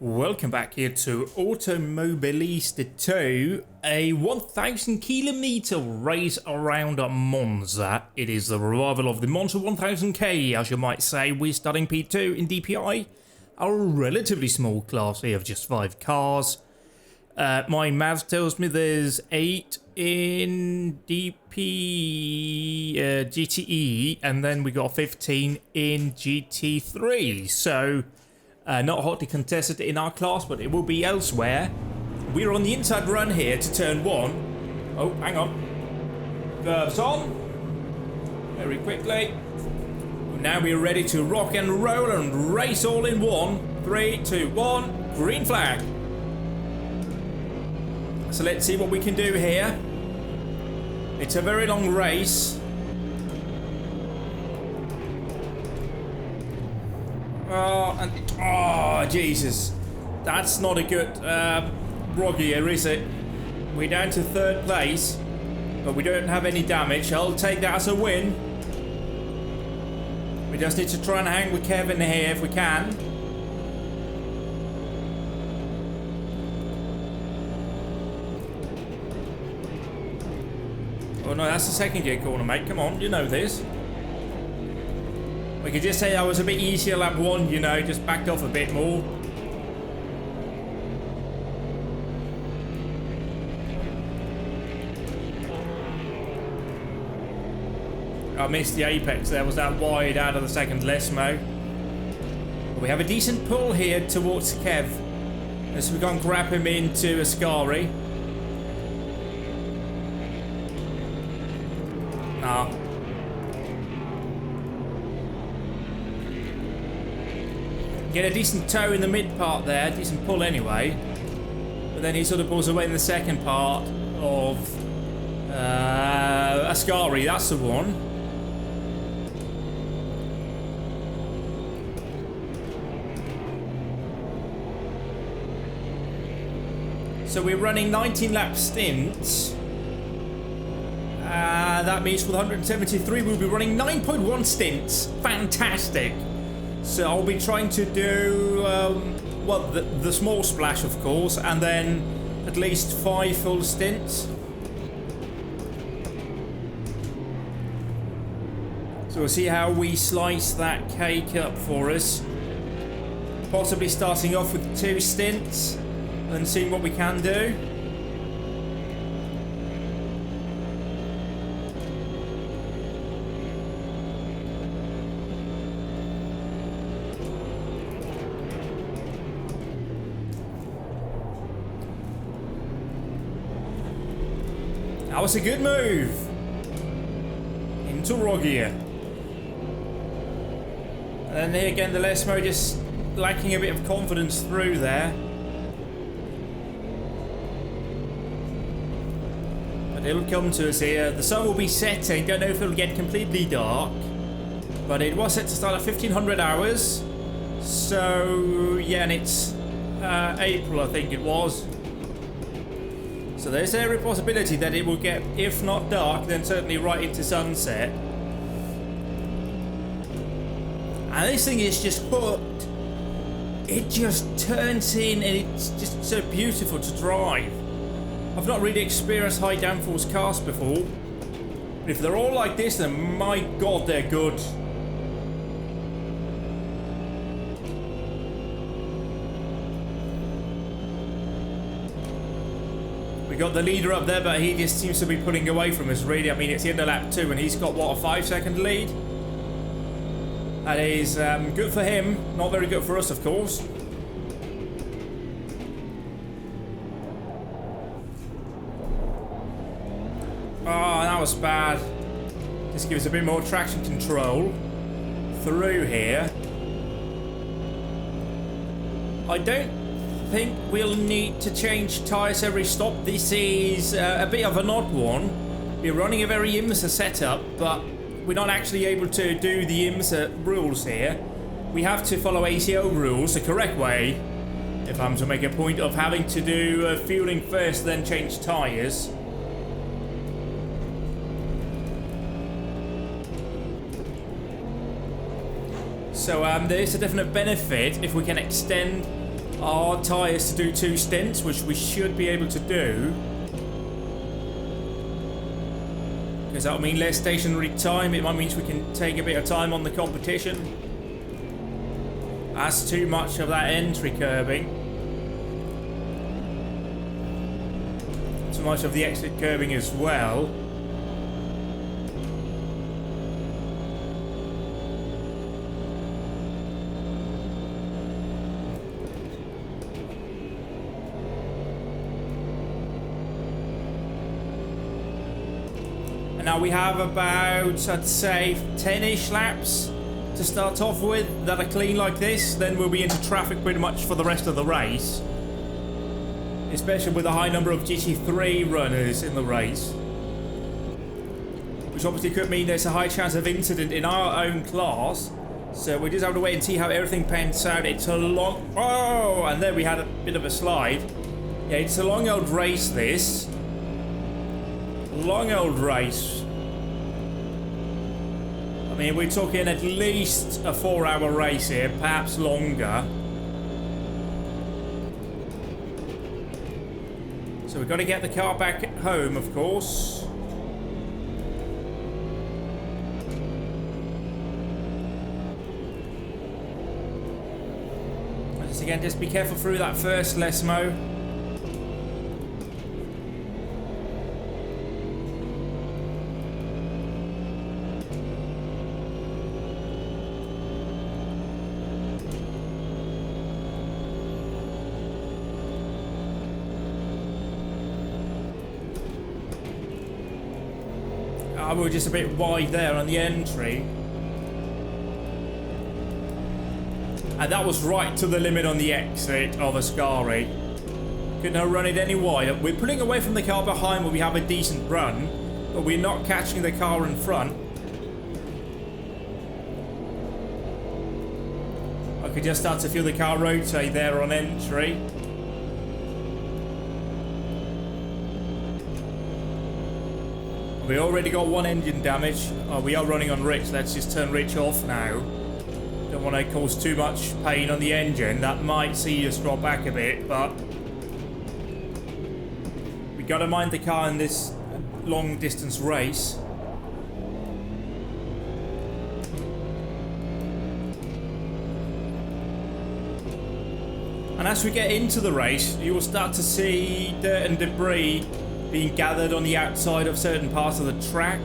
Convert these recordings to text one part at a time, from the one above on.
Welcome back here to Automobilista 2, a 1,000 kilometer race around Monza. It is the revival of the Monza 1000k, as you might say. We're starting P2 in DPI, a relatively small class here of just 5 cars. My math tells me there's 8 in GTE, and then we got 15 in GT3, so... not hotly contested in our class, but it will be elsewhere. We're on the inside run here to turn 1. Oh, hang on. Curves on. Very quickly. Now we're ready to rock and roll and race all in one. 3, 2, 1. Green flag. So let's see what we can do here. It's a very long race. Oh, Jesus. That's not a good Rocky here, is it? We're down to 3rd place, but we don't have any damage. I'll take that as a win. We just need to try and hang with Kevin here if we can. Oh no, that's the second gear corner, mate. Come on, you know this. We could just say that was a bit easier lap 1, you know, just backed off a bit more. I missed the apex there, was that wide out of the second Lesmo. We have a decent pull here towards Kev, as we can't grab him into Ascari. Nah. Get a decent toe in the mid part there, decent pull anyway. But then he sort of pulls away in the second part of Ascari, that's the one. So we're running 19 lap stints. That means for the 173 we'll be running 9.1 stints. Fantastic. So I'll be trying to do, well, the small splash, of course, and then at least 5 full stints. So we'll see how we slice that cake up for us. Possibly starting off with 2 stints and seeing what we can do. That was a good move into Rogier. And then here again, the Lesmo just lacking a bit of confidence through there. But it'll come to us here. The sun will be setting. Don't know if it'll get completely dark, but it was set to start at 1500 hours. So yeah, and it's April, I think it was. So there's every possibility that it will get, if not dark, then certainly right into sunset. And this thing is just hooked. It just turns in and it's just so beautiful to drive. I've not really experienced high downforce cars before. But if they're all like this, then my God, they're good. We got the leader up there, but he just seems to be pulling away from us, really. I mean, it's the end of lap 2, and he's got, what, a 5-second lead? That is good for him. Not very good for us, of course. Oh, that was bad. Just give us a bit more traction control through here. I don't think we'll need to change tyres every stop. This is a bit of an odd one. We're running a very IMSA setup, but we're not actually able to do the IMSA rules here. We have to follow ACO rules the correct way if I'm to make a point of having to do fueling first, then change tyres. So there is a definite benefit if we can extend our tyres to do 2 stints, which we should be able to do. Because that'll mean less stationary time. It might mean we can take a bit of time on the competition. That's too much of that entry curbing. Too much of the exit curbing as well. Now we have about, I'd say, 10-ish laps to start off with that are clean like this. Then we'll be into traffic pretty much for the rest of the race. Especially with a high number of GT3 runners in the race. Which obviously could mean there's a high chance of incident in our own class. So we just have to wait and see how everything pans out. It's a long... Oh! And then we had a bit of a slide. Yeah, it's a long old race, this. Long old race. I mean, we're talking at least a 4-hour race here, perhaps longer. So we've got to get the car back at home, of course. Once again, just be careful through that first Lesmo. We were just a bit wide there on the entry. And that was right to the limit on the exit of Ascari. Couldn't have run it any wider. We're pulling away from the car behind where we have a decent run, but we're not catching the car in front. I could just start to feel the car rotate there on entry. We already got 1 engine damage. Oh, we are running on Rich. Let's just turn Rich off now. Don't want to cause too much pain on the engine. That might see us drop back a bit, but we got to mind the car in this long distance race. And as we get into the race, you will start to see dirt and debris being gathered on the outside of certain parts of the track,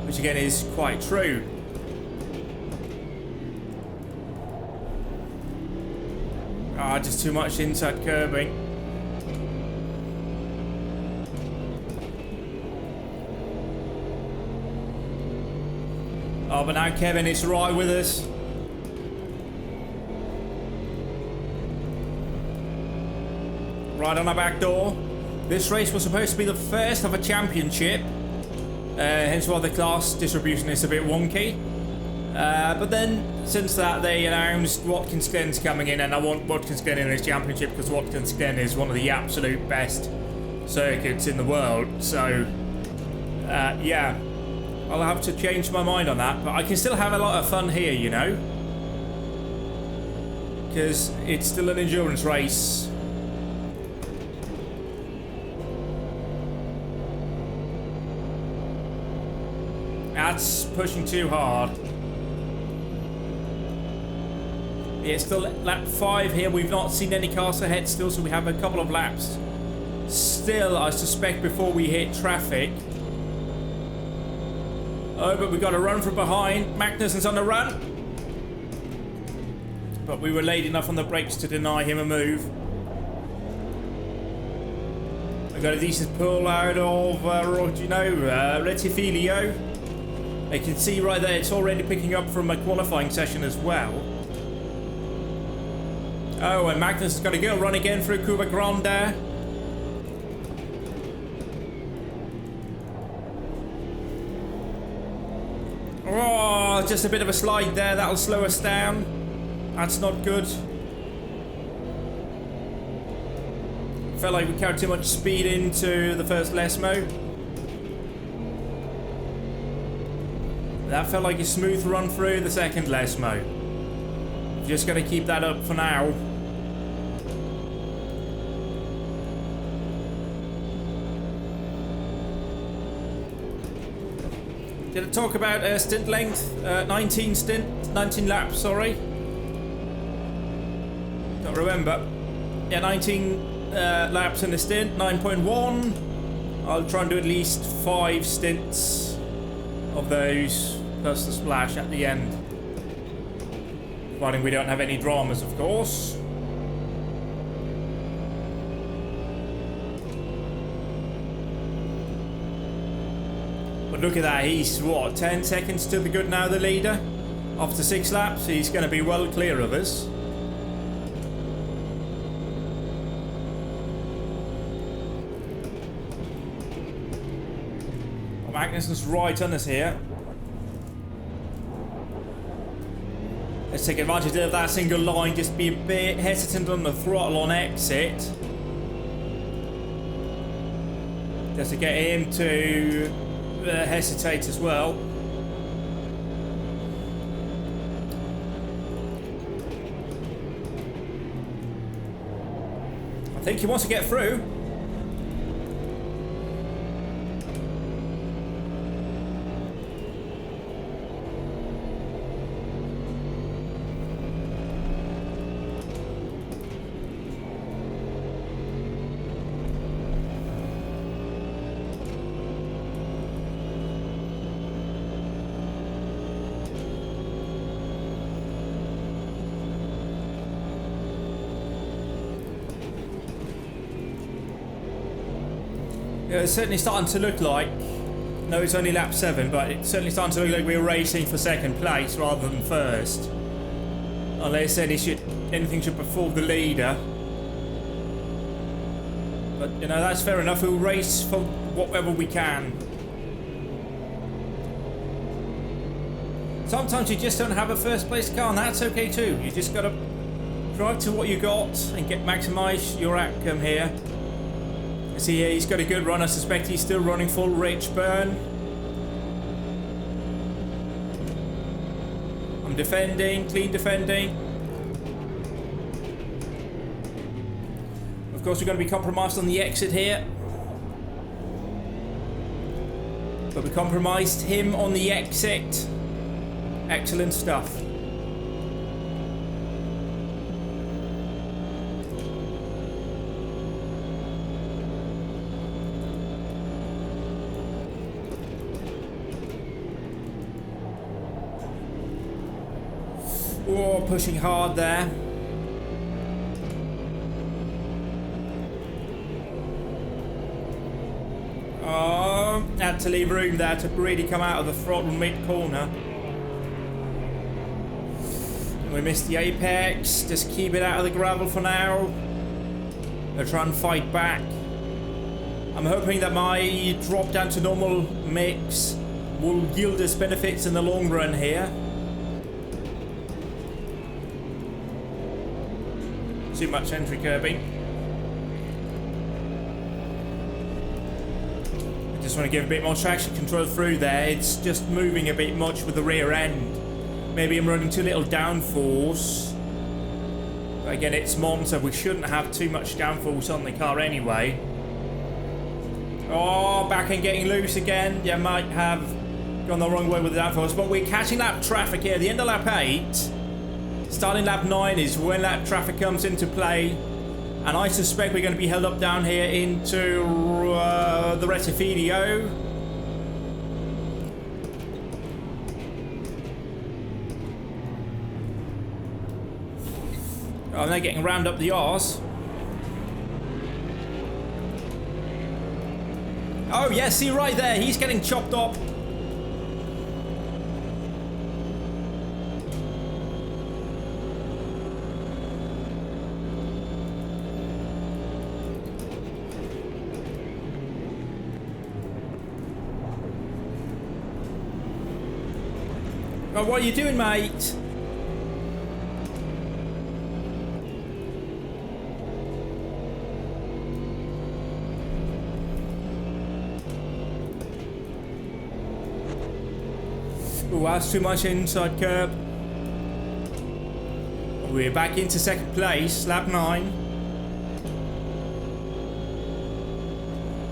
which again is quite true. Just too much inside curbing. Oh, but now Kevin is right with us. Right on our back door. This race was supposed to be the first of a championship, hence why the class distribution is a bit wonky. But then, since that, they announced Watkins Glen's coming in, and I want Watkins Glen in this championship because Watkins Glen is one of the absolute best circuits in the world. So, yeah, I'll have to change my mind on that, but I can still have a lot of fun here, you know, because it's still an endurance race. That's pushing too hard. Yeah, it's still lap 5 here. We've not seen any cars ahead still, so we have a couple of laps still, I suspect, before we hit traffic. Oh, but we got a run from behind. Magnussen's on the run. But we were late enough on the brakes to deny him a move. We got a decent pull out of, Retifilio. You can see right there, it's already picking up from a qualifying session as well. Oh, and Magnus has got to go run again through Cuba Grande there. Oh, just a bit of a slide there. That'll slow us down. That's not good. Felt like we carried too much speed into the first Lesmo. That felt like a smooth run through the second Lesmo. Just got to keep that up for now. Did I talk about stint length? 19 laps, sorry. Don't remember. Yeah, 19 laps in a stint, 9.1. I'll try and do at least 5 stints of those, plus the splash at the end. Providing we don't have any dramas, of course. But look at that, he's what, 10 seconds to the good now, the leader? After 6 laps, he's going to be well clear of us. Magnussen's right on us here. Let's take advantage of that single line, just be a bit hesitant on the throttle on exit. Just to get him to hesitate as well. I think he wants to get through. Yeah, it's certainly starting to look like, no, it's only lap 7, but it's certainly starting to look like we're racing for second place rather than first. Unless anything should befall the leader. But, you know, that's fair enough. We'll race for whatever we can. Sometimes you just don't have a first place car, and that's okay too. You just got to drive to what you got and maximise your outcome here. See here, he's got a good run. I suspect he's still running full rich burn. I'm defending, clean defending. Of course, we're going to be compromised on the exit here. But we compromised him on the exit. Excellent stuff. Oh, pushing hard there. Oh, had to leave room there to really come out of the throttle mid-corner. We missed the apex. Just keep it out of the gravel for now. They'll try and fight back. I'm hoping that my drop down to normal mix will yield us benefits in the long run here. Too much entry curbing. I just want to give a bit more traction control through there. It's just moving a bit much with the rear end. Maybe I'm running too little downforce. But again, it's Monza. We shouldn't have too much downforce on the car anyway. Oh, back and getting loose again. Yeah, might have gone the wrong way with the downforce. But we're catching lap traffic here. The end of lap 8. Starting lap 9 is when that traffic comes into play, and I suspect we're going to be held up down here into the Rettifidio. Oh, they're getting rammed up the arse. Oh yes, see right there, he's getting chopped up. Oh, what are you doing, mate? Oh, that's too much inside curb. We're back into second place, lap 9.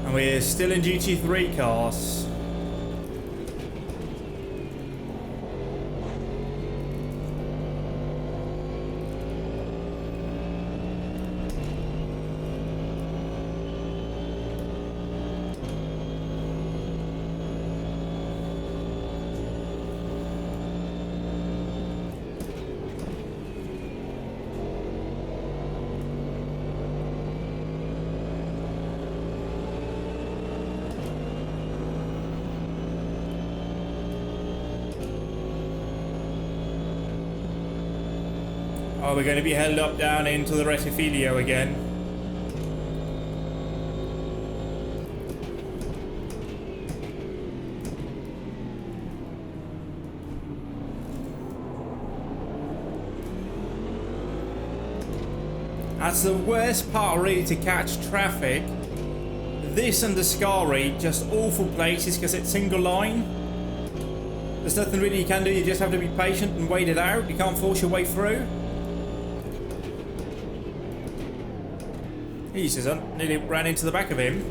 And we're still in GT3 cars. Oh, we're going to be held up down into the Retifilio again. That's the worst part really to catch traffic. This and the Scari, just awful places because it's single line. There's nothing really you can do, you just have to be patient and wait it out. You can't force your way through. Jesus, I nearly ran into the back of him.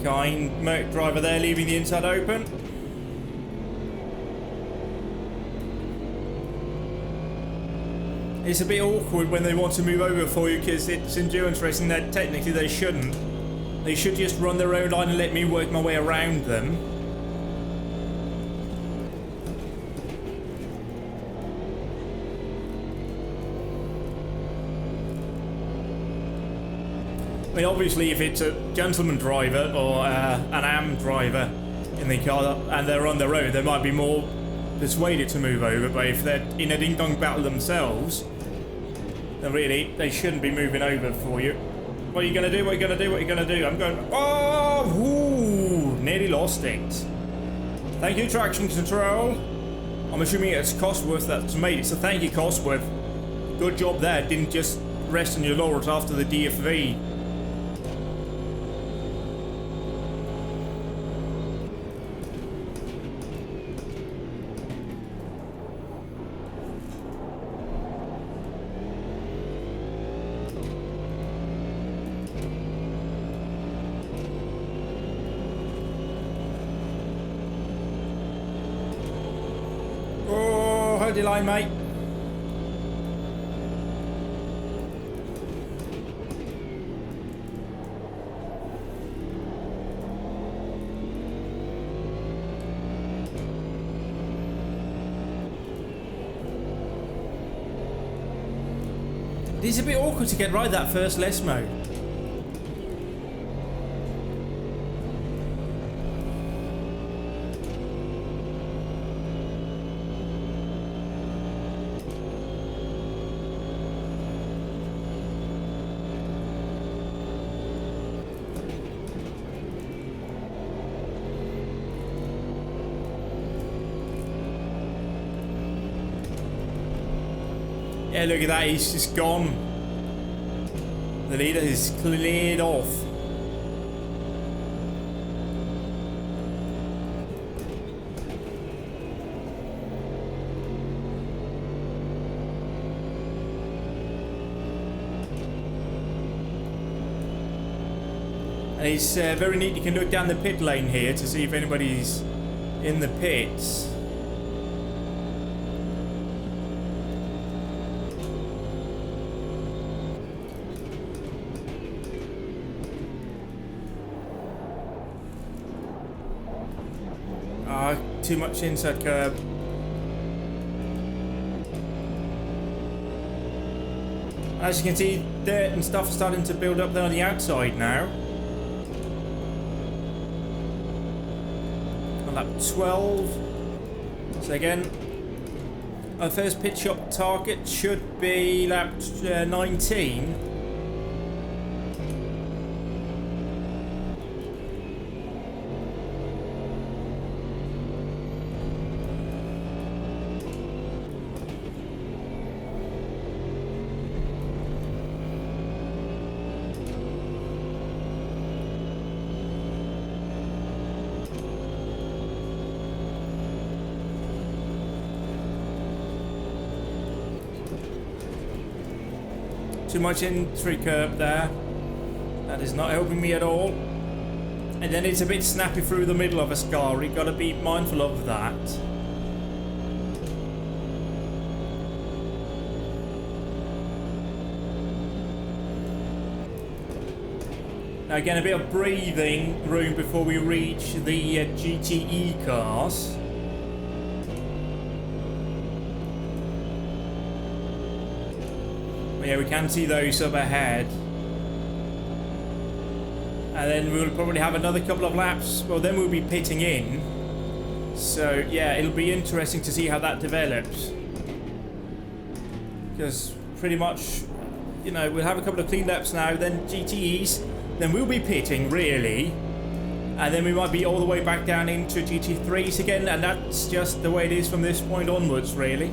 Kind Merc driver there, leaving the inside open. It's a bit awkward when they want to move over for you because it's endurance racing that technically they shouldn't. They should just run their own line and let me work my way around them. I mean, obviously, if it's a gentleman driver or an AM driver in the car and they're on their own, they might be more persuaded to move over. But if they're in a ding-dong battle themselves, then really, they shouldn't be moving over for you. What are you going to do? What are you going to do? What are you going to do? I'm going... Oh! Ooh, nearly lost it. Thank you, traction control. I'm assuming it's Cosworth that's made it, so thank you, Cosworth. Good job there. Didn't just rest on your laurels after the DFV. Hold your line, mate. It is a bit awkward to get right that first less mode. Yeah, look at that, he's just gone. The leader is cleared off. And it's very neat, you can look down the pit lane here to see if anybody's in the pits. Too much inside curb. As you can see, dirt and stuff starting to build up there on the outside now. On lap 12. So again, our first pit stop target should be lap 19. Too much entry curb there. That is not helping me at all. And then it's a bit snappy through the middle of a Scari. Got to be mindful of that. Now again, a bit of breathing room before we reach the GTE cars. But yeah, we can see those up ahead. And then we'll probably have another couple of laps. Well, then we'll be pitting in. So, yeah, it'll be interesting to see how that develops. Because pretty much, you know, we'll have a couple of clean laps now, then GTEs. Then we'll be pitting, really. And then we might be all the way back down into GT3s again. And that's just the way it is from this point onwards, really.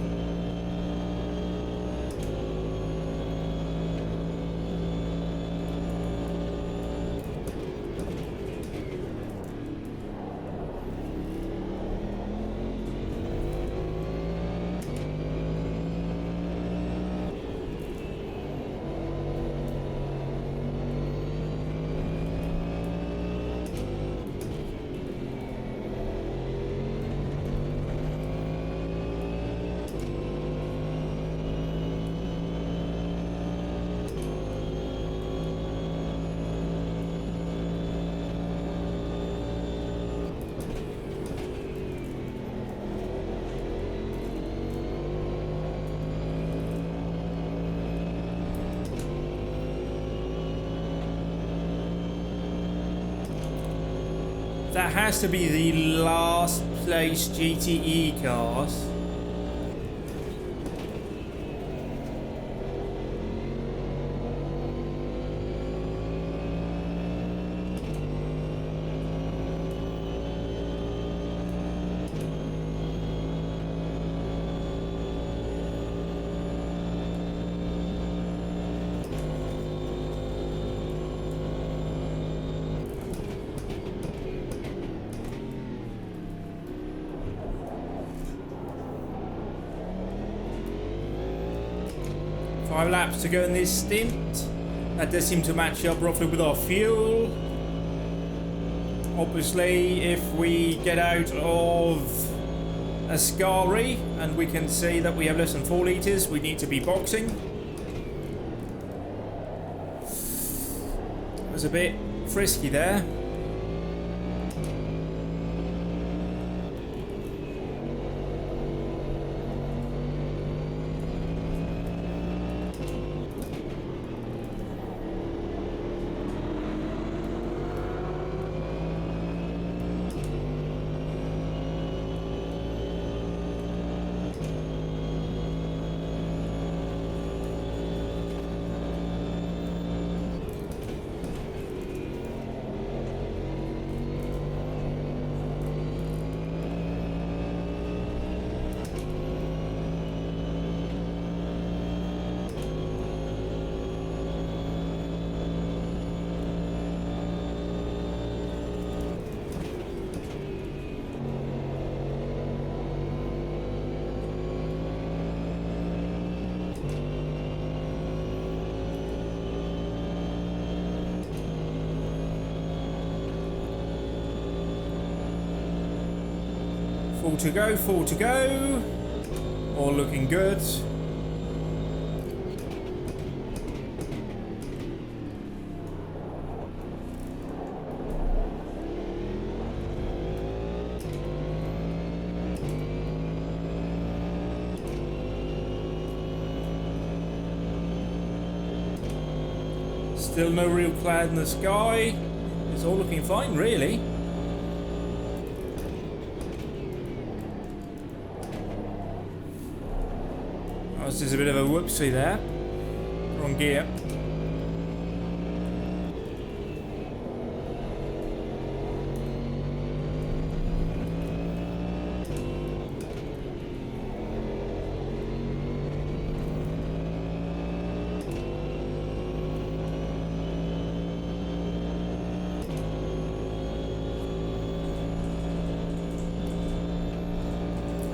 That has to be the last place GTE cars. Five laps to go in this stint. That does seem to match up roughly with our fuel. Obviously, if we get out of Ascari and we can see that we have less than 4 litres, we need to be boxing. It was a bit frisky there. Four to go. All looking good. Still no real cloud in the sky. It's all looking fine, really. This is a bit of a whoopsie there. Wrong gear.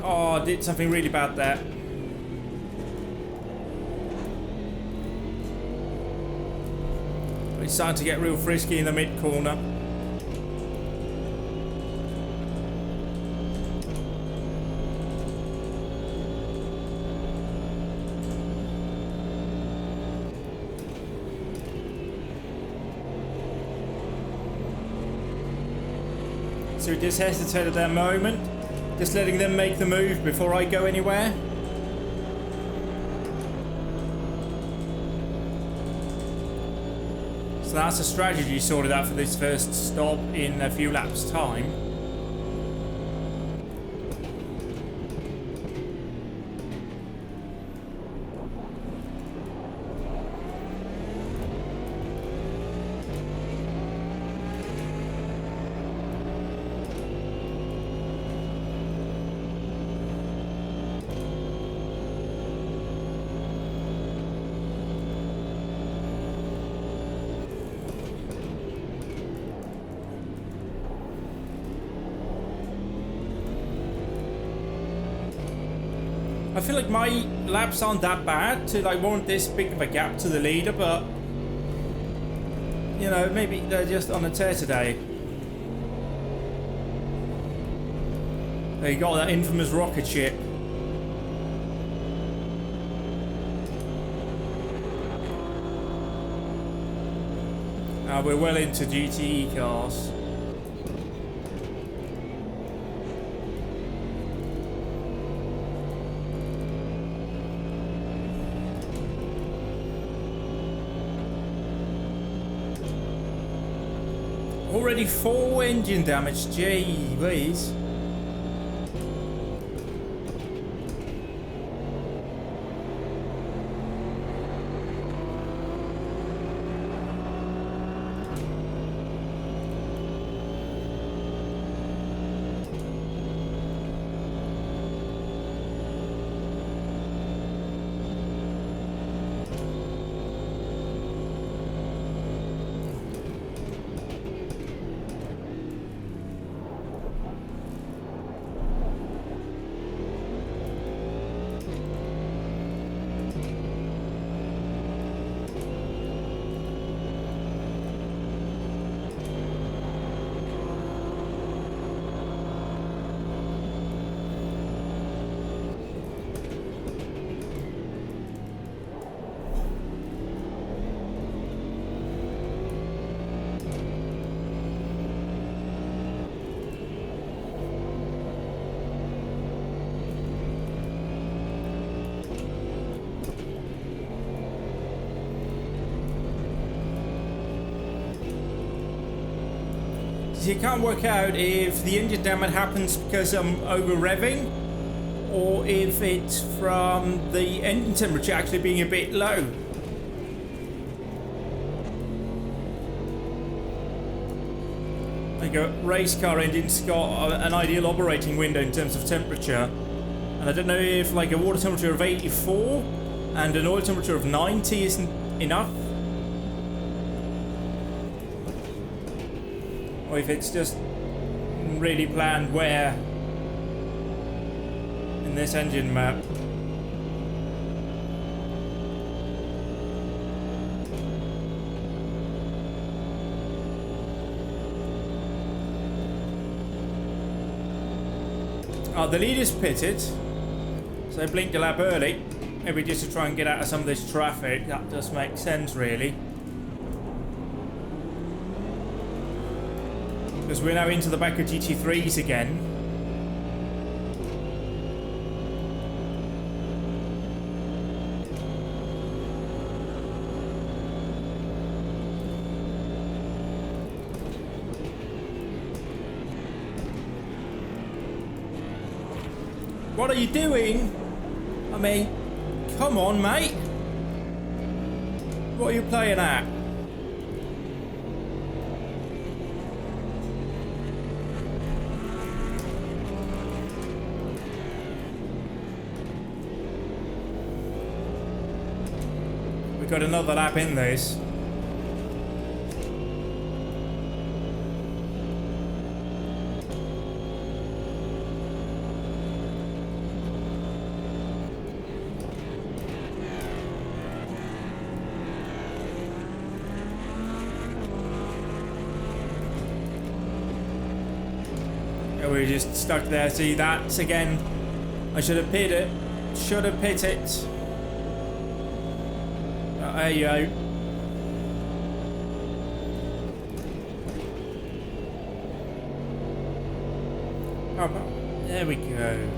Oh, I did something really bad there. It's starting to get real frisky in the mid corner. So we just hesitate at that moment, just letting them make the move before I go anywhere. So that's a strategy sorted out for this first stop in a few laps' time. I feel like my laps aren't that bad to like warrant this big of a gap to the leader, but you know, maybe they're just on a tear today. They got that infamous rocket ship. We're well into GTE cars. Already 4 engine damage, gee whiz. You can't work out if the engine damage happens because I'm over revving or if it's from the engine temperature actually being a bit low. Like a race car engine's got an ideal operating window in terms of temperature, and I don't know if like a water temperature of 84 and an oil temperature of 90 isn't enough. Or if it's just really planned where in this engine map. The leader's pitted, so I blinked a lap early, maybe just to try and get out of some of this traffic. That does make sense, really. Because we're now into the back of GT3s again. What are you doing? I mean, come on, mate. What are you playing at? We've got another lap in this. We're just stuck there. See, that's again. I should have pit it. Should have pit it. There you go. Oh, there we go.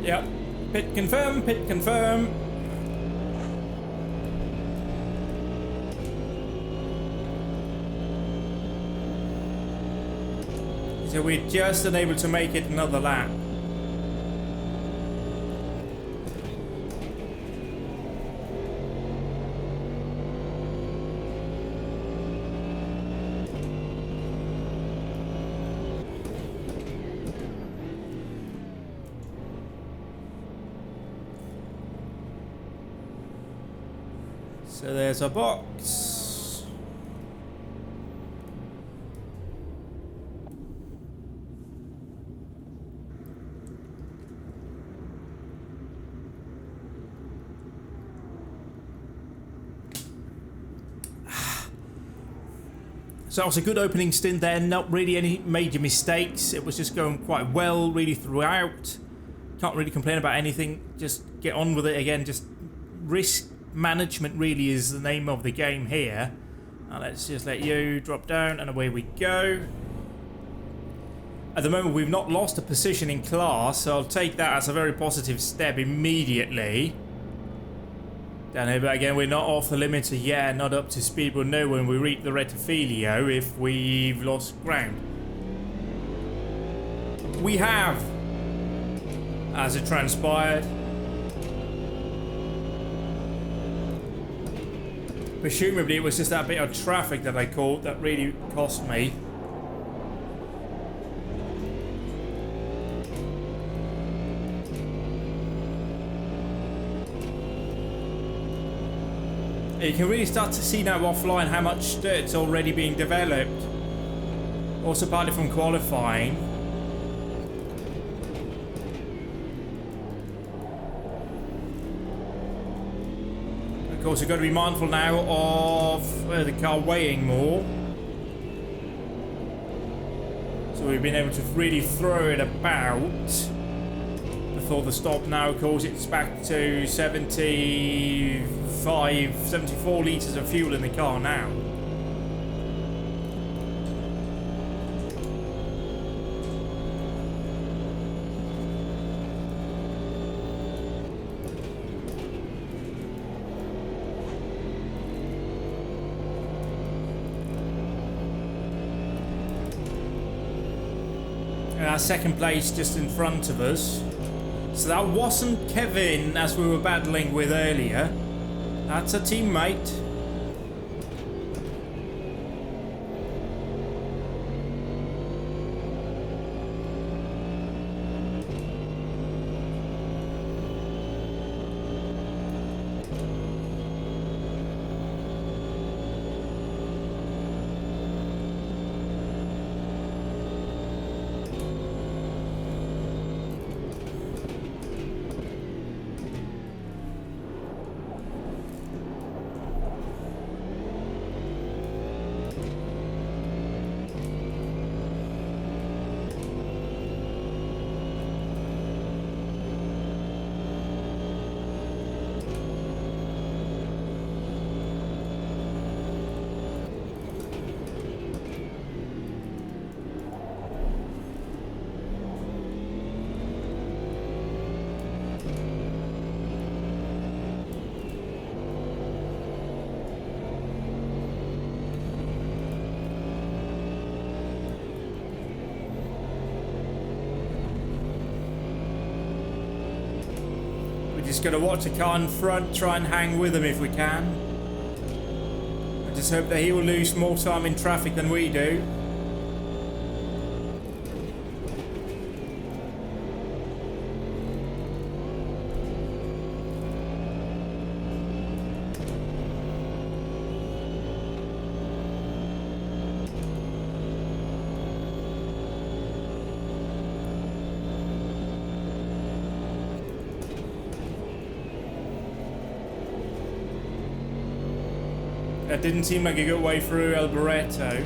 Yep. Pit confirm, pit confirm. So we're just unable to make it another lap. So there's a box. So it was a good opening stint there, not really any major mistakes. It was just going quite well really throughout. Can't really complain about anything, just get on with it again. Just risk management really is the name of the game here. Now let's just let you drop down and away we go. At the moment we've not lost a position in class, so I'll take that as a very positive step immediately. Down here, but again we're not off the limiter yet, not up to speed. We'll know when we reach the rettifilio if we've lost ground. We have, as it transpired. Presumably it was just that bit of traffic that I caught that really cost me. You can really start to see now offline how much dirt's already being developed. Also partly from qualifying. Of course, we've got to be mindful now of the car weighing more. So we've been able to really throw it about before the stop. Now, of course, it's back to 74 litres of fuel in the car now. Our second place just in front of us. So that wasn't Kevin as we were battling with earlier. That's a teammate. Just got to watch the car in front, try and hang with him if we can. I just hope that he will lose more time in traffic than we do. That didn't seem like a good way through Alboreto.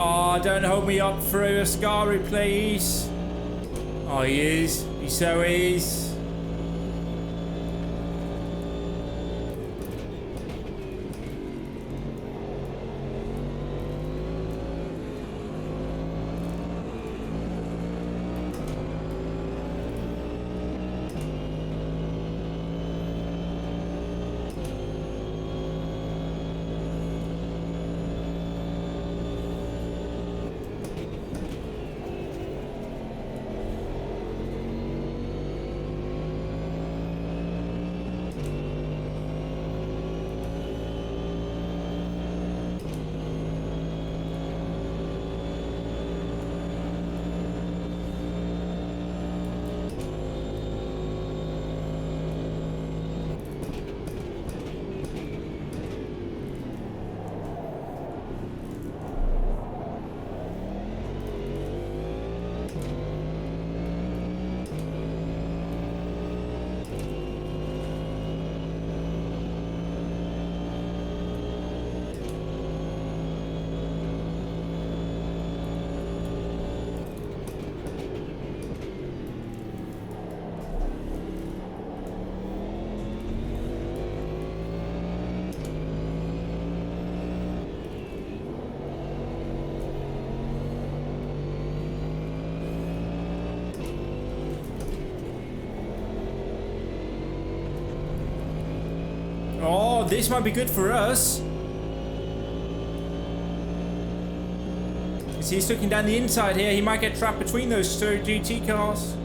Oh, don't hold me up through Ascari, please. Oh, he is. He so is. Oh, this might be good for us. Is he's looking down the inside here? He might get trapped between those two GT cars.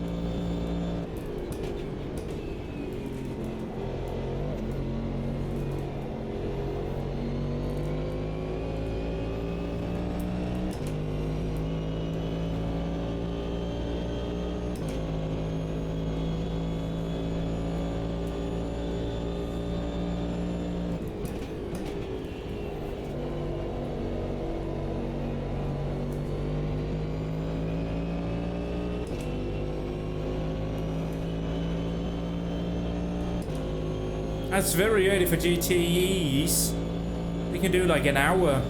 That's very early for GTEs. They can do like an hour.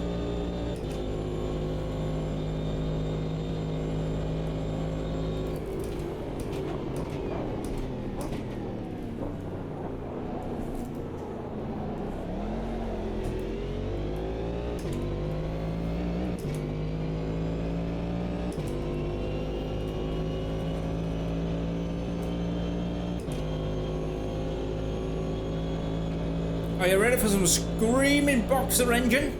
Are you ready for some screaming boxer engine?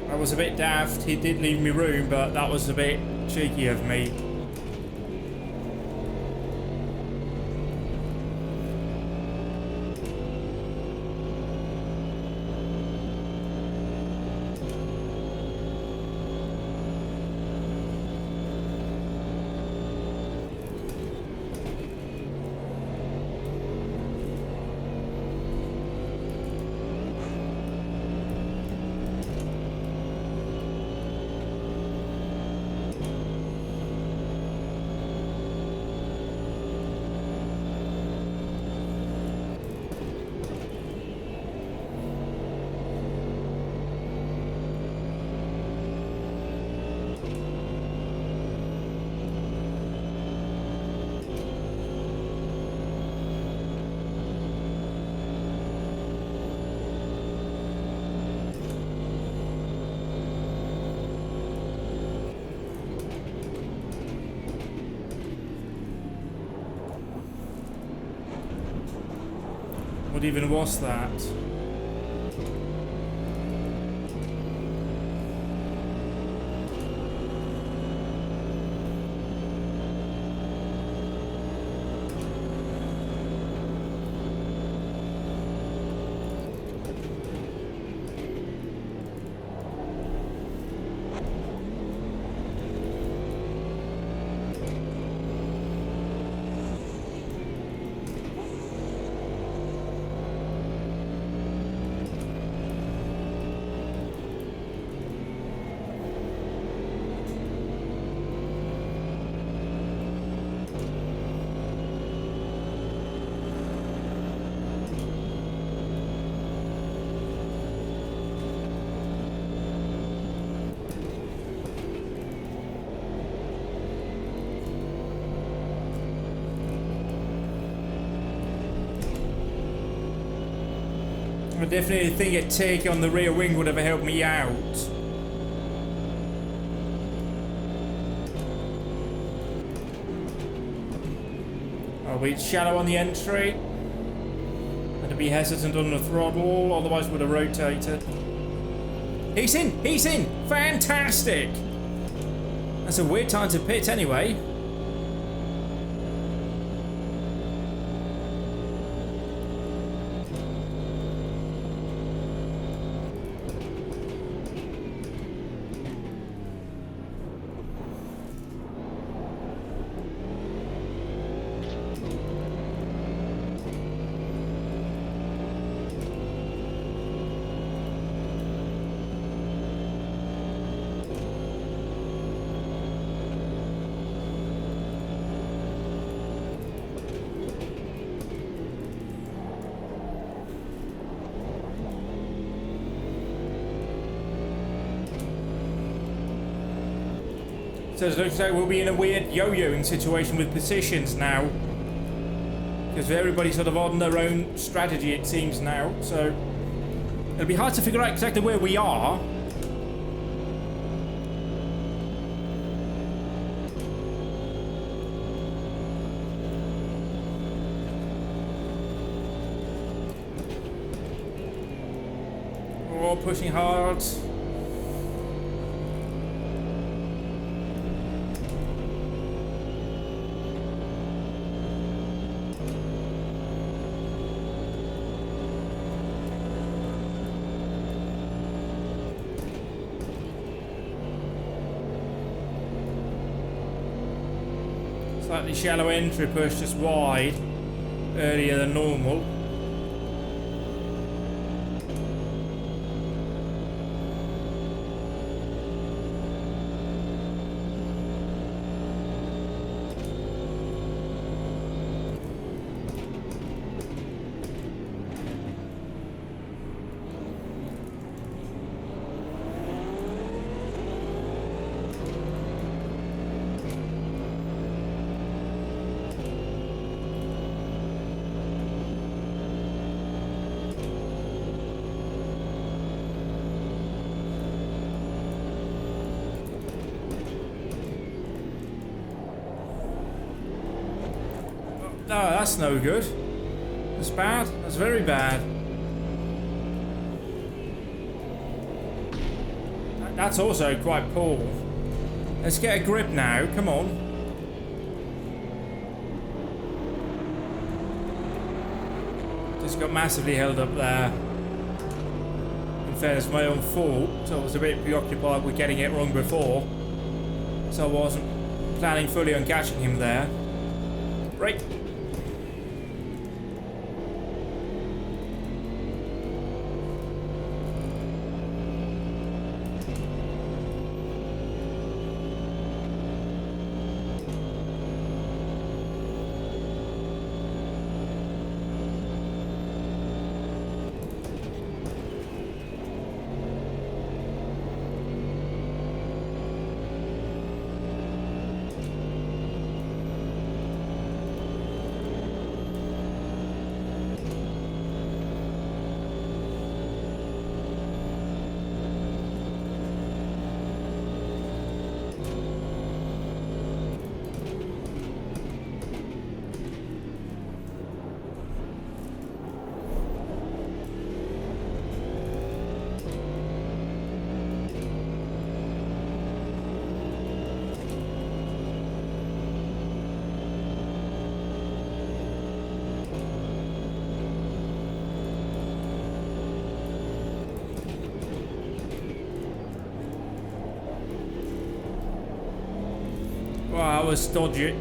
That was a bit daft. He did leave me room, but that was a bit cheeky of me. What even was that? I definitely think a take on the rear wing would have helped me out. I'll be shallow on the entry. Had to be hesitant on the throttle, otherwise would have rotated. He's in! He's in! Fantastic! That's a weird time to pit anyway. So it looks like we'll be in a weird yo-yoing situation with positions now. Because everybody's sort of on their own strategy, it seems now. So it'll be hard to figure out exactly where we are. Oh, pushing hard. Slightly shallow entry pushed us wide earlier than normal. No, that's no good. That's bad. That's very bad. That's also quite poor. Let's get a grip now. Come on. Just got massively held up there. In fairness, my own fault. So I was a bit preoccupied with getting it wrong before. So I wasn't planning fully on catching him there. Right. Wow, that was dodgy.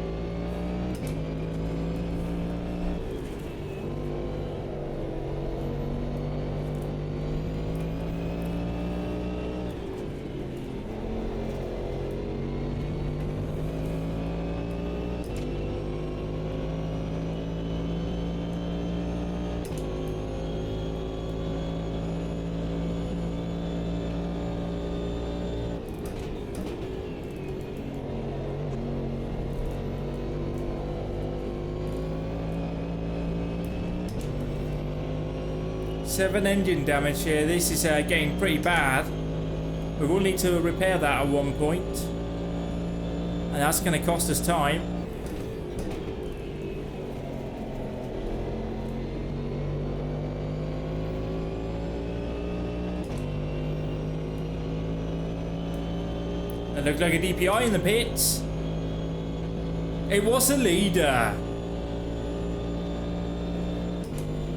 7 engine damage here. This is getting pretty bad. We will need to repair that at one point. And that's going to cost us time. It looked like a DPI in the pits. It was a leader.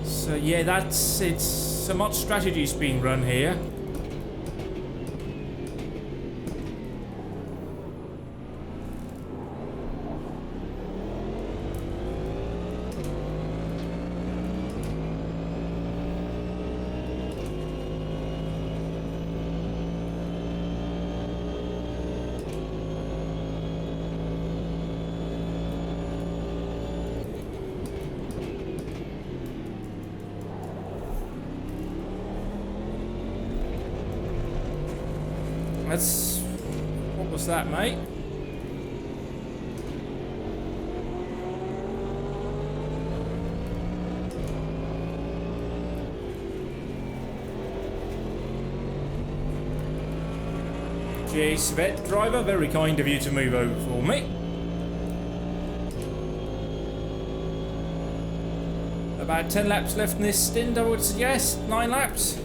So yeah, it's so much strategy's being run here. What was that, mate? Jeez, vet driver, very kind of you to move over for me. About 10 laps left in this stint, I would suggest. 9 laps.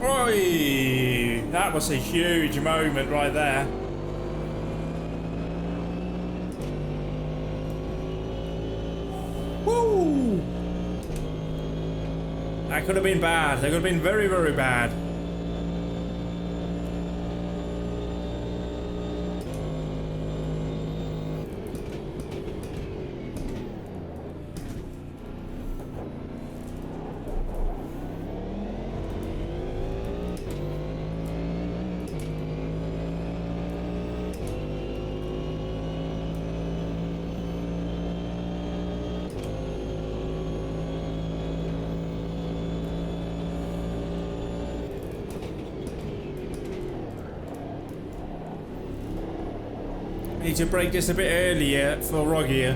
Oi! That was a huge moment right there. Woo! That could have been bad. That could have been very, very bad. Need to break this a bit earlier for Rogier,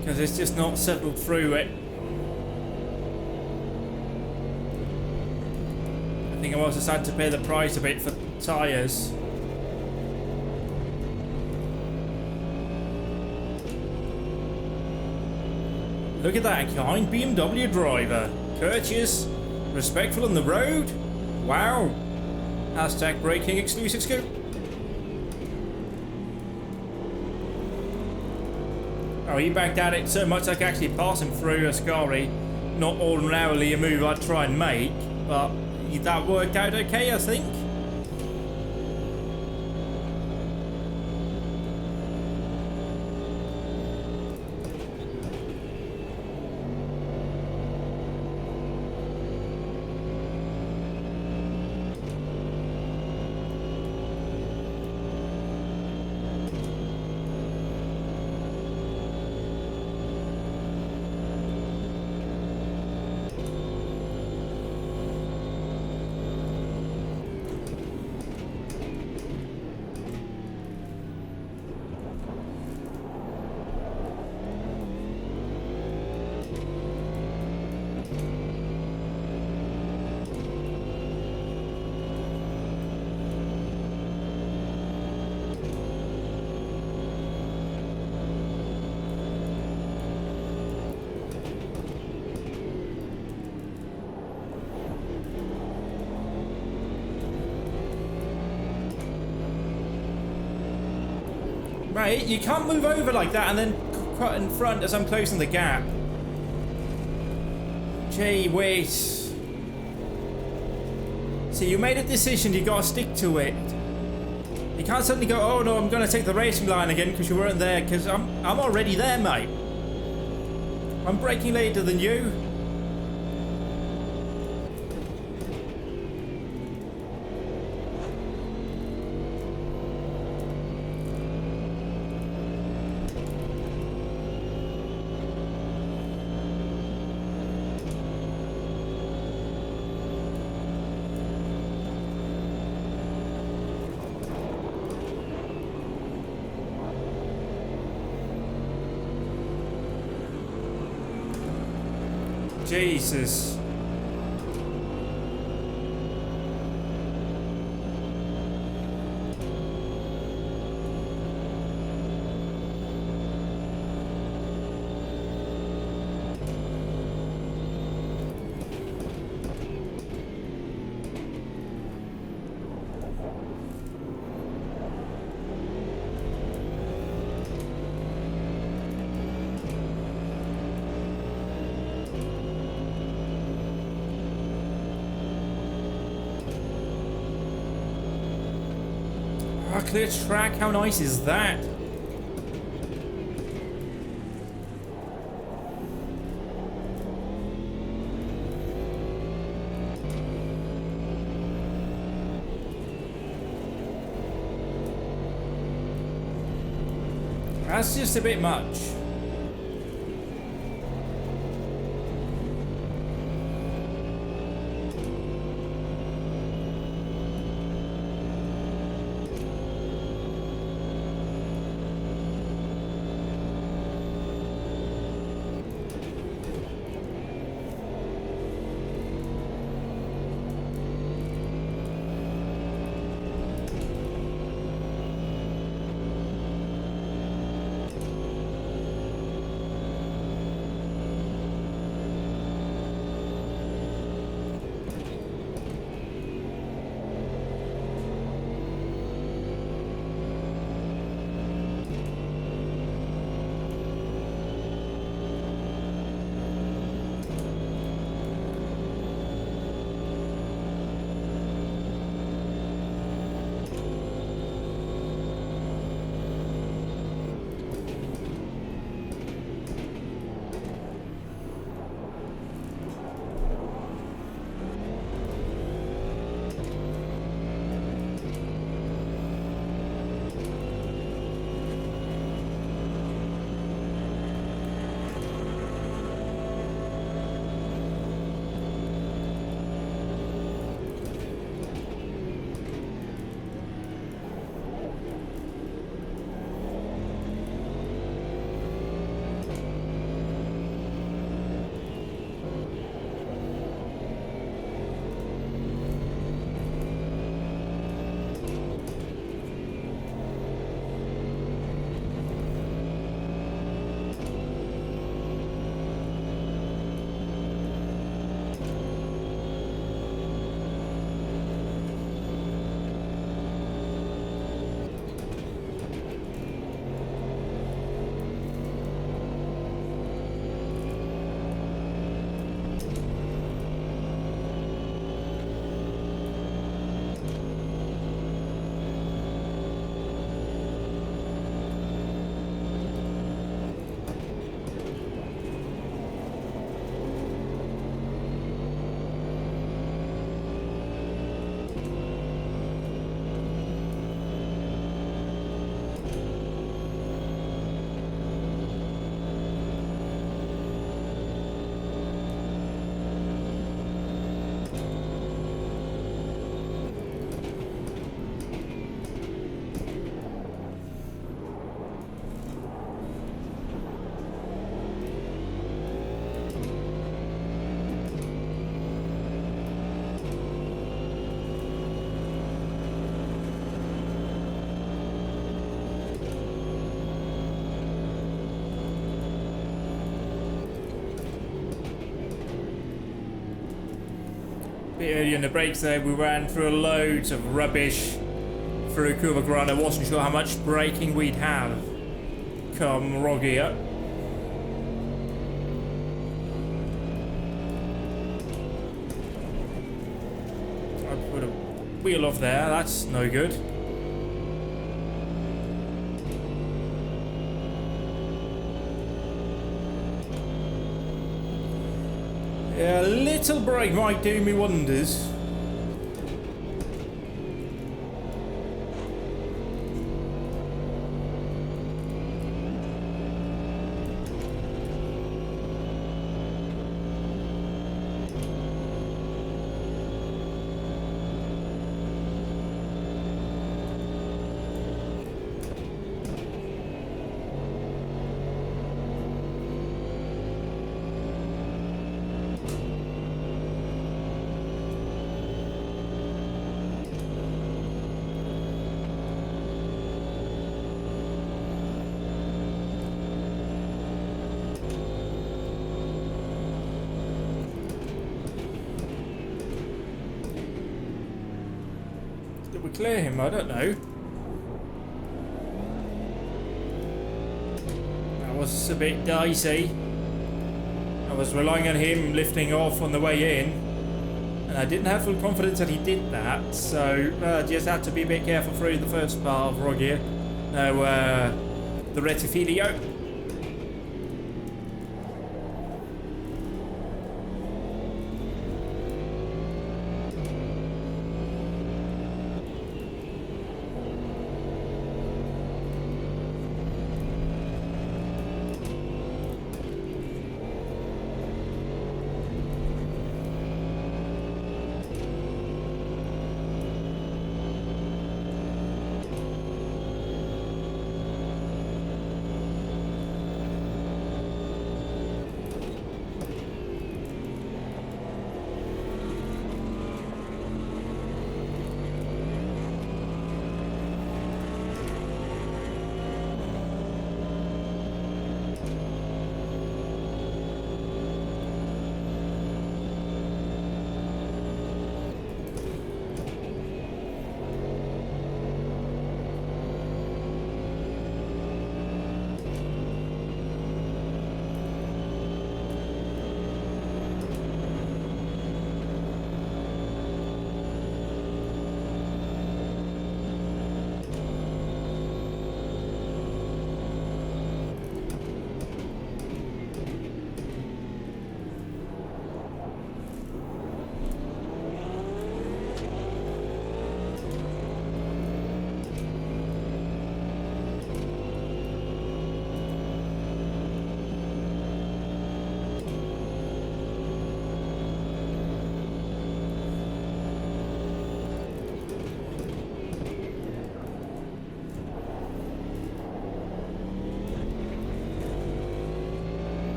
because it's just not settled through it. I think I was just had to pay the price a bit for tyres. Look at that kind BMW driver. Courteous, respectful on the road. Wow. Hashtag breaking exclusive scoop. Oh, he backed at it so much I could actually pass him through Ascari. Not ordinarily a move I'd try and make, but that worked out okay, I think. Right, you can't move over like that and then cut in front as I'm closing the gap. Gee whiz. See, you made a decision, you gotta stick to it. You can't suddenly go, oh no, I'm gonna take the racing line again because you weren't there, because I'm already there, mate. I'm braking later than you. Jesus. A clear track, how nice is that? That's just a bit much. Bit early on the brakes there, we ran through loads of rubbish through Curva Grande. I wasn't sure how much braking we'd have come Roggy up. I put a wheel off there, that's no good. Yeah, a little brake might do me wonders. Should we clear him? I don't know. That was a bit dicey. I was relying on him lifting off on the way in, and I didn't have full confidence that he did that, so just had to be a bit careful through the first part of Rogier. Now, the Rettifilio.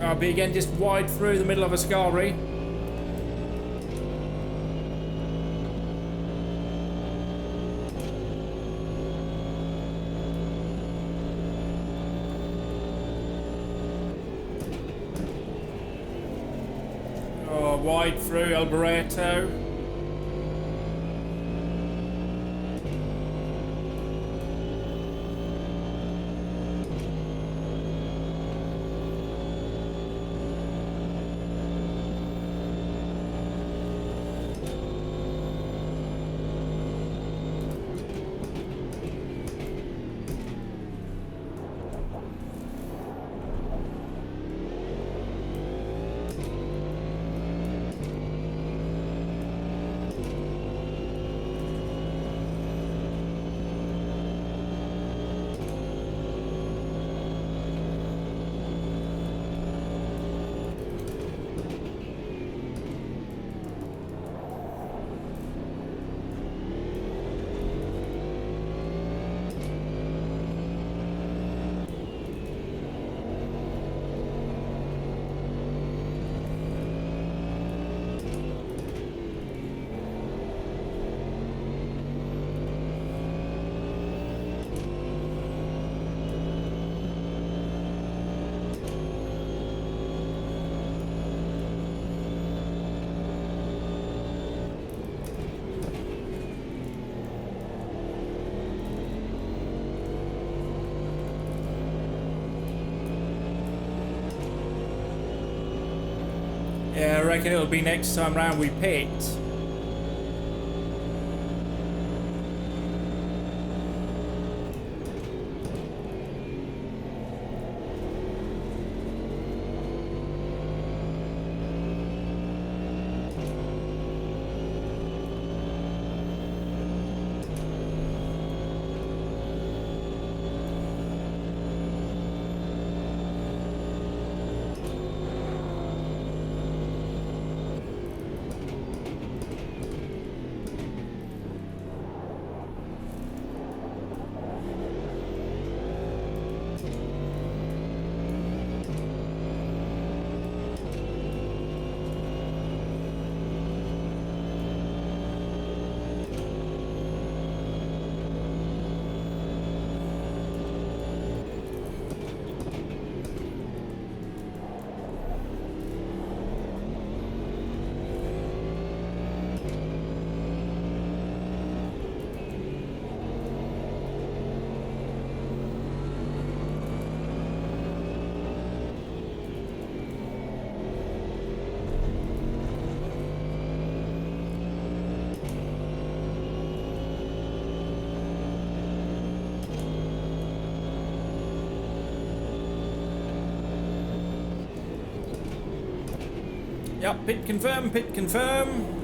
I'll be again just wide through the middle of a Ascari. Oh, wide through Alboreto. Yeah, I reckon it'll be next time round we pit. Yep, pit confirm, pit confirm.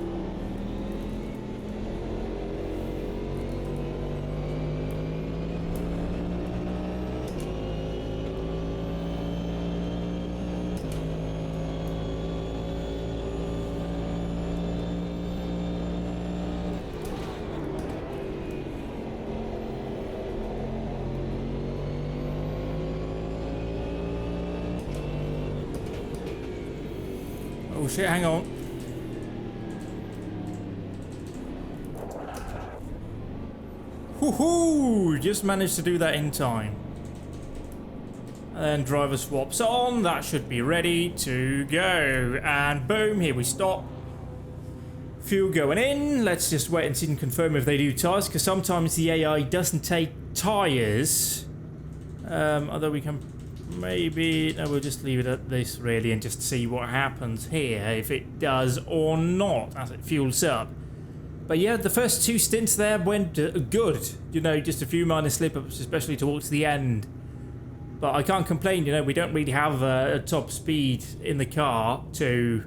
Oh shit, hang on. Woohoo! Just managed to do that in time. And then driver swaps on. That should be ready to go. And boom, here we stop. Fuel going in. Let's just wait and see and confirm if they do tyres, because sometimes the AI doesn't take tyres. Although we can maybe... No, we'll just leave it at this really and just see what happens here, if it does or not, as it fuels up. But yeah, the first 2 stints there went good. You know, just a few minor slip-ups, especially towards the end. But I can't complain, you know, we don't really have a top speed in the car to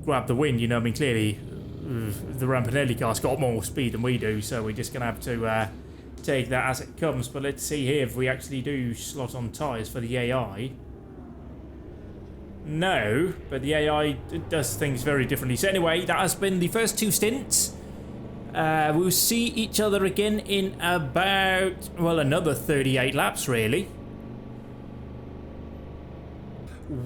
grab the win, you know. I mean, clearly, the Rampinelli car's got more speed than we do, so we're just going to have to take that as it comes. But let's see here if we actually do slot on tyres for the AI. No, but the AI does things very differently. So anyway, that has been the first 2 stints. We'll see each other again in about, well, another 38 laps, really.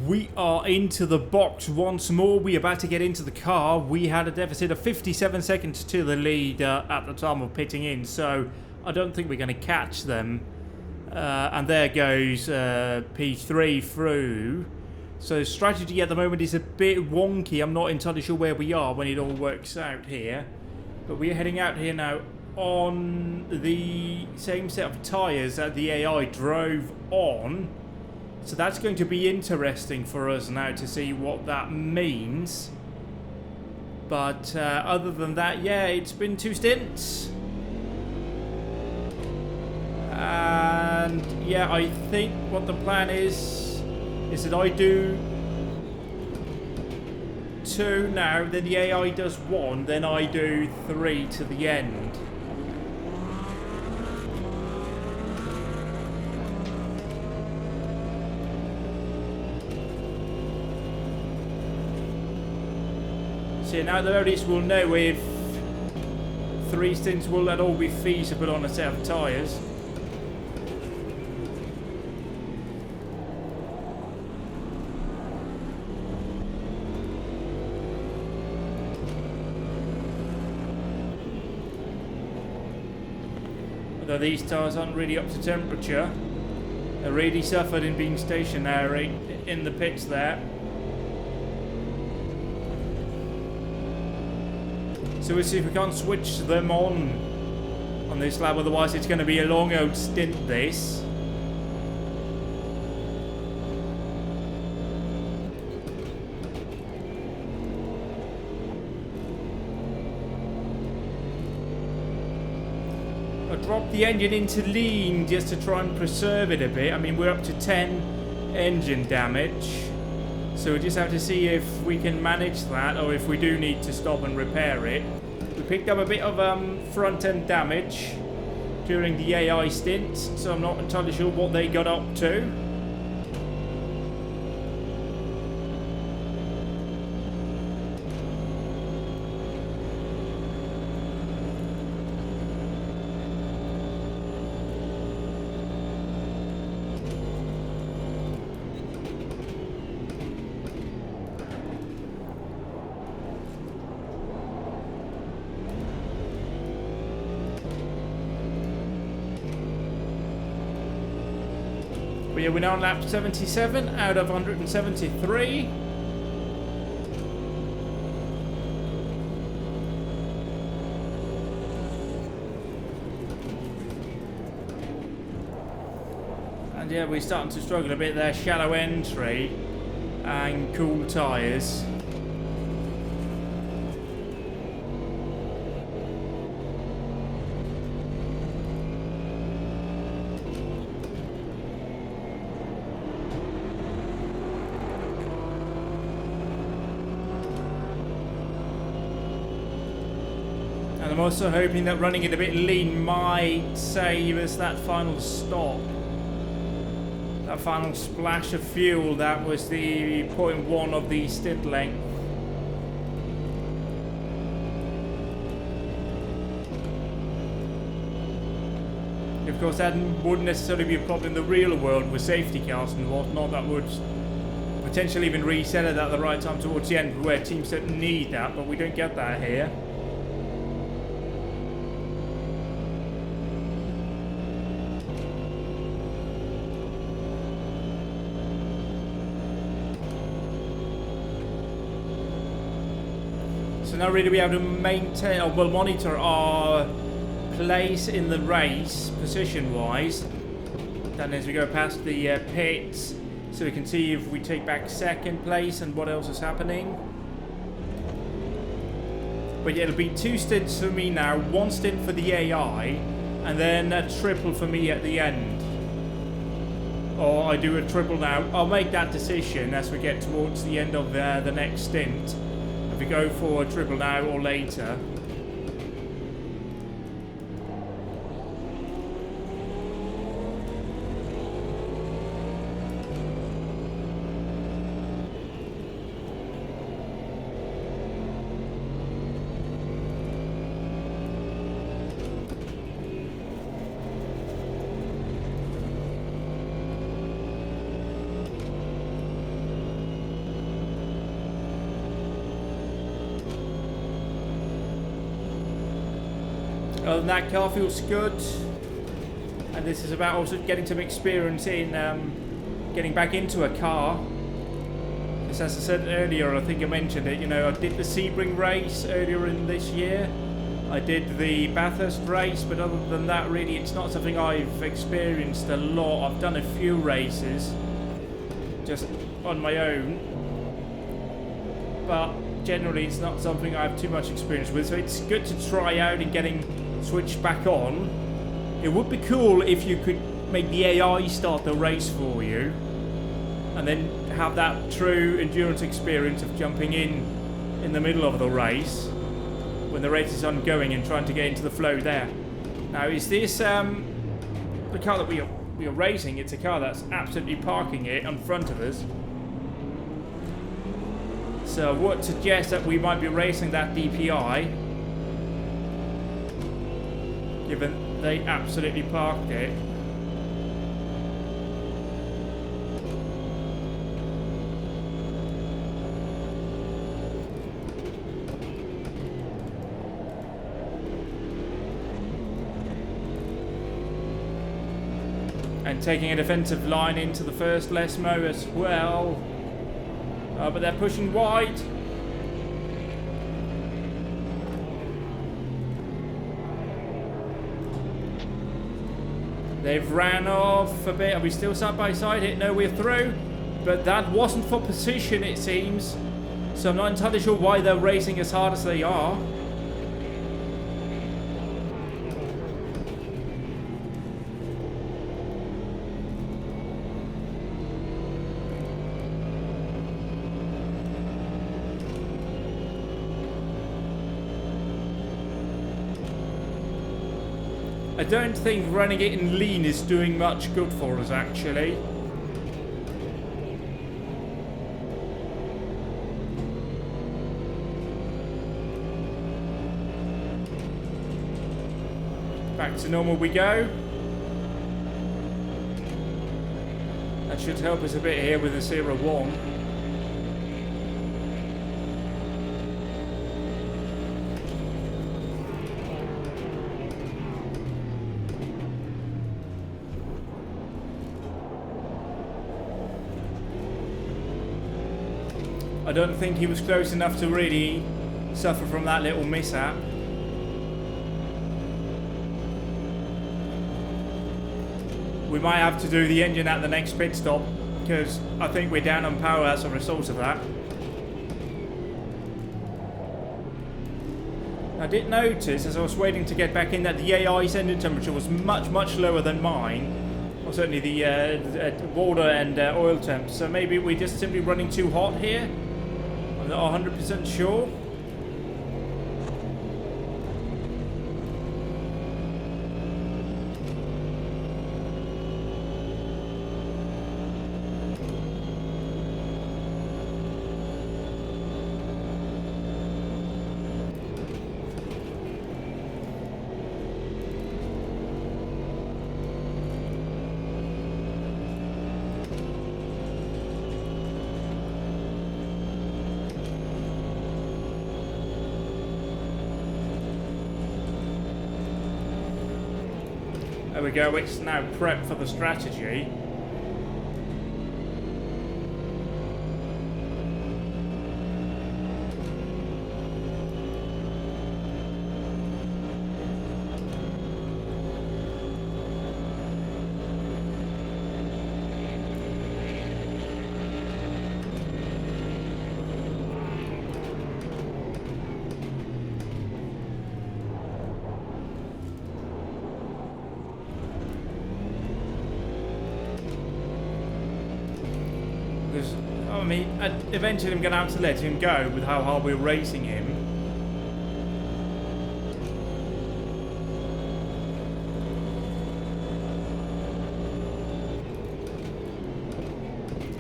We are into the box once more. We're about to get into the car. We had a deficit of 57 seconds to the lead at the time of pitting in, so I don't think we're going to catch them. And there goes P3 through. So strategy at the moment is a bit wonky. I'm not entirely sure where we are when it all works out here. But we're heading out here now on the same set of tyres that the AI drove on. So that's going to be interesting for us now to see what that means. But other than that, yeah, it's been 2 stints. And yeah, I think what the plan is that I do 2 now, then the AI does 1, then I do 3 to the end. So now the very least we'll know if 3 stints will at all be feasible on a set of tyres. Although these tyres aren't really up to temperature. They really suffered in being stationary in the pits there. So we'll see if we can't switch them on this lap, otherwise it's going to be a long old stint this. I dropped the engine into lean just to try and preserve it a bit. I mean, we're up to 10 engine damage. So we just have to see if we can manage that, or if we do need to stop and repair it. We picked up a bit of front end damage during the AI stints, so I'm not entirely sure what they got up to. But yeah, we're now on lap 77 out of 173. And yeah, we're starting to struggle a bit there. Shallow entry and cool tyres. And I'm also hoping that running it a bit lean might save us that final stop. That final splash of fuel, that was the 0.1 of the stint length. Of course, that wouldn't necessarily be a problem in the real world with safety cars and whatnot. That would potentially even reset it at the right time towards the end, where teams don't need that, but we don't get that here. So now really we have to maintain, or well, monitor our place in the race, position-wise. Then as we go past the pits, so we can see if we take back second place and what else is happening. But yeah, it'll be 2 stints for me now, 1 stint for the AI, and then a triple for me at the end. Or I do a triple now. I'll make that decision as we get towards the end of the next stint. If we go for a triple now or later. Other than that, car feels good, and this is about also getting some experience in getting back into a car. Because as I said earlier, I think I mentioned it, you know, I did the Sebring race earlier in this year, I did the Bathurst race, but other than that really it's not something I've experienced a lot. I've done a few races just on my own, but generally it's not something I have too much experience with, so it's good to try out and getting switched back on. It would be cool if you could make the AI start the race for you and then have that true endurance experience of jumping in the middle of the race when the race is ongoing and trying to get into the flow there. Now is this the car that we are racing? It's a car that's absolutely parking it in front of us. So I would suggest that we might be racing that DPI, given they absolutely parked it. And taking a defensive line into the first Lesmo as well. But they're pushing wide. They've ran off a bit. Are we still side by side? No, we're through. But that wasn't for position, it seems. So I'm not entirely sure why they're racing as hard as they are. I don't think running it in lean is doing much good for us, actually. Back to normal we go. That should help us a bit here with the 0-1. I don't think he was close enough to really suffer from that little mishap. We might have to do the engine at the next pit stop, because I think we're down on power as a result of that. I did notice as I was waiting to get back in that the AI's engine temperature was much lower than mine. Or certainly the water and oil temp. So maybe we're just simply running too hot here. I'm not 100% sure. There we go, it's now prep for the strategy. I mean, eventually I'm going to have to let him go with how hard we're racing him.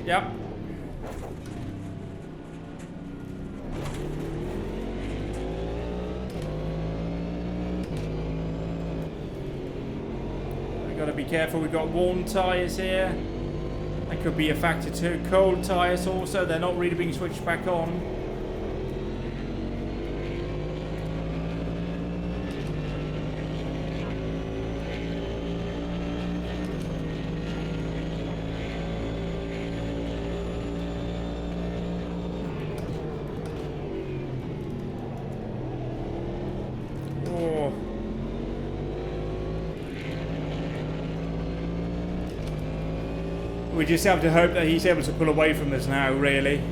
Yep. We've got to be careful, we've got worn tyres here. That could be a factor too. Cold tyres also, they're not really being switched back on. Oh. We just have to hope that he's able to pull away from us now, really.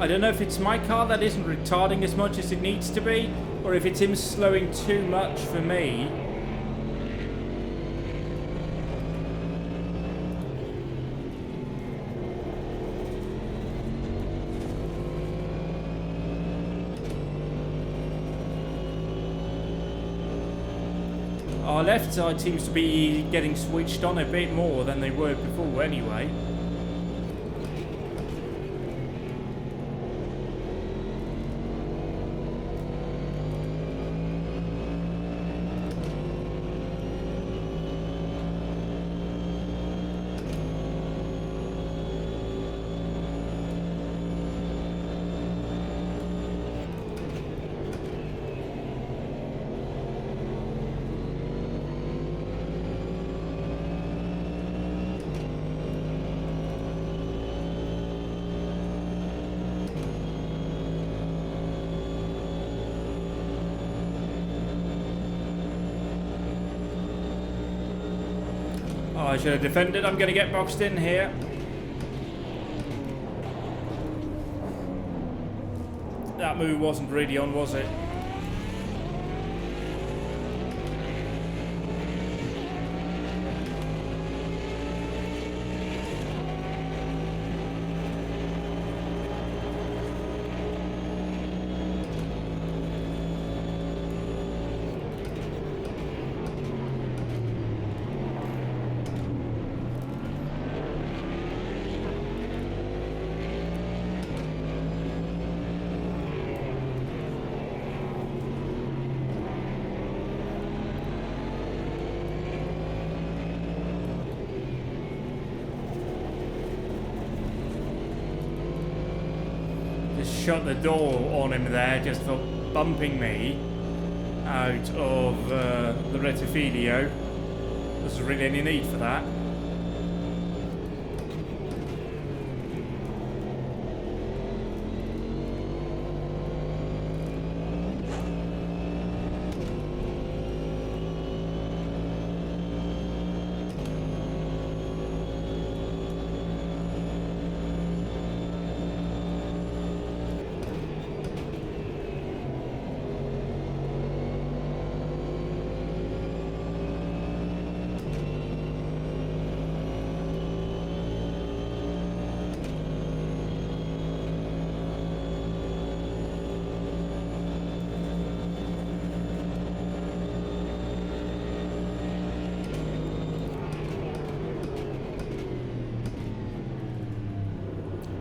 I don't know if it's my car that isn't retarding as much as it needs to be, or if it's him slowing too much for me. Our left side seems to be getting switched on a bit more than they were before anyway. Oh, I should have defended. I'm going to get boxed in here. That move wasn't really on, was it? Shut the door on him there just for bumping me out of the Rettifilio. There's really any need for that.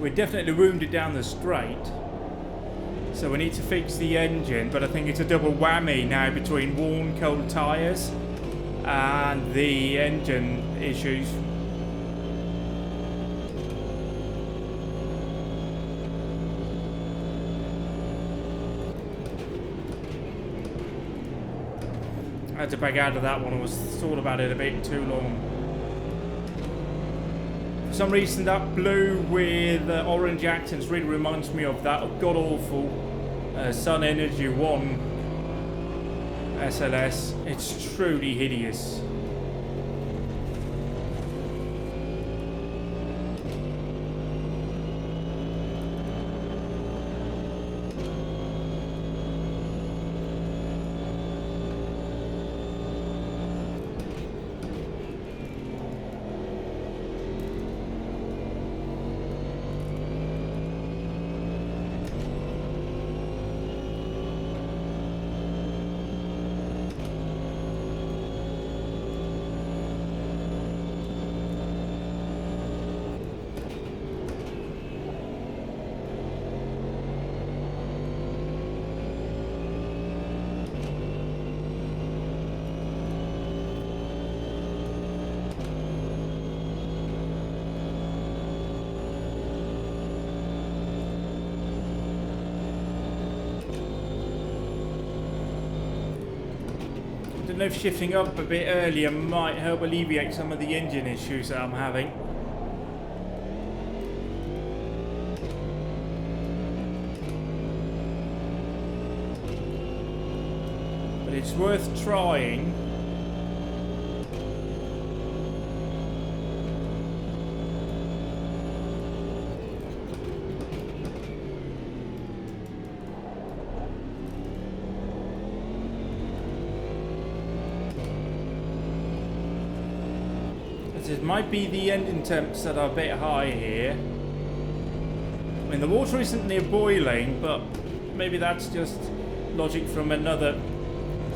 we're definitely wounded down the straight. So we need to fix the engine, but I think it's a double whammy now between worn cold tyres and the engine issues. I had to back out of that one. I was thought about it a bit too long. For some reason, that blue with orange accents really reminds me of that god-awful Sun Energy 1 SLS. It's truly hideous. I don't know if shifting up a bit earlier might help alleviate some of the engine issues that I'm having. But it's worth trying. It might be the engine temps that are a bit high here. I mean, the water isn't near boiling, but maybe that's just logic from another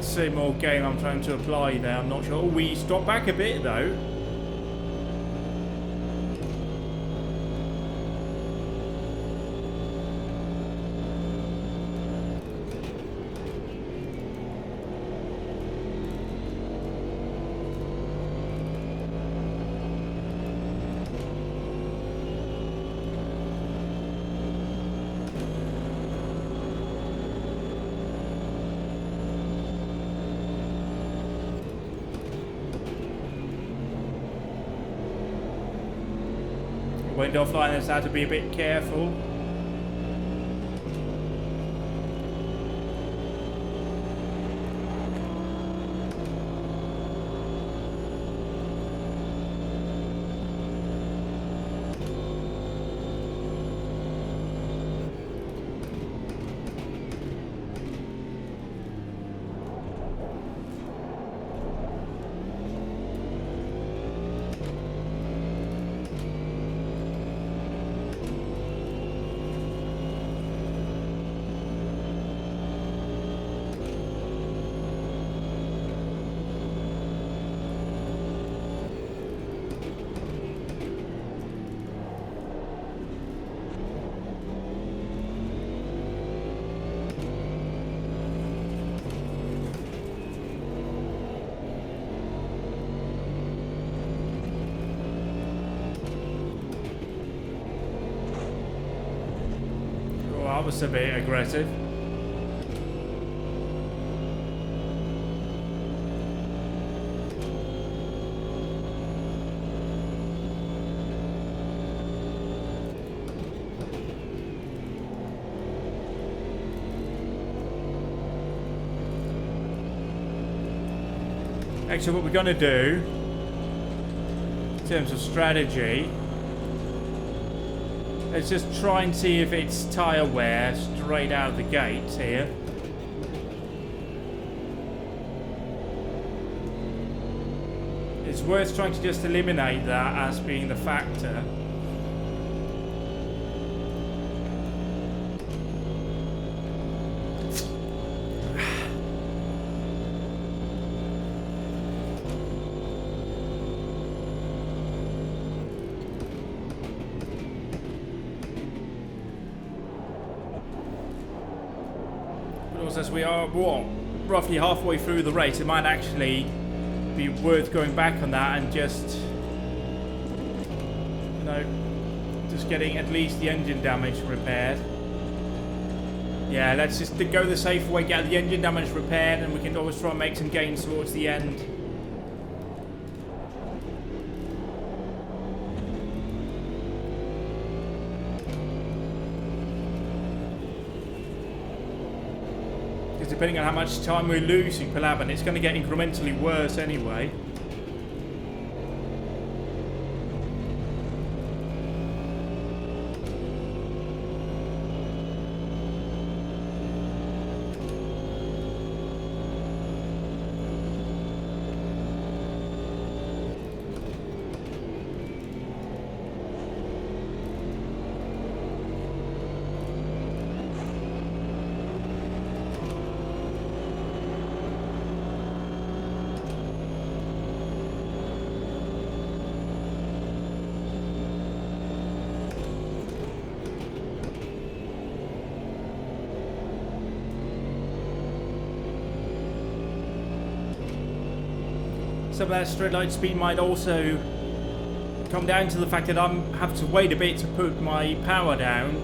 sim or game I'm trying to apply there. I'm not sure. Oh, we dropped back a bit though. Went offline, I had to be a bit careful. That was a bit aggressive. Actually, what we're going to do in terms of strategy, let's just try and see if it's tyre wear straight out of the gates here. It's worth trying to just eliminate that as being the factor. course, as we are, what, roughly halfway through the race, it might actually be worth going back on that and just, you know, just getting at least the engine damage repaired. Yeah, let's just go the safe way, get the engine damage repaired, and we can always try and make some gains towards the end. Because depending on how much time we're losing per lap, and it's going to get incrementally worse anyway. Some of that straight line speed might also come down to the fact that I have to wait a bit to put my power down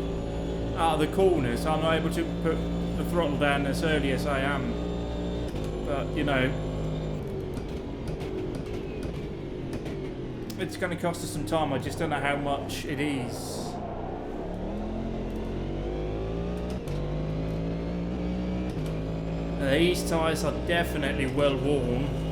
out of the corners. I'm not able to put the throttle down as early as I am. But, you know, it's going to cost us some time. I just don't know how much it is. These tyres are definitely well worn.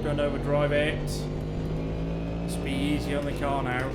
Don't overdrive it. Just be easy on the car now.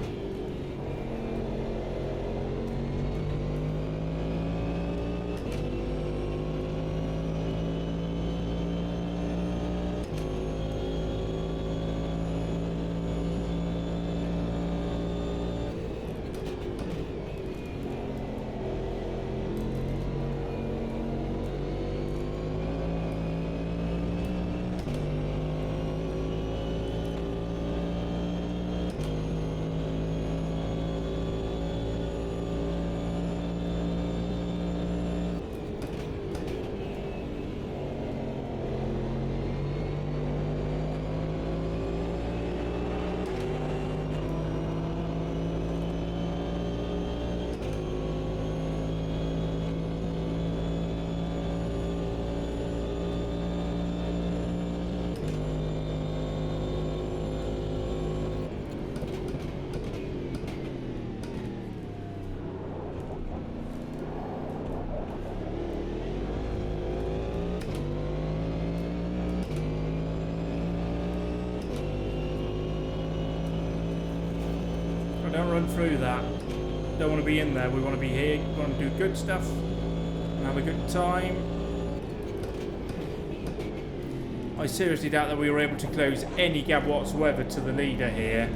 Don't run through that. Don't want to be in there. We want to be here. We want to do good stuff and have a good time. I seriously doubt that we were able to close any gap whatsoever to the leader here.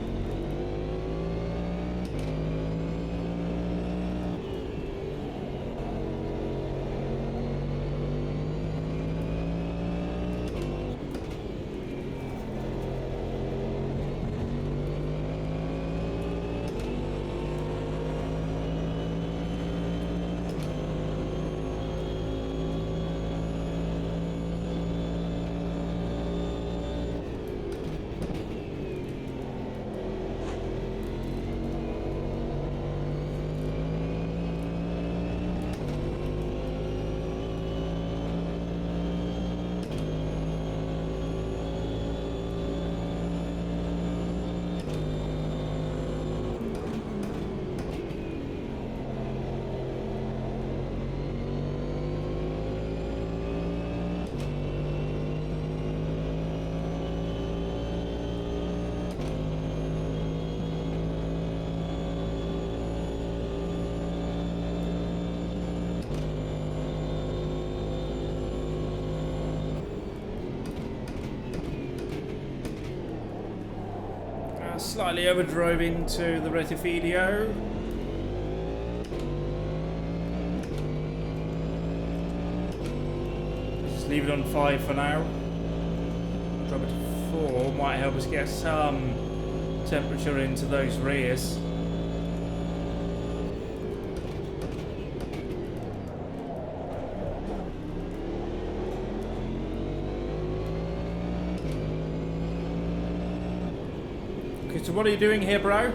Slightly overdrove into the Rettifidio. Just leave it on 5 for now. Drop it to 4. Might help us get some temperature into those rears. Okay, so what are you doing here, bro?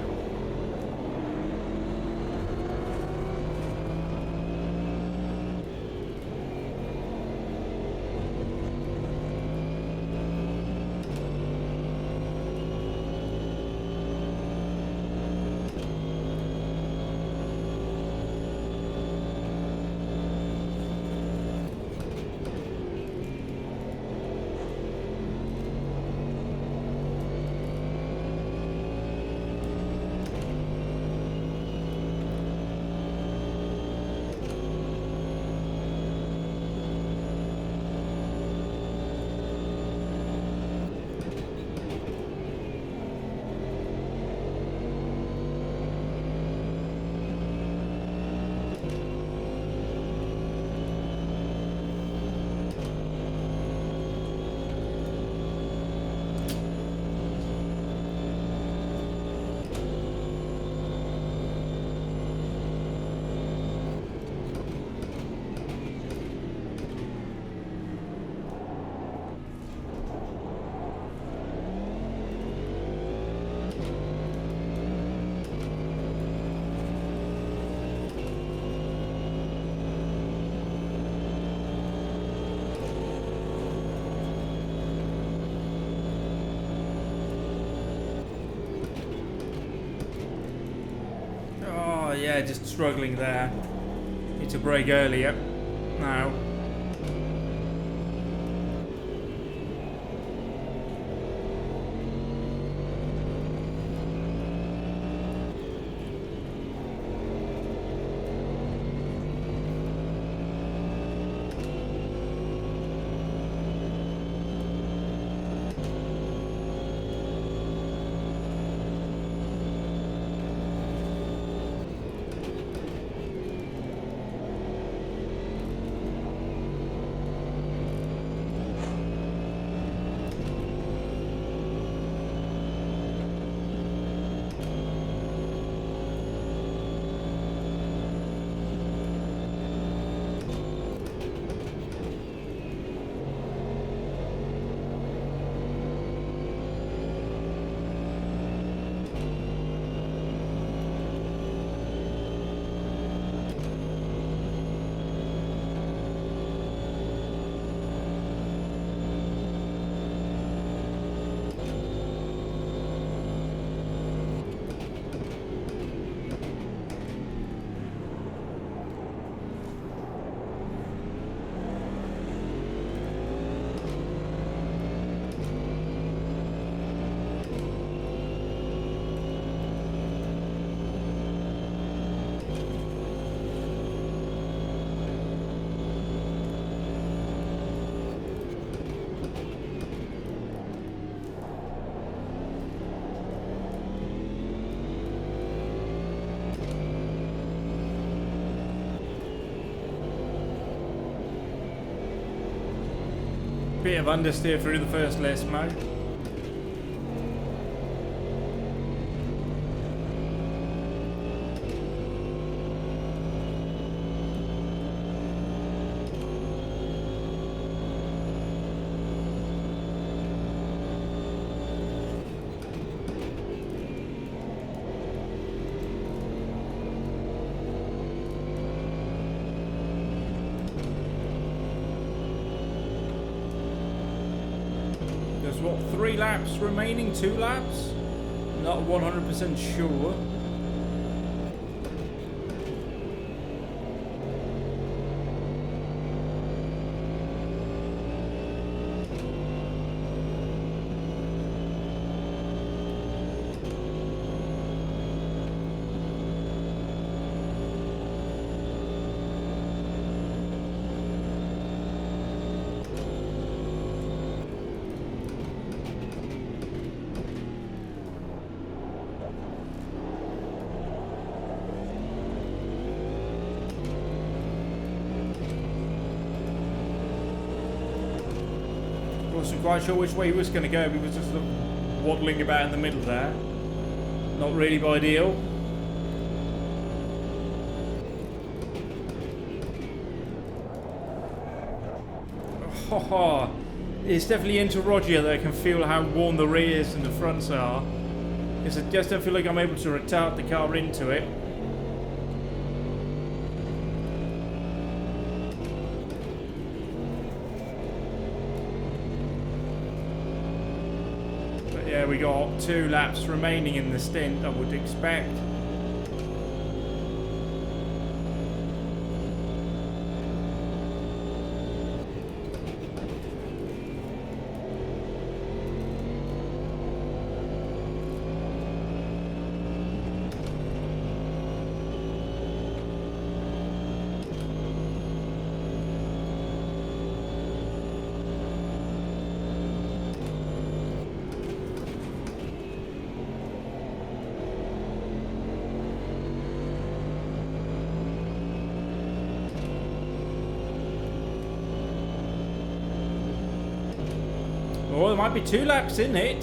Yeah, just struggling there. Need to brake earlier. Now. Bit of understeer through the first list, Mo. What, 3 laps remaining? 2 laps? Not 100% sure. Wasn't quite sure which way he was going to go. He was just sort of waddling about in the middle there. Not really ideal. Oh, it's definitely into Roger that I can feel how warm the rears and the fronts are. Because I just don't feel like I'm able to retard the car into it. But yeah, we got 2 laps remaining in the stint, I would expect. Oh, there might be 2 laps in it.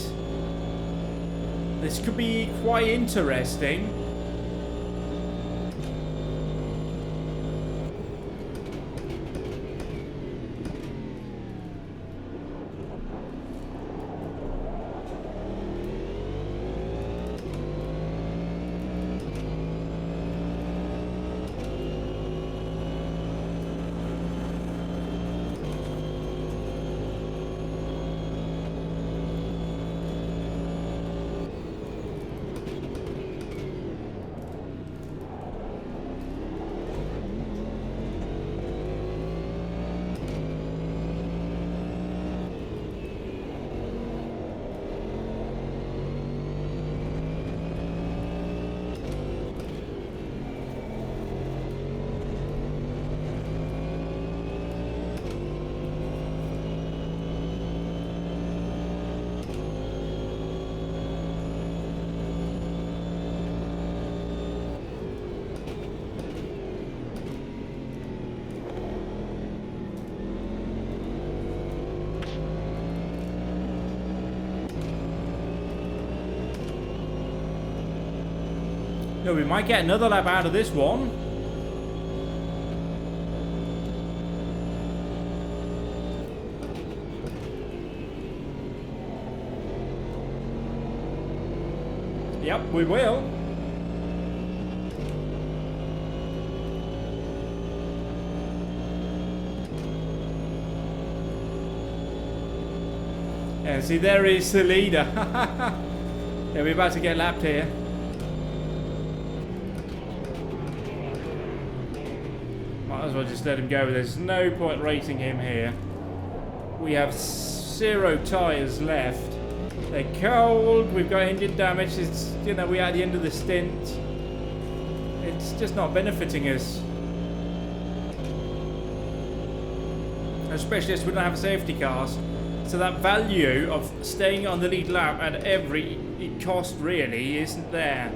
This could be quite interesting. No, we might get another lap out of this one. Yep, we will. And see, there is the leader. Yeah, we're about to get lapped here. Might as well just let him go. There's no point racing him here. We have 0 tyres left. They're cold. We've got engine damage. It's, you know, we're at the end of the stint. It's just not benefiting us. Especially as we don't have safety cars. So that value of staying on the lead lap at every cost really isn't there.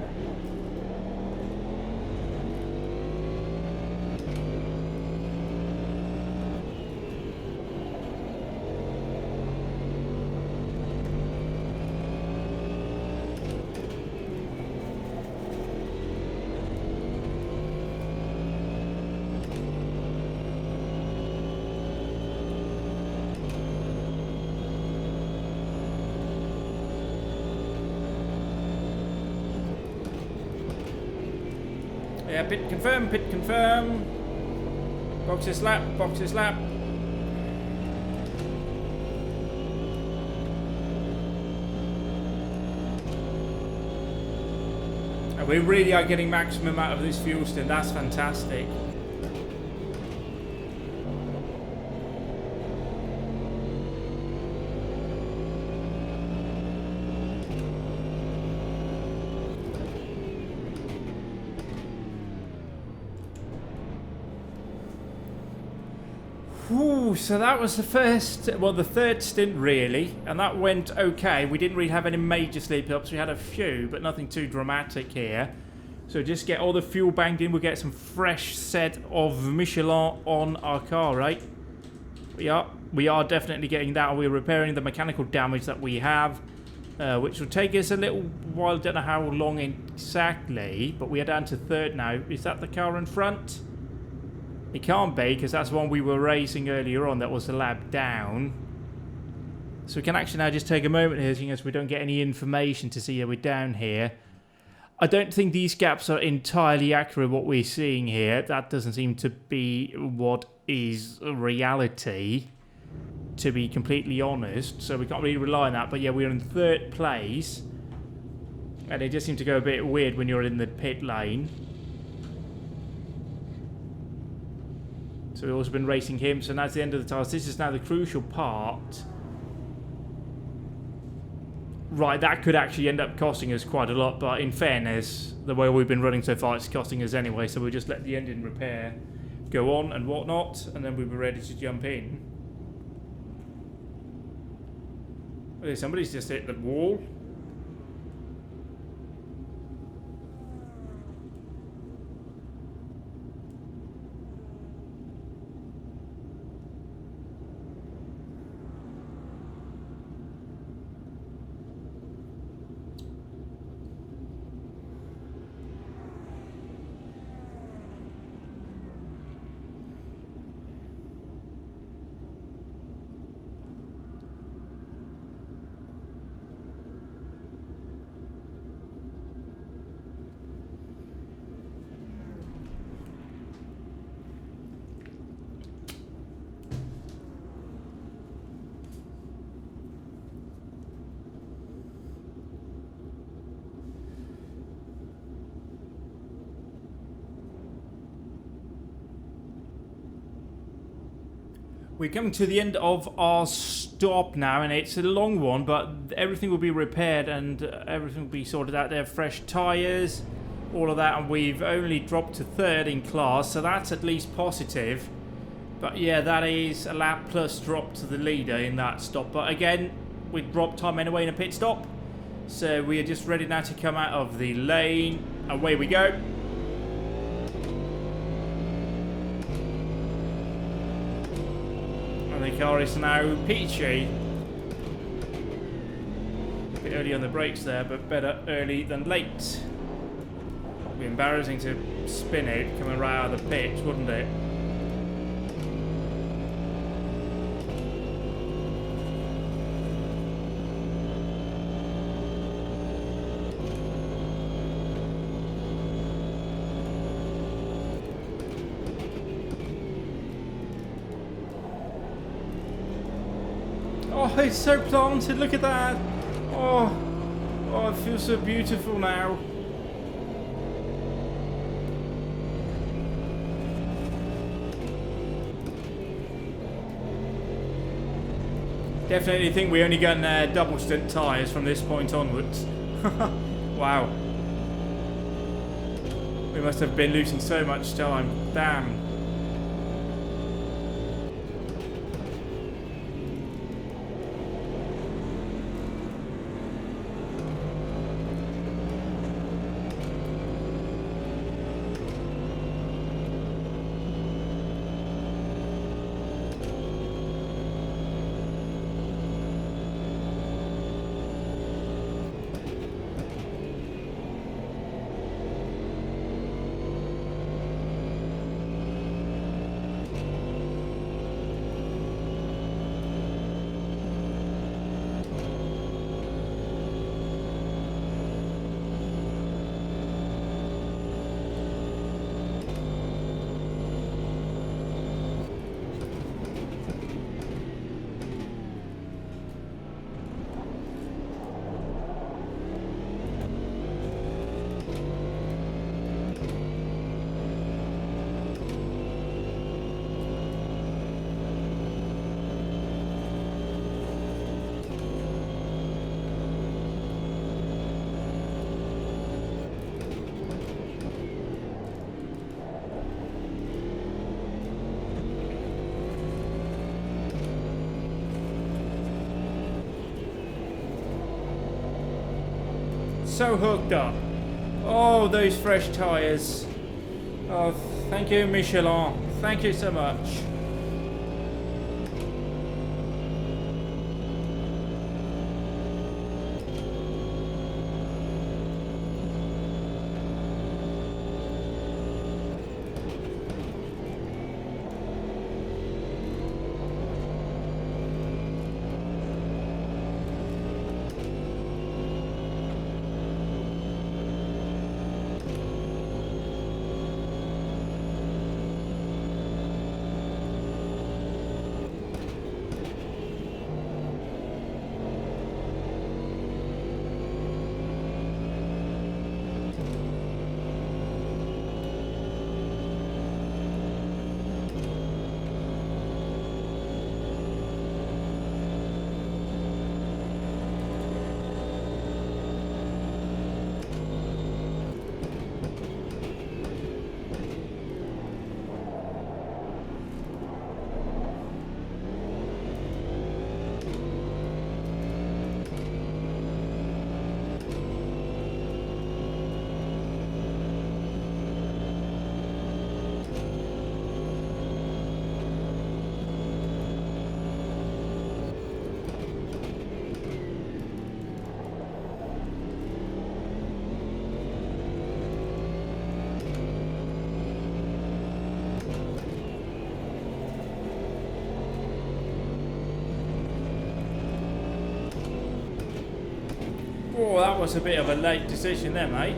Yeah, pit confirm, pit confirm. Box this lap, box this lap. And we really are getting maximum out of this fuel stint, that's fantastic. Ooh, so that was the first, well, the third stint really, and that went okay. We didn't really have any major slip-ups. We had a few, but nothing too dramatic here. So just get all the fuel banged in. We'll get some fresh set of Michelin on our car, right? Yeah, we are definitely getting that. We're repairing the mechanical damage that we have, which will take us a little while. Don't know how long exactly, but we are down to third now. Is that the car in front? It can't be, because that's one we were racing earlier on that was a lap down. So we can actually now just take a moment here, seeing as we don't get any information to see that we're down here. I don't think these gaps are entirely accurate, what we're seeing here. That doesn't seem to be what is reality, to be completely honest. So we can't really rely on that. But yeah, we're in third place. And it just seems to go a bit weird when you're in the pit lane. So we've also been racing him. So that's the end of the task. This is now the crucial part. Right, that could actually end up costing us quite a lot, but in fairness, the way we've been running so far, it's costing us anyway, so we'll just let the engine repair go on and whatnot, and then we'll be ready to jump in. Okay, somebody's just hit the wall. We're coming to the end of our stop now, and it's a long one, but everything will be repaired and everything will be sorted out there. Fresh tyres, all of that, and we've only dropped to third in class, so that's at least positive. But yeah, that is a lap plus drop to the leader in that stop. But again, we dropped time anyway in a pit stop, so we are just ready now to come out of the lane. Away we go. The car is now peachy. A bit early on the brakes there, but better early than late. It'd be embarrassing to spin it coming right out of the pit, wouldn't it? Oh, it's so planted, look at that. Oh, it feels so beautiful now. Definitely think we only got double stint tyres from this point onwards. Wow. We must have been losing so much time. Damn. So hooked up. Oh, those fresh tyres. Oh, thank you, Michelin. Thank you so much. was a bit of a late decision there, mate.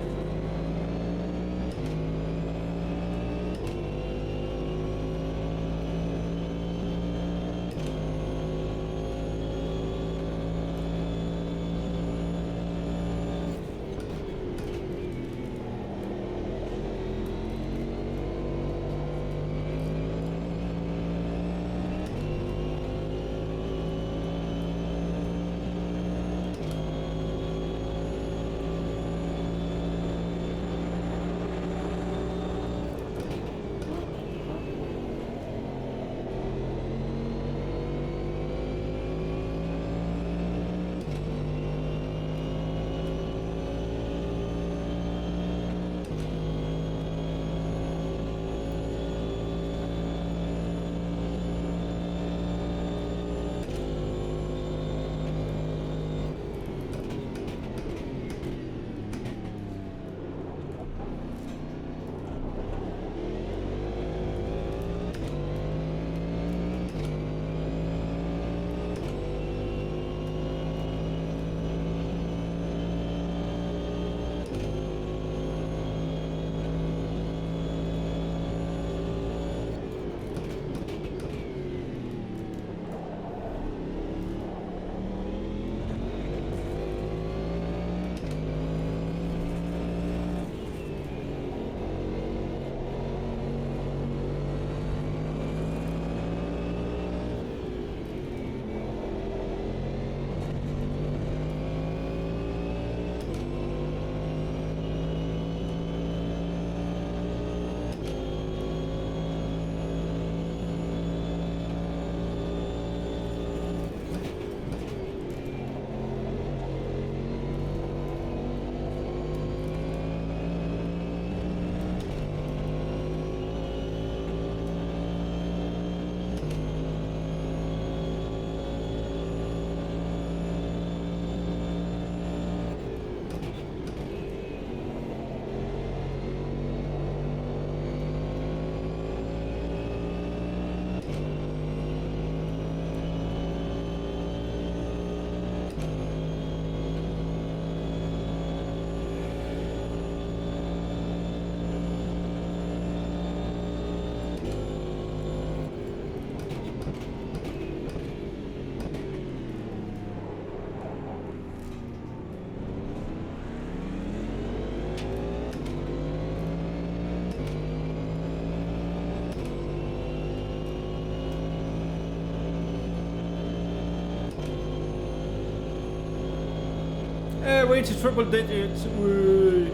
Way to triple digits. Woo.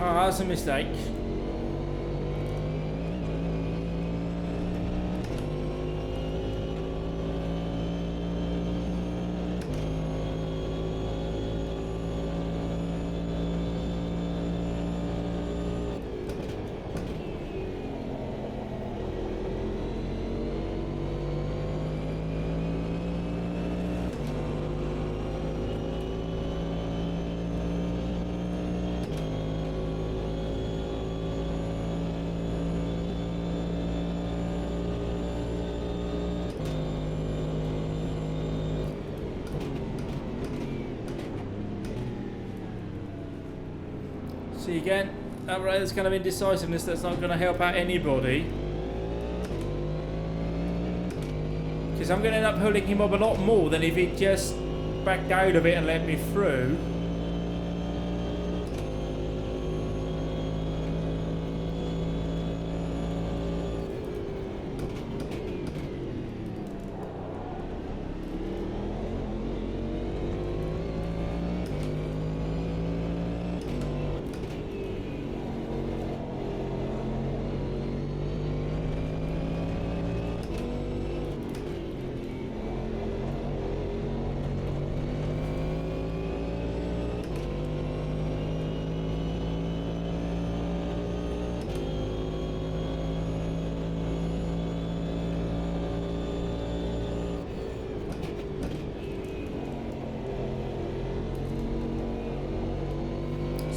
Oh, that's a mistake. See again, that there's kind of indecisiveness that's not going to help out anybody. Because I'm going to end up holding him up a lot more than if he just backed out of it and let me through.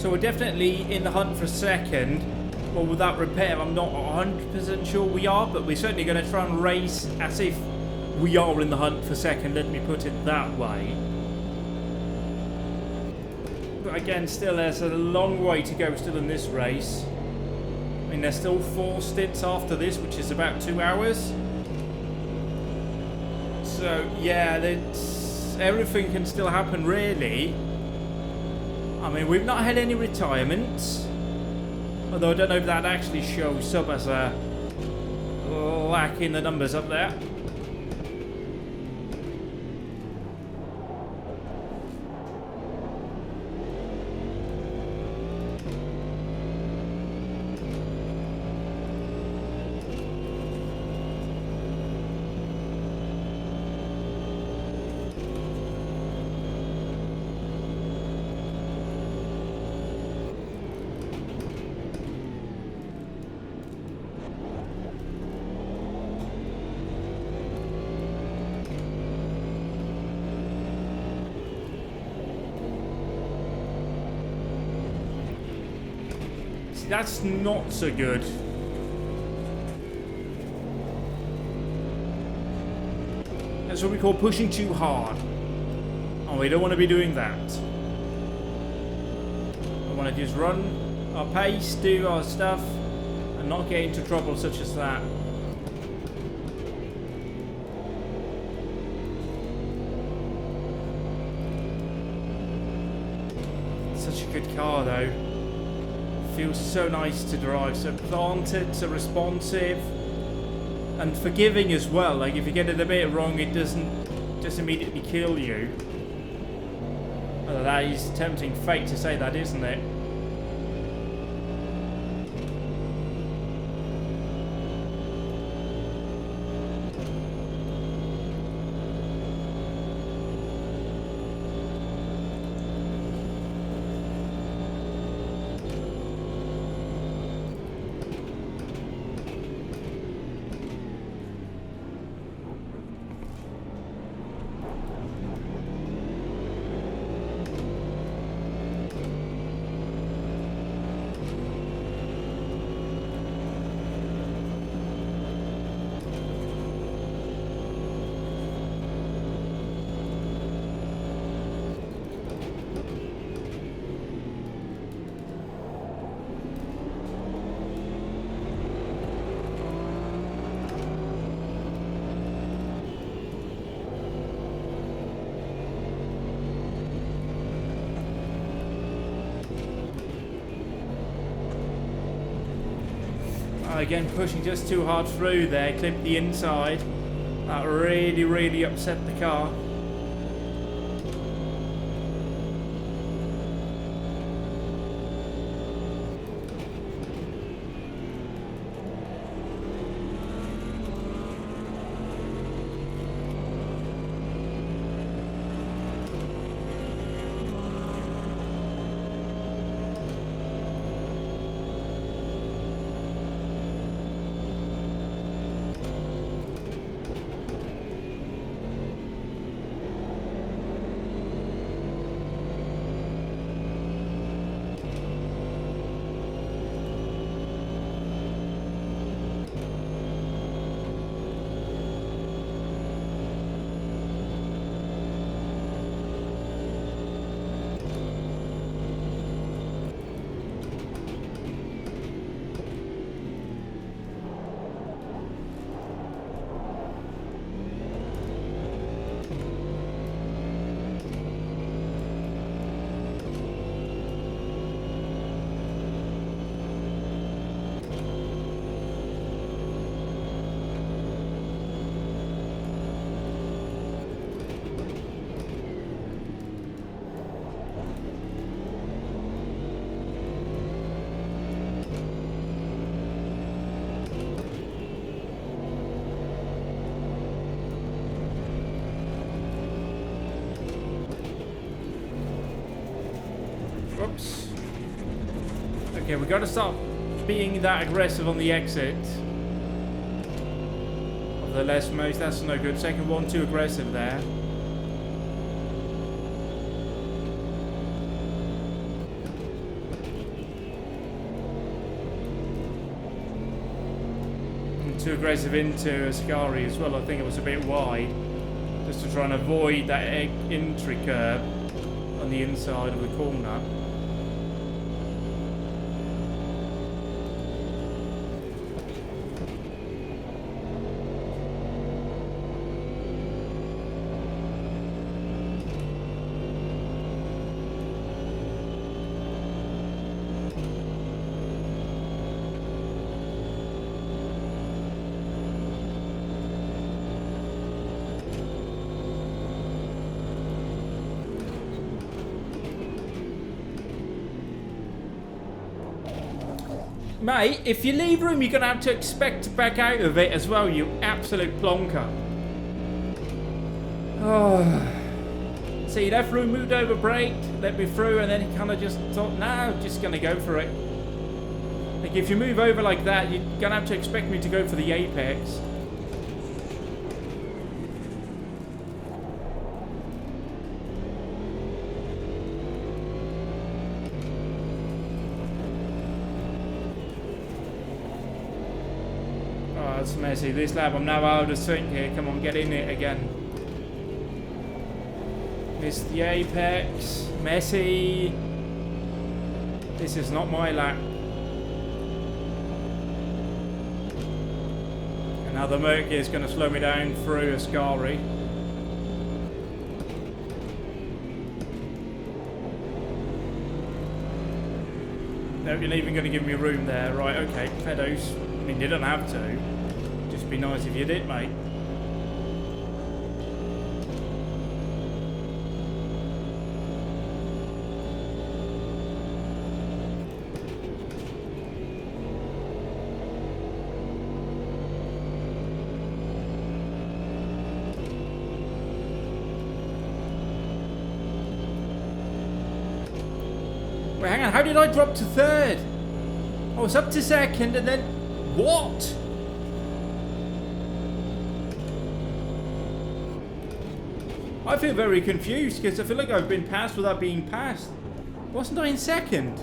So we're definitely in the hunt for second. Well, with that repair, I'm not 100% sure we are, but we're certainly going to try and race as if we are in the hunt for second, let me put it that way. But again, still there's a long way to go still in this race. I mean, there's still 4 stints after this, which is about 2 hours. So, yeah, everything can still happen, really. I mean, we've not had any retirements. Although I don't know if that actually shows up as a lack in the numbers up there. That's not so good. That's what we call pushing too hard. And we don't want to be doing that. We want to just run our pace, do our stuff, and not get into trouble such as that. Such a good car though. Feels so nice to drive, so planted, so responsive, and forgiving as well. Like if you get it a bit wrong, it doesn't just immediately kill you. Well, that is tempting fate to say that, isn't it? Again, pushing just too hard through there, clipped the inside. That really upset the car. Whoops. Okay, we got to stop being that aggressive on the exit. Of the less most, that's no good. Second one, too aggressive there. aggressive into Ascari as well. I think it was a bit wide, just to try and avoid that entry curb on the inside of the corner. Mate, if you leave room, you're going to have to expect to back out of it as well, you absolute plonker. Oh. So he left room, moved over, braked, let me through, and then he kind of just thought, nah, I'm just going to go for it. Like, if you move over like that, you're going to have to expect me to go for the apex. That's messy. This lap, I'm now out of sync here. Come on, get in it again. Missed the apex. Messy. This is not my lap. And now the Mercury is going to slow me down through Ascari. No, you're not even going to give me room there. Right, okay. Pedos. I mean, you don't have to. Just be nice if you did, mate. Wait, hang on. How did I drop to third? I was up to second and then... What? I feel very confused because I feel like I've been passed without being passed. Wasn't I in second?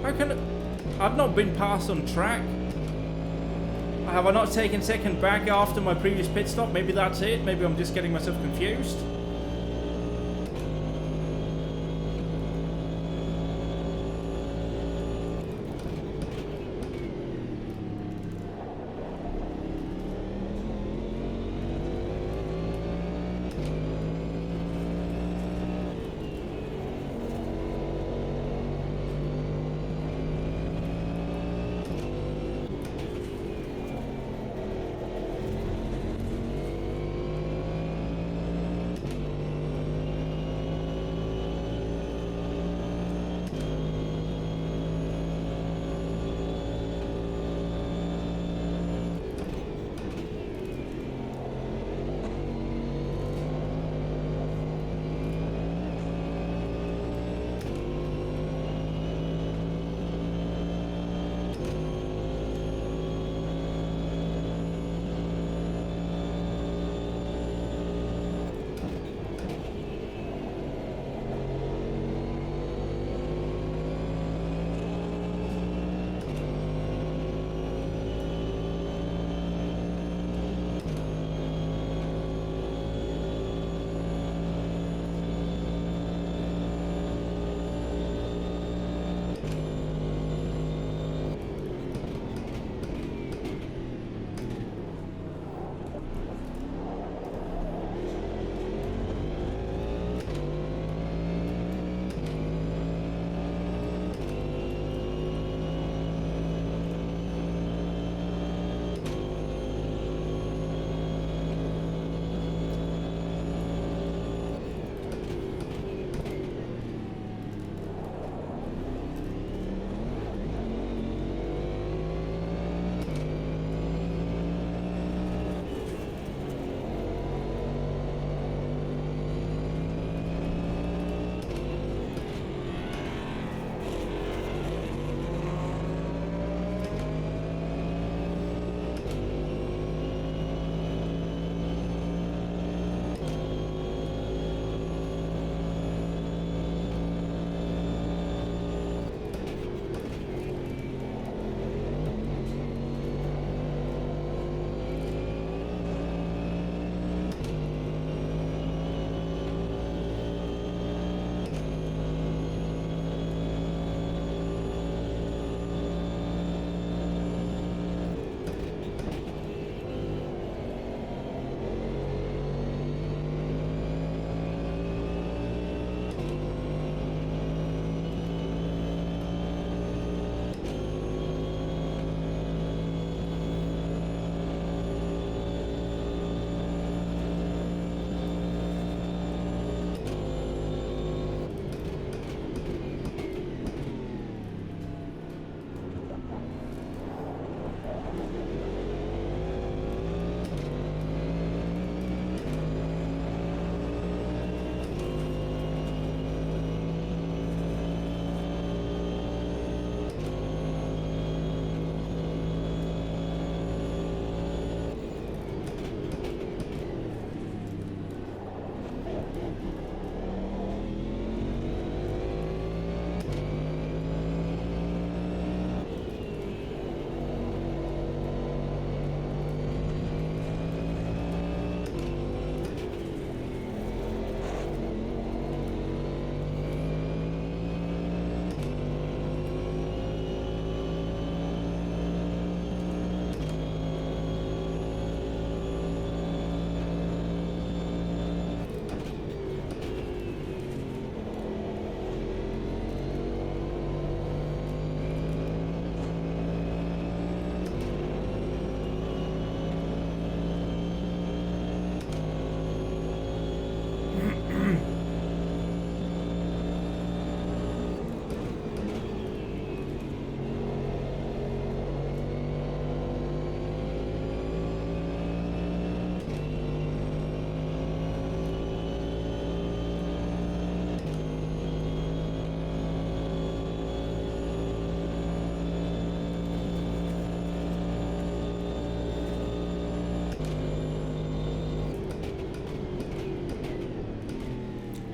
How can I've not been passed on track? Have I not taken second back after my previous pit stop? Maybe that's it. Maybe I'm just getting myself confused.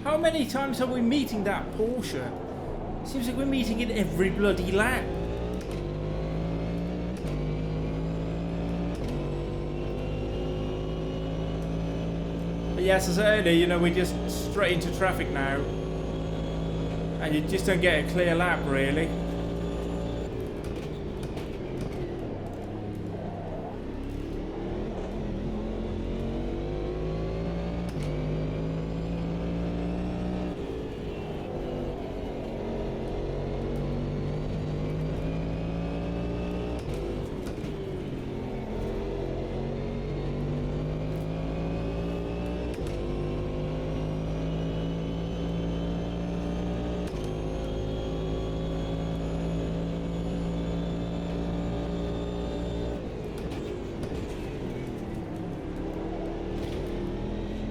How many times are we meeting that Porsche? Seems like we're meeting it every bloody lap. But yes, as I said earlier, you know, we're just straight into traffic now. And you just don't get a clear lap, really.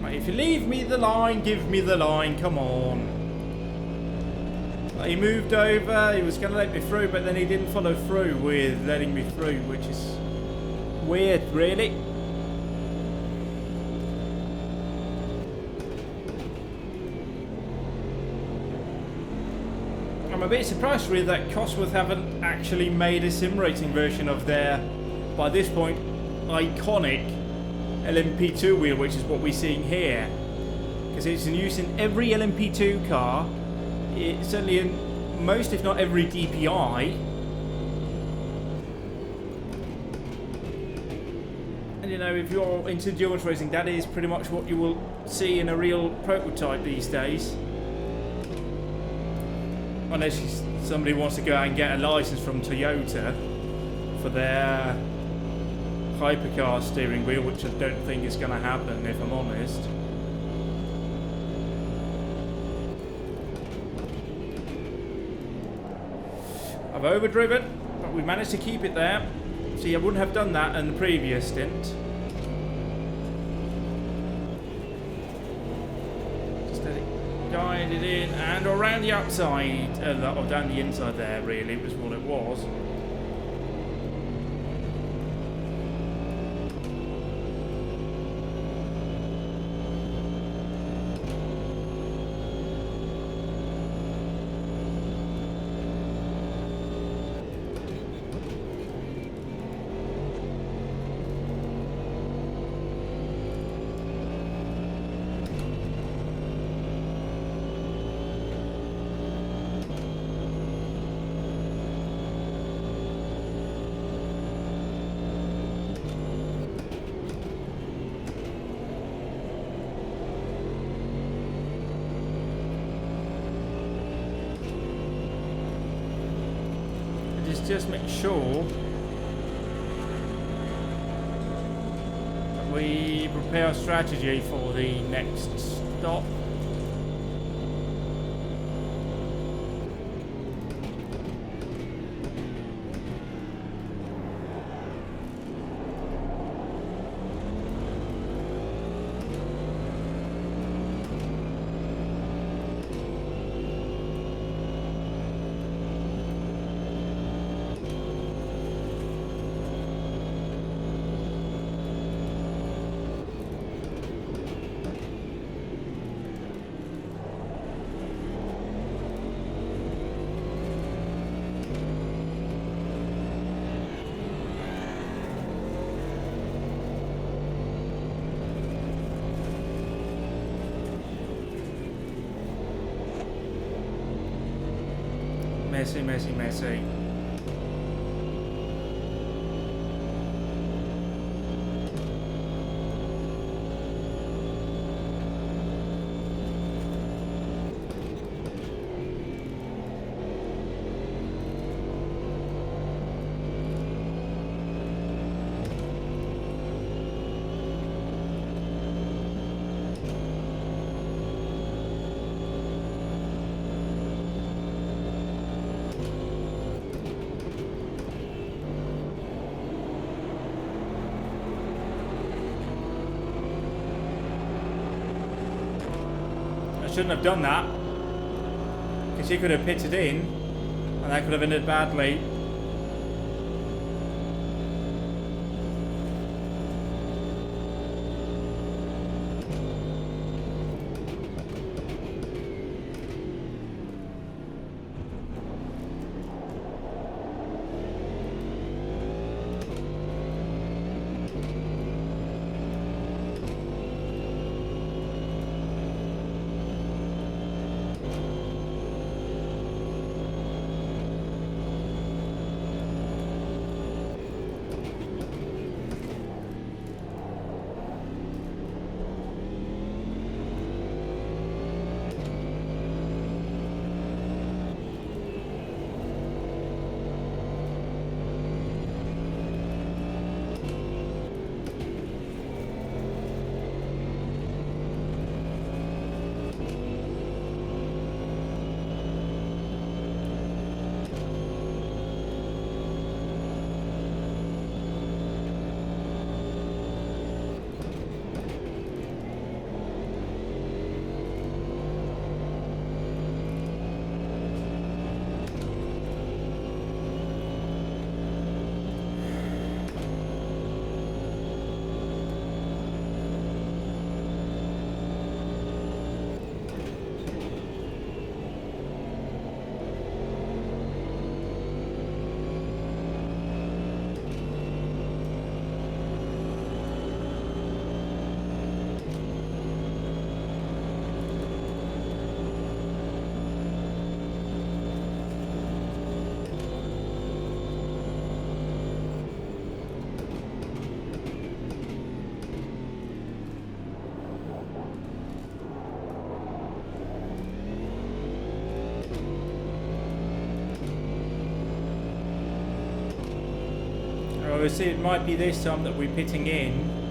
If you leave me the line, give me the line, come on. He moved over, he was going to let me through, but then he didn't follow through with letting me through, which is weird, really. I'm a bit surprised really that Cosworth haven't actually made a sim racing version of their, by this point, iconic LMP2 wheel, which is what we're seeing here, because it's in use in every LMP2 car. It's certainly in most, if not every DPI, and you know, if you're into endurance racing, that is pretty much what you will see in a real prototype these days, unless somebody wants to go out and get a license from Toyota for their hypercar steering wheel, which I don't think is going to happen, if I'm honest. I've overdriven, but we managed to keep it there. See, I wouldn't have done that in the previous stint. Just let it guide it in and around the outside, or down the inside there, really, was what it was. Just make sure that we prepare a strategy for the next stop. Messy, messy, messy. Shouldn't have done that, because he could have pitted in and that could have ended badly. I see it might be this time that we're pitting in.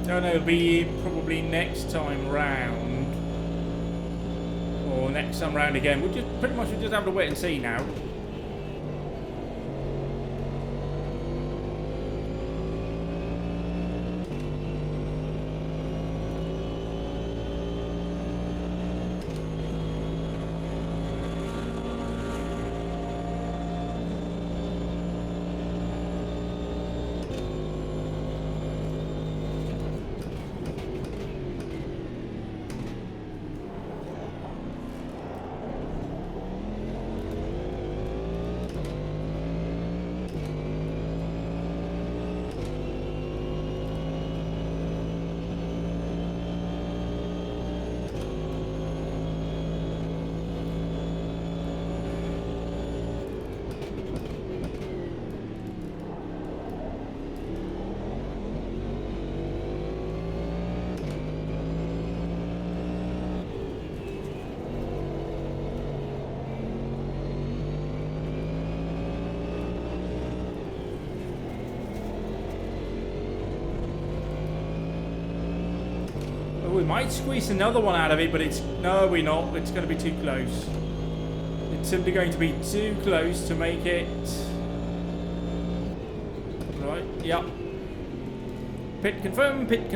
Don't know, it'll be probably next time round. Or next time round again. We'll just pretty much have to wait and see now. 'Cause we might squeeze another one out of it, but it's... No, we're not. It's going to be too close. It's simply going to be too close to make it... Right, yep. Pit confirm, pit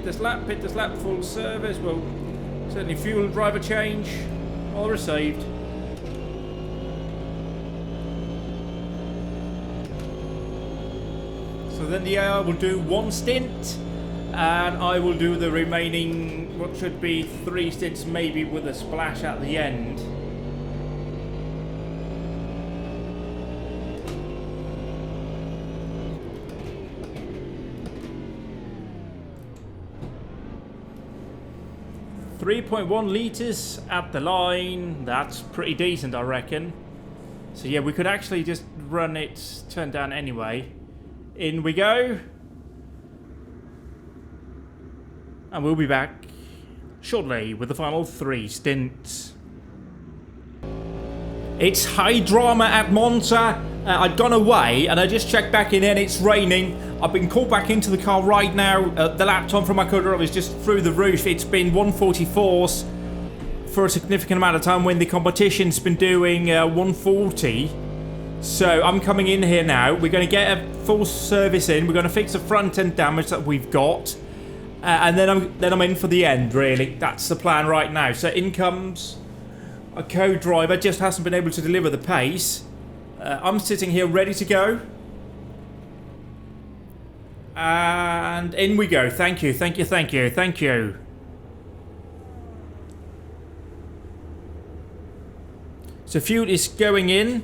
this lap, full service. Well, certainly fuel driver change, all received. So then the AR will do one stint, and I will do the remaining, what should be 3 stints, maybe with a splash at the end. .1 litres at the line. That's pretty decent, I reckon. So yeah, we could actually just run it, turn down anyway. In we go. And we'll be back shortly with the final 3 stints. It's high drama at Monza. I'd gone away and I just checked back in and it's raining. I've been called back into the car right now. The lap time from my Autodromo is just through the roof. It's been 144s for a significant amount of time when the competition's been doing 140. So I'm coming in here now. We're going to get a full service in. We're going to fix the front end damage that we've got. And then I'm in for the end, really. That's the plan right now. So in comes a co-driver. Just hasn't been able to deliver the pace. I'm sitting here ready to go. And in we go. Thank you, thank you, thank you, thank you. So fuel is going in.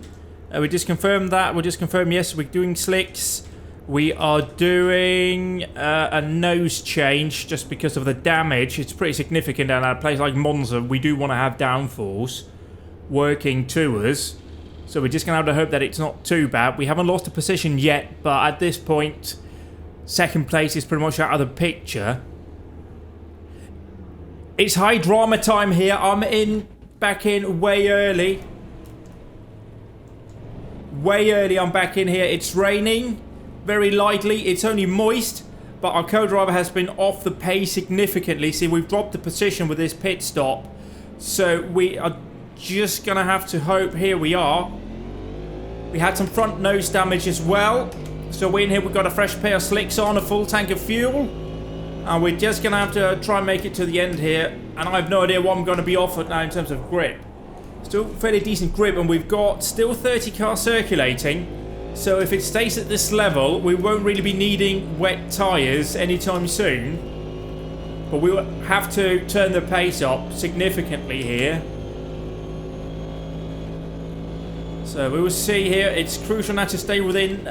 We just confirmed that. We'll just confirm, yes, we're doing slicks. We are doing a nose change just because of the damage. It's pretty significant, and at a place like Monza, we do want to have downforce working to us. So we're just going to have to hope that it's not too bad. We haven't lost a position yet, but at this point, second place is pretty much out of the picture. It's high drama time here. I'm back in way early. Way early, I'm back in here. It's raining very lightly. It's only moist, but our co-driver has been off the pace significantly. See, we've dropped the position with this pit stop. So we are just going to have to hope. Here we are. We had some front nose damage as well. So we're in here. We've got a fresh pair of slicks on, a full tank of fuel. And we're just going to have to try and make it to the end here. And I have no idea what I'm going to be offered now in terms of grip. Still fairly decent grip, and we've got still 30 cars circulating. So if it stays at this level, we won't really be needing wet tyres anytime soon. But we will have to turn the pace up significantly here. So we will see here. It's crucial now to stay within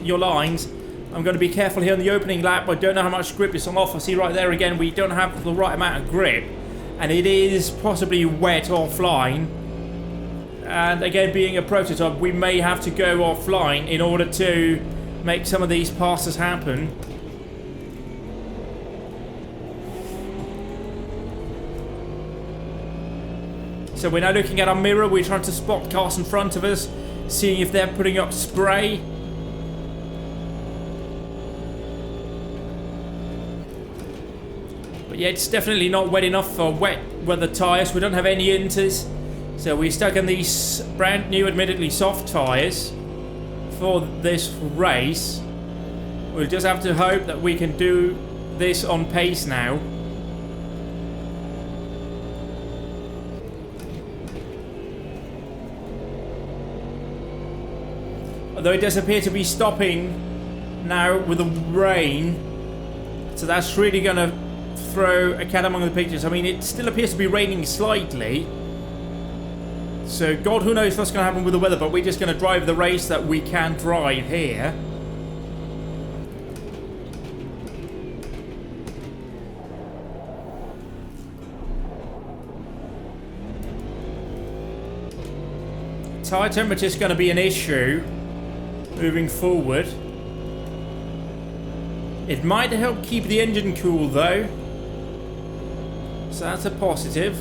your lines. I'm going to be careful here on the opening lap. I don't know how much grip is on offer. See right there again, we don't have the right amount of grip. And it is possibly wet offline. And again, being a prototype, we may have to go offline in order to make some of these passes happen. So we're now looking at our mirror. We're trying to spot cars in front of us, seeing if they're putting up spray. But yeah, it's definitely not wet enough for wet weather tyres. We don't have any inters. So we're stuck in these brand new, admittedly soft tyres for this race. We'll just have to hope that we can do this on pace now. Although it does appear to be stopping now with the rain. So that's really going to throw a cat among the pigeons. I mean, it still appears to be raining slightly. So God, who knows what's going to happen with the weather, but we're just going to drive the race that we can drive here. Tyre temperature is going to be an issue moving forward. It might help keep the engine cool though, so that's a positive.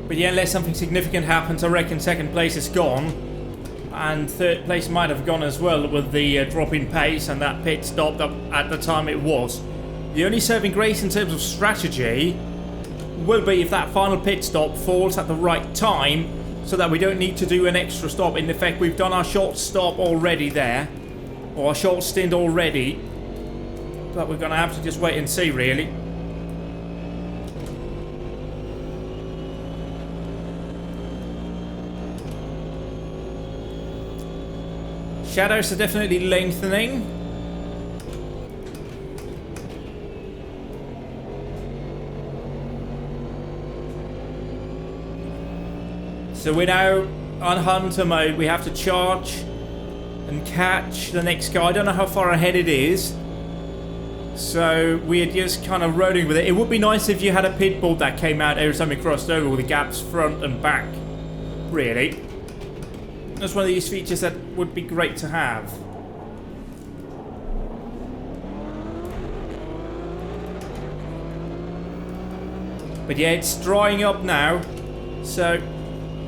But yeah, unless something significant happens, I reckon second place is gone. And third place might have gone as well with the drop in pace and that pit stop at the time it was. The only saving grace in terms of strategy will be if that final pit stop falls at the right time, so that we don't need to do an extra stop. In effect, we've done our short stop already there, or our short stint already. But we're going to have to just wait and see, really. Shadows are definitely lengthening. So we're now on hunter mode. We have to charge and catch the next guy. I don't know how far ahead it is. So we're just kind of rolling with it. It would be nice if you had a pit board that came out every time you crossed over with the gaps front and back. Really. That's one of these features that would be great to have. But yeah, it's drying up now. So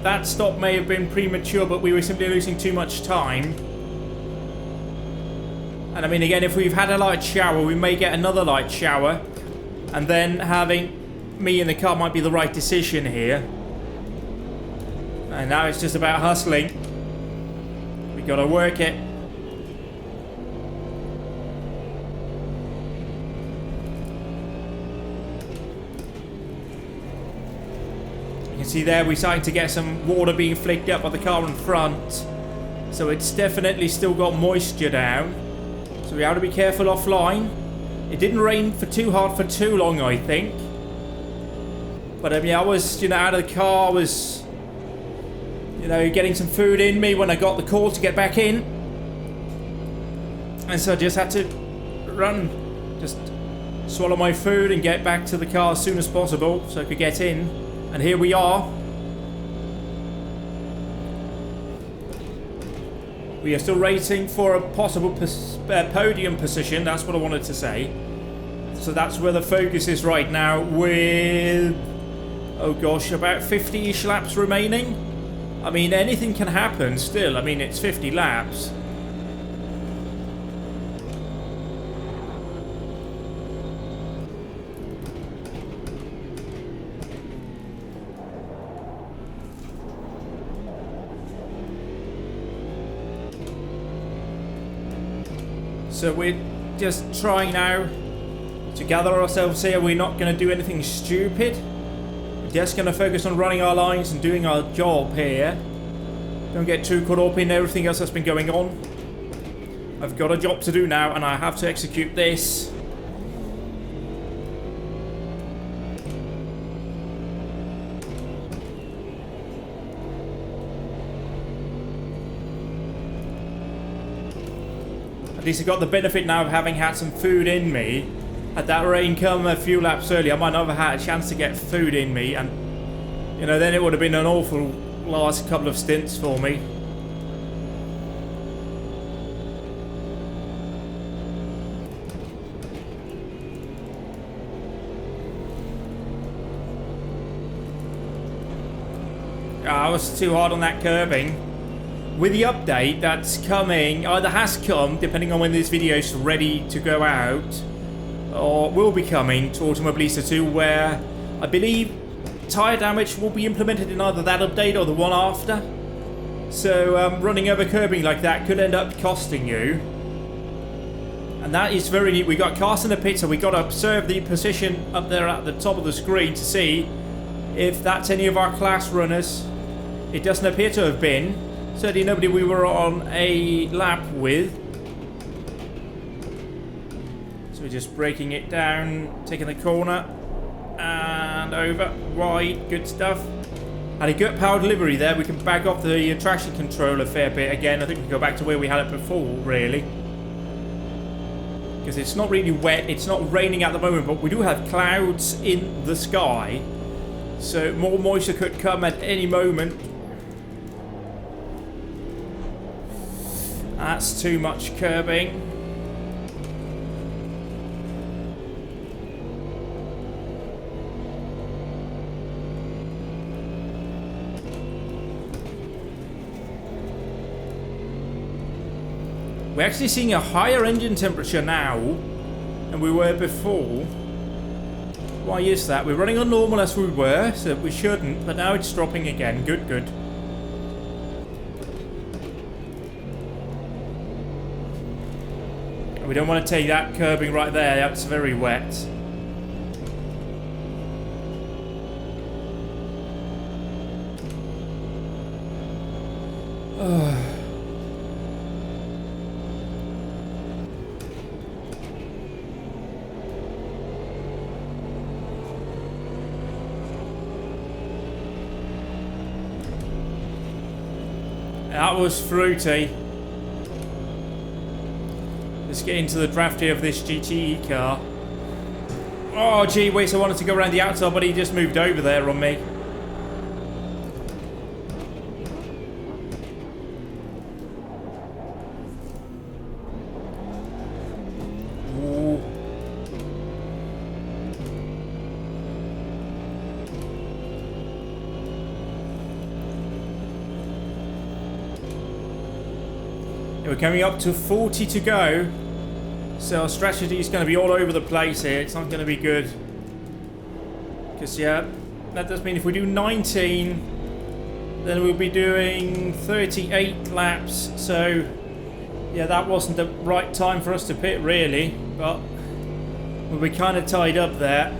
that stop may have been premature, but we were simply losing too much time. And I mean, again, if we've had a light shower, we may get another light shower. And then having me in the car might be the right decision here. And now it's just about hustling. We gotta work it. You can see there we're starting to get some water being flicked up by the car in front. So it's definitely still got moisture down. So we have to be careful offline. It didn't rain for too hard for too long, I think. But I mean, I was, out of the car, I was, getting some food in me when I got the call to get back in. And so I just had to run, just swallow my food and get back to the car as soon as possible so I could get in. And here we are. We are still racing for a possible podium position. That's what I wanted to say. So that's where the focus is right now with, oh gosh, about 50-ish laps remaining. I mean, anything can happen still. I mean, it's 50 laps. So we're just trying now to gather ourselves here. We're not going to do anything stupid. We're just going to focus on running our lines and doing our job here. Don't get too caught up in everything else that's been going on. I've got a job to do now and I have to execute this. At least I got the benefit now of having had some food in me. Had that rain come a few laps earlier, I might not have had a chance to get food in me, and you know, then it would have been an awful last couple of stints for me. I was too hard on that curbing. With the update that's coming, either has come, depending on when this video is ready to go out, or will be coming to Automobilista 2, where I believe tyre damage will be implemented in either that update or the one after. So running over curbing like that could end up costing you. And that is very neat. We got cars in the pit, so we got to observe the position up there at the top of the screen to see if that's any of our class runners. It doesn't appear to have been. Certainly nobody we were on a lap with. So we're just breaking it down, taking the corner, and over, wide, good stuff. Had a good power delivery there. We can back off the traction control a fair bit again. I think we can go back to where we had it before, really. Because it's not really wet, it's not raining at the moment, but we do have clouds in the sky. So more moisture could come at any moment. That's too much curbing. We're actually seeing a higher engine temperature now than we were before. Why is that? We're running on normal as we were, so we shouldn't, but now it's dropping again. Good, good. We don't want to take that curbing right there, that's very wet. That was fruity. Let's get into the draft here of this GTE car. Oh, gee whiz, I wanted to go around the outside, but he just moved over there on me. Ooh. We're coming up to 40 to go. So our strategy is going to be all over the place here. It's not going to be good. Because, yeah, that does mean if we do 19, then we'll be doing 38 laps. So, yeah, that wasn't the right time for us to pit, really. But we'll be kind of tied up there.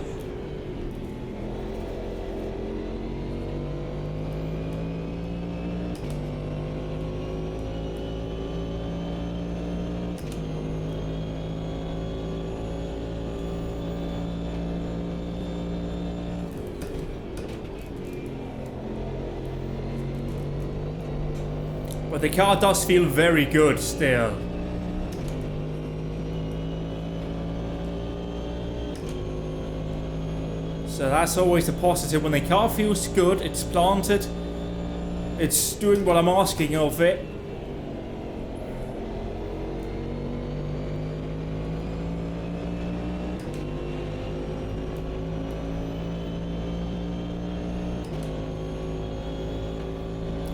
But the car does feel very good still. So that's always a positive. When the car feels good, it's planted, it's doing what I'm asking of it.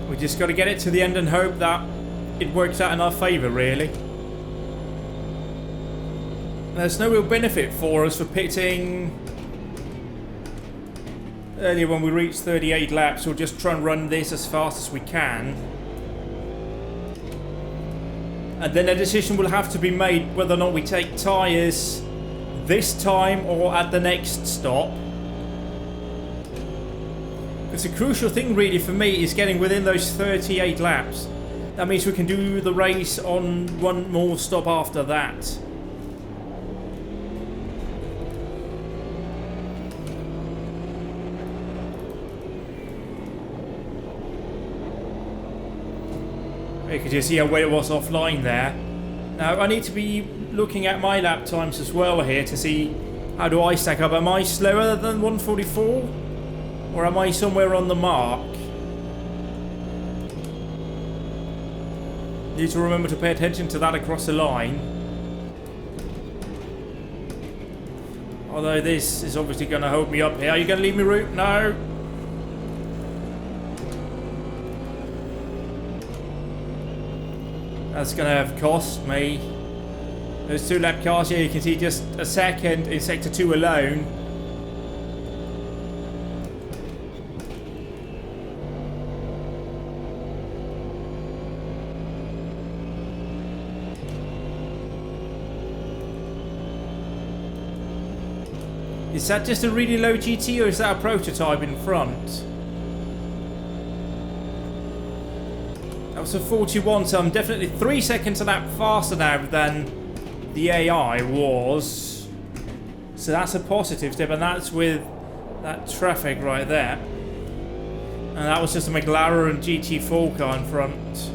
We just got to get it to the end and hope that it works out in our favour, really. There's no real benefit for us for pitting earlier when we reached 38 laps. We'll just try and run this as fast as we can. And then a decision will have to be made whether or not we take tyres this time or at the next stop. Because the crucial thing really for me is getting within those 38 laps. That means we can do the race on one more stop after that. You can just see how well it was offline there. Now I need to be looking at my lap times as well here to see how do I stack up. Am I slower than 144? Or am I somewhere on the mark? Need to remember to pay attention to that across the line. Although this is obviously going to hold me up here. Are you going to leave me route? No. That's going to have cost me. Those 2 lap cars here, you can see just a second in sector 2 alone. Is that just a really low GT or is that a prototype in front? That was a 41, so I'm definitely 3 seconds a lap faster now than the AI was. So that's a positive step, and that's with that traffic right there. And that was just a McLaren GT4 car in front.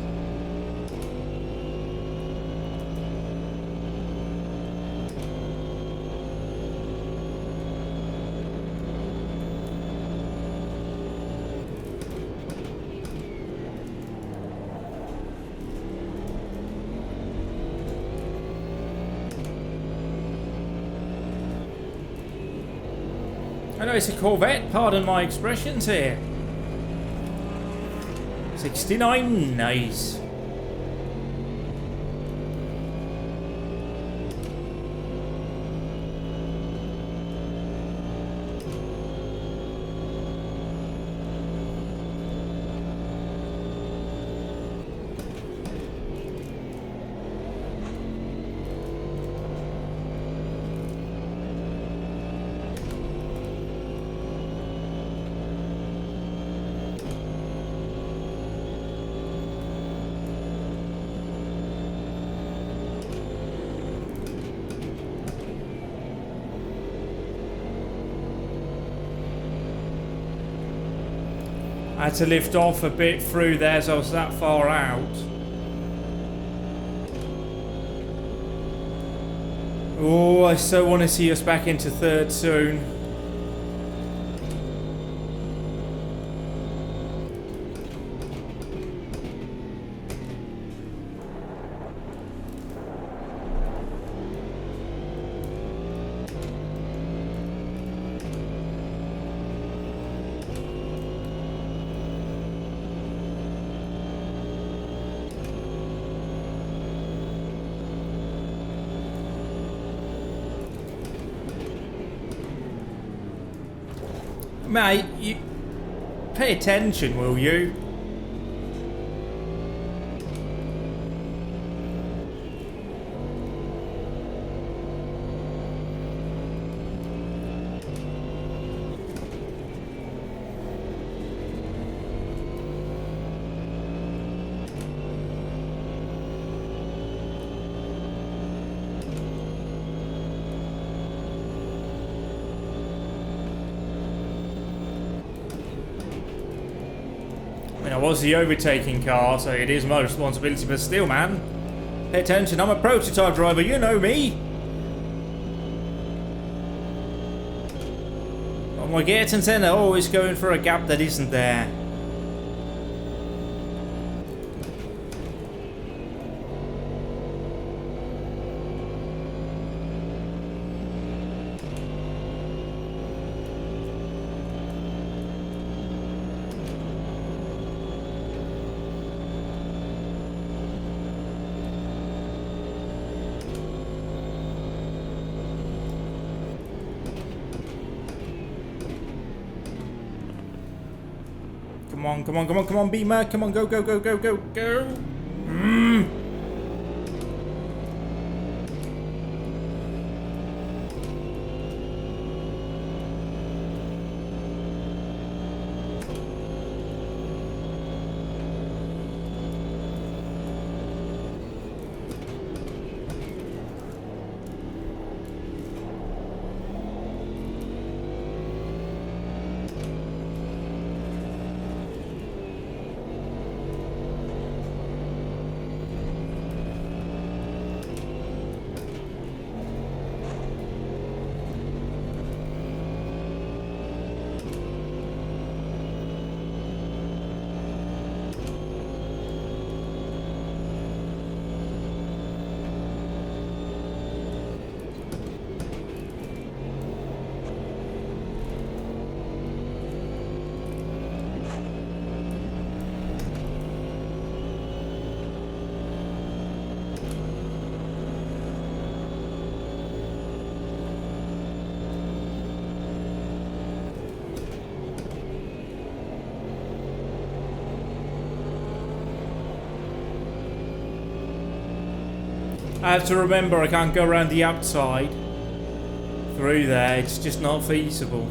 I know it's a Corvette, pardon my expressions here. 69, nice. I had to lift off a bit through there as I was that far out. Oh, I so want to see us back into third soon. Mate, you pay attention, will you? I was the overtaking car, so it is my responsibility, but still, man. Pay attention, I'm a prototype driver, you know me. Oh, my Gates and Senna always going for a gap that isn't there. Come on, come on, come on, come on, Beamer. Come on, go, go, go, go, go, go. I have to remember I can't go around the outside through there. It's just not feasible.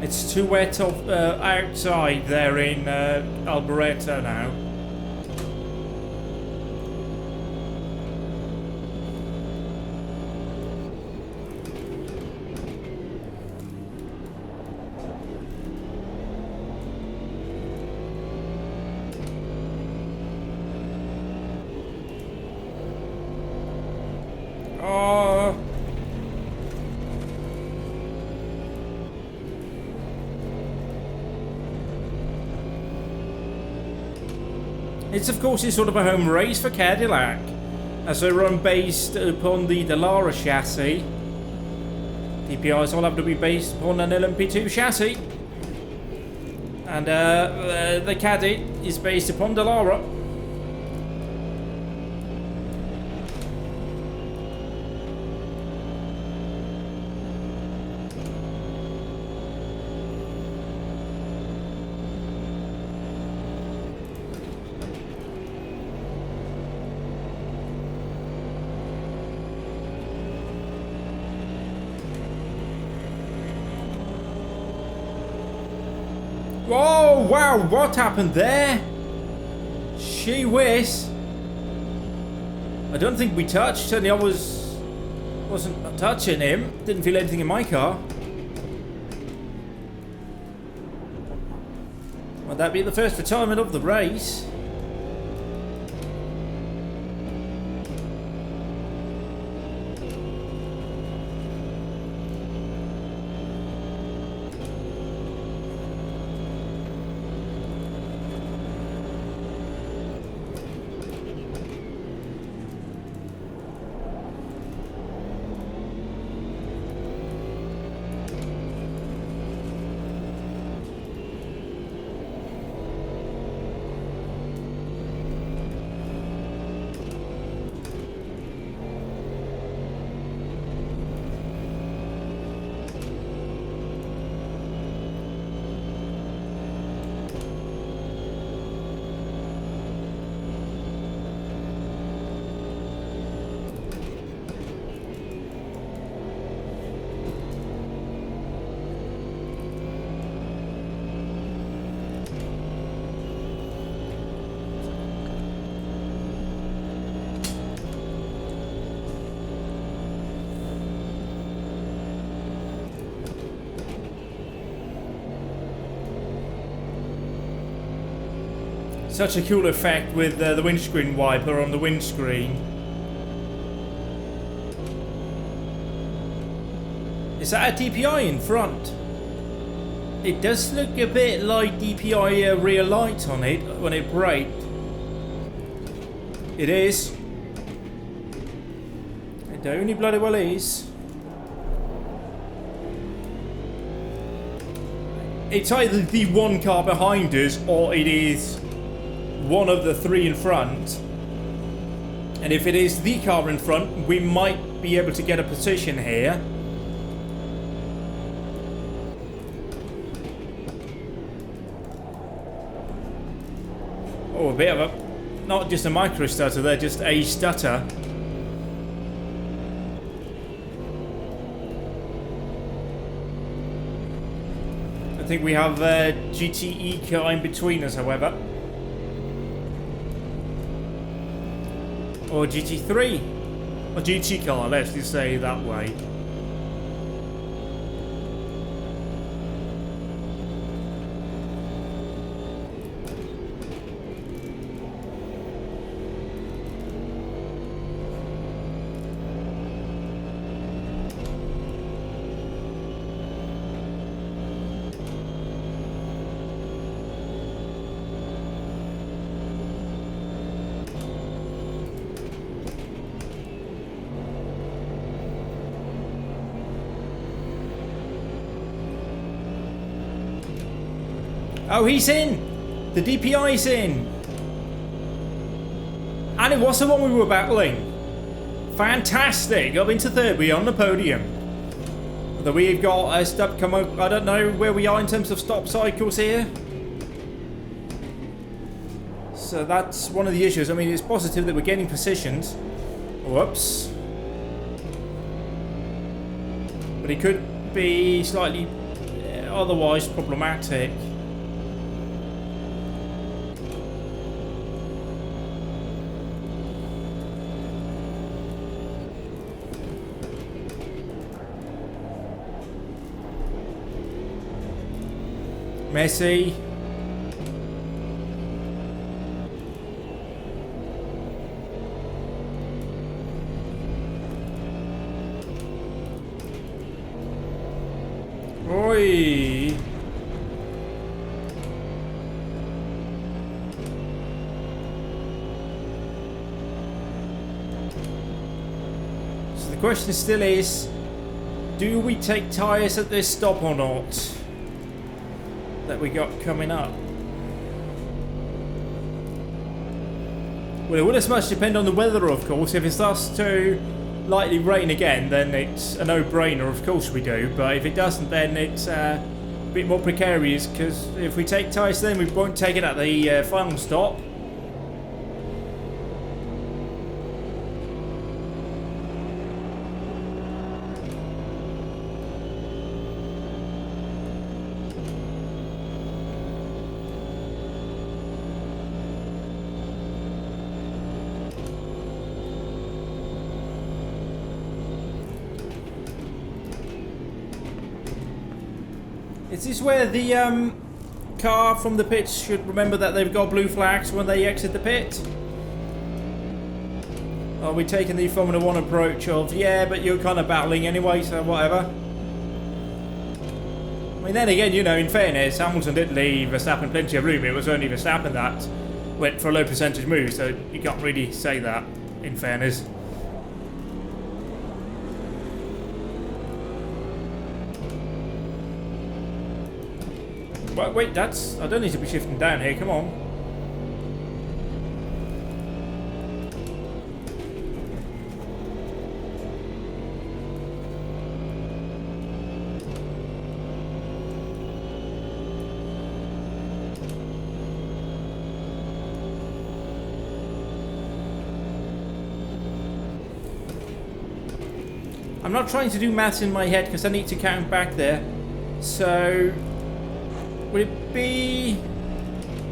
It's too wet outside there in Alberetta now. Oh. It's of course sort of a home race for Cadillac, as they run based upon the Dallara chassis. DPIs all have to be based upon an LMP2 chassis, and the Caddy is based upon Dallara. Whoa, wow, what happened there? Gee whiz. I don't think we touched, certainly I wasn't touching him. Didn't feel anything in my car. Would that be the first retirement of the race? Such a cool effect with the windscreen wiper on the windscreen. Is that a DPI in front? It does look a bit like DPI rear light on it when it braked. It is. It only bloody well is. It's either the one car behind us or it is one of the three in front, and if it is the car in front, we might be able to get a position here. Oh, a bit of a, not just a micro stutter there, just a stutter. I think we have a GTE car in between us, however. Or GT3. Or GT car, let's just say it that way. Oh, he's in! The DPI's in. And it was the one we were battling. Fantastic. Up into third. We're on the podium. Although we've got a stop come up. I don't know where we are in terms of stop cycles here. So that's one of the issues. I mean, it's positive that we're getting positions. Whoops. But it could be slightly otherwise problematic. Messi. Oi. So the question still is, do we take tyres at this stop or not? That we got coming up. Well, it would as much depend on the weather, of course. If it starts to lightly rain again, then it's a no-brainer, of course we do. But if it doesn't, then it's a bit more precarious, because if we take tyres then we won't take it at the final stop. Is this where the car from the pits should remember that they've got blue flags when they exit the pit? Are we taking the Formula 1 approach of, yeah, but you're kind of battling anyway, so whatever? I mean, then again, you know, in fairness, Hamilton did leave Verstappen plenty of room. It was only Verstappen that went for a low percentage move, so you can't really say that, in fairness. Wait, that's... I don't need to be shifting down here, come on. I'm not trying to do maths in my head because I need to count back there. So... would it be...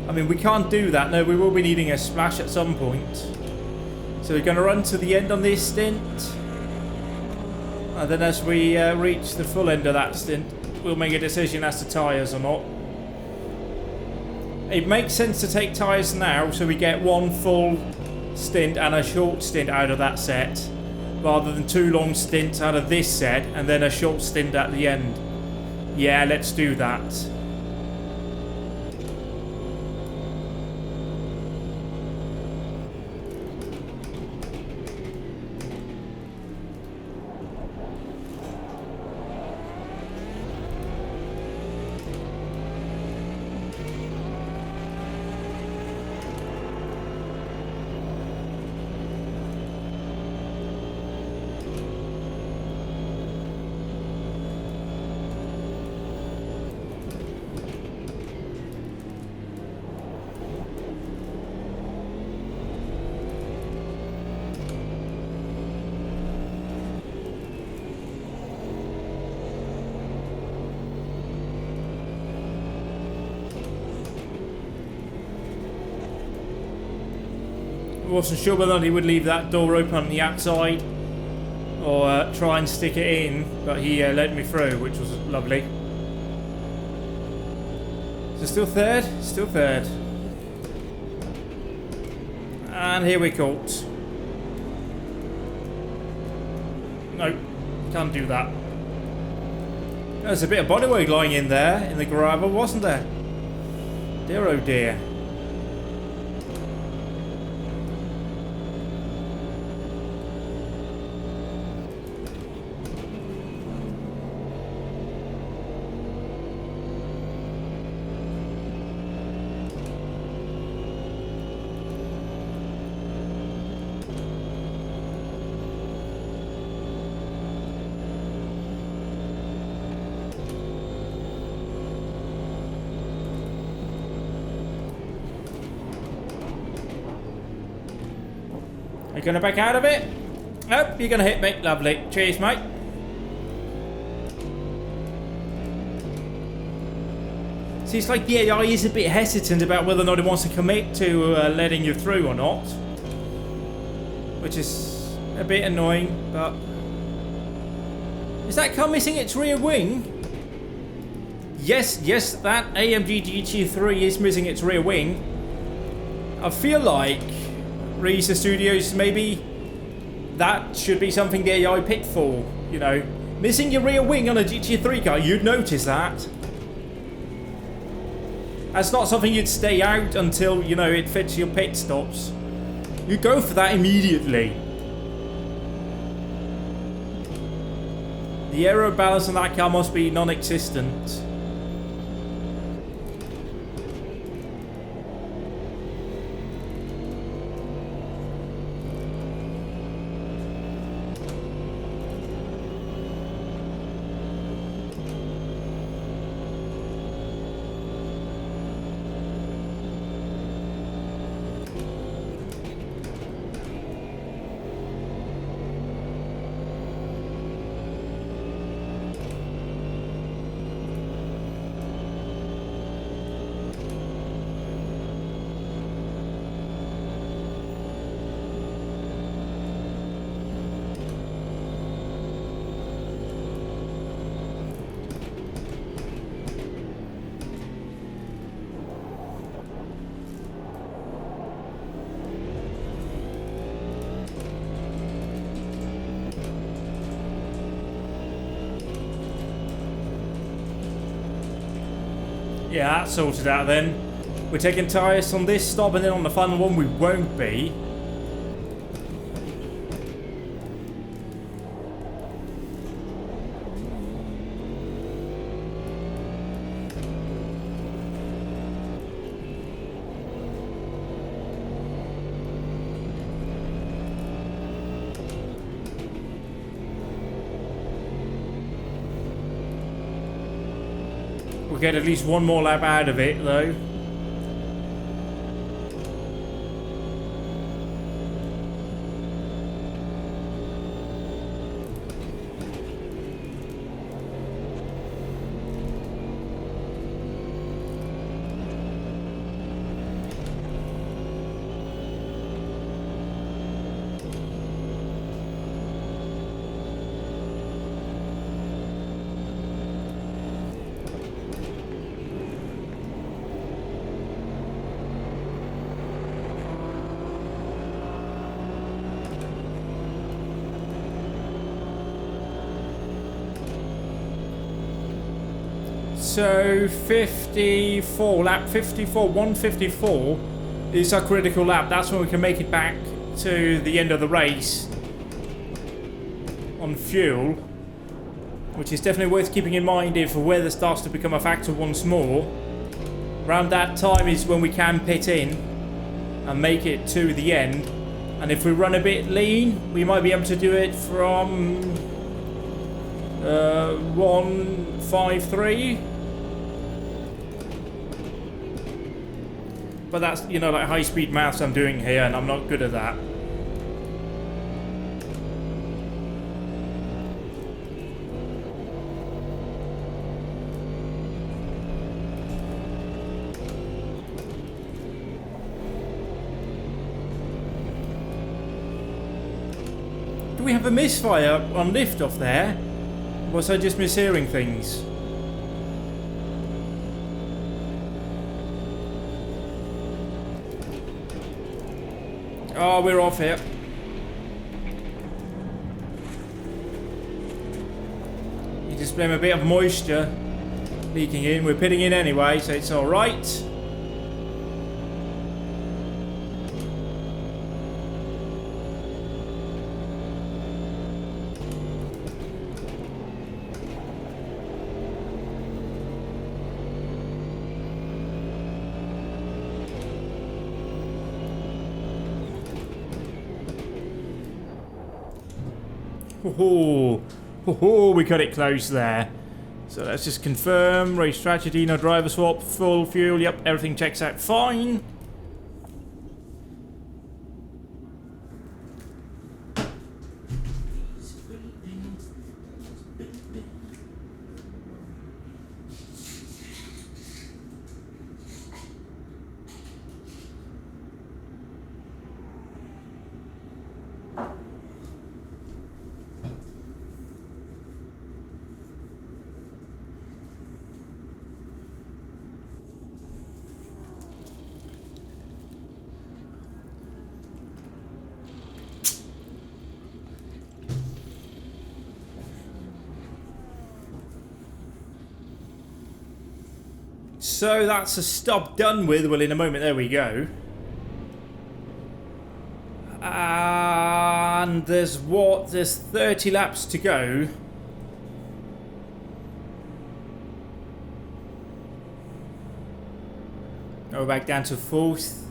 I mean, we can't do that. No, we will be needing a splash at some point. So we're going to run to the end on this stint. And then as we reach the full end of that stint, we'll make a decision as to tyres or not. It makes sense to take tyres now so we get one full stint and a short stint out of that set, rather than two long stints out of this set and then a short stint at the end. Yeah, let's do that. Wasn't sure whether he would leave that door open on the outside or try and stick it in, but he let me through, which was lovely. So still third? Still third. And here we caught. No, can't do that. There's a bit of body weight lying in there, in the gravel, wasn't there? Dear oh dear. Are you going to back out of it? Nope, you're going to hit me. Lovely. Cheers, mate. See, it's like the AI is a bit hesitant about whether or not it wants to commit to letting you through or not. Which is a bit annoying, but... Is that car missing its rear wing? Yes, that AMG GT3 is missing its rear wing. I feel like Risa Studios, maybe that should be something the AI picked for, you know. Missing your rear wing on a GT3 car, you'd notice that. That's not something you'd stay out until, you know, it fits your pit stops. You go for that immediately. The aero balance on that car must be non-existent. Yeah, that's sorted out then. We're taking tyres on this stop, and then on the final one we won't be. We'll get at least one more lap out of it, though. So 54, lap 54, 154 is our critical lap. That's when we can make it back to the end of the race on fuel, which is definitely worth keeping in mind if weather starts to become a factor once more. Around that time is when we can pit in and make it to the end. And if we run a bit lean, we might be able to do it from 153. But that's, you know, like high-speed maths I'm doing here, and I'm not good at that. Do we have a misfire on liftoff there? Or was I just mishearing things? Oh, we're off here. You just blame a bit of moisture leaking in. We're pitting in anyway, so it's alright. Oh, we cut it close there. So let's just confirm. Race strategy, no driver swap, full fuel. Yep, everything checks out fine. so that's a stop done with. Well, in a moment, there we go. And there's 30 laps to go. We're back down to 4th.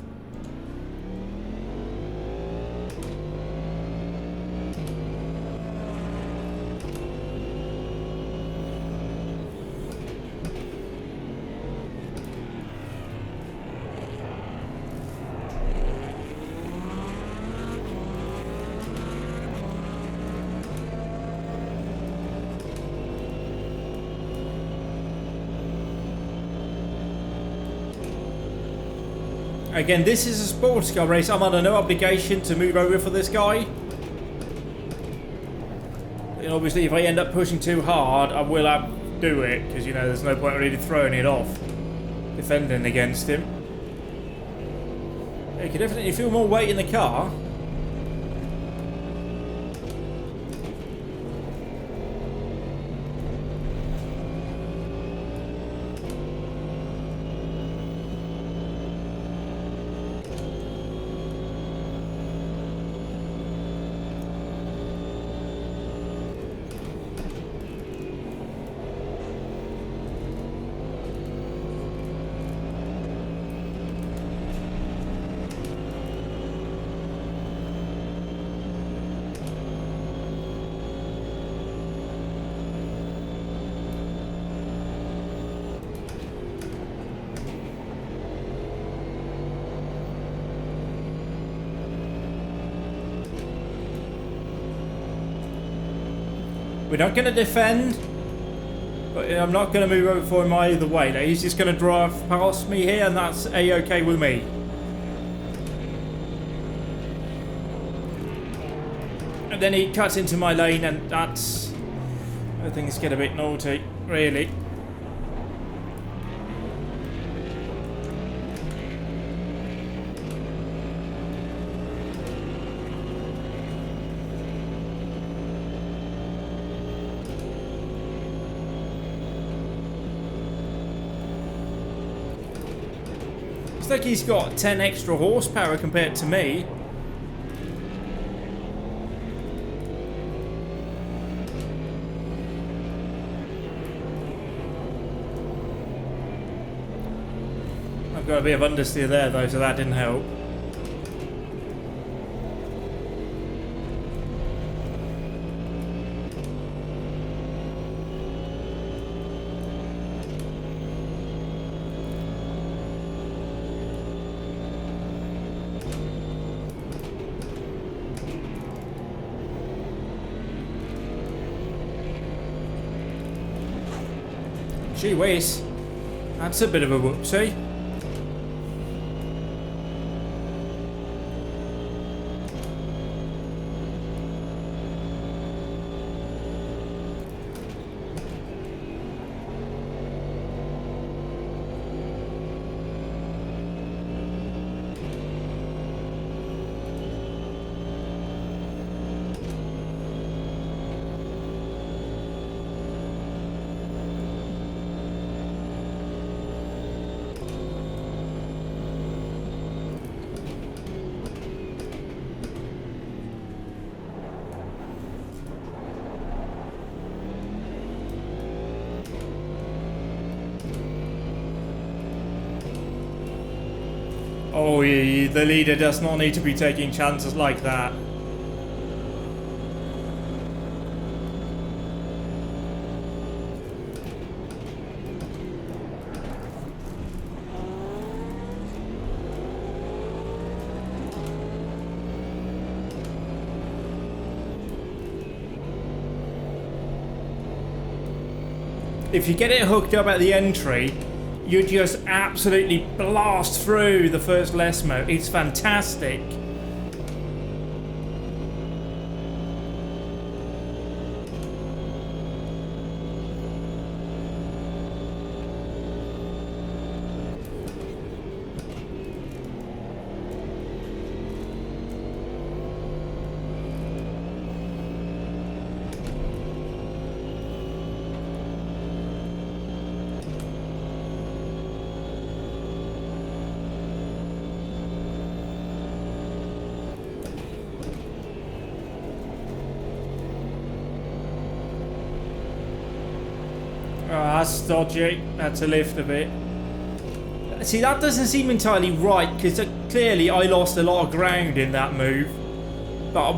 Again, this is a sports car race. I'm under no obligation to move over for this guy. And obviously, if I end up pushing too hard, I will have to do it. Because, you know, there's no point really throwing it off. Defending against him. You can definitely feel more weight in the car. We're not going to defend, but I'm not going to move over for him either way. Like, he's just going to drive past me here, and that's A-okay with me. And then he cuts into my lane, and that's... I think it's getting a bit naughty, really. Looks like he's got 10 extra horsepower compared to me. I've got a bit of understeer there though, so that didn't help. Gee whiz, that's a bit of a whoopsie. Oh, yeah, the leader does not need to be taking chances like that. If you get it hooked up at the entry, you just absolutely blast through the first Lesmo. It's fantastic. That's dodgy. Had to lift a bit. See, that doesn't seem entirely right, because clearly I lost a lot of ground in that move. But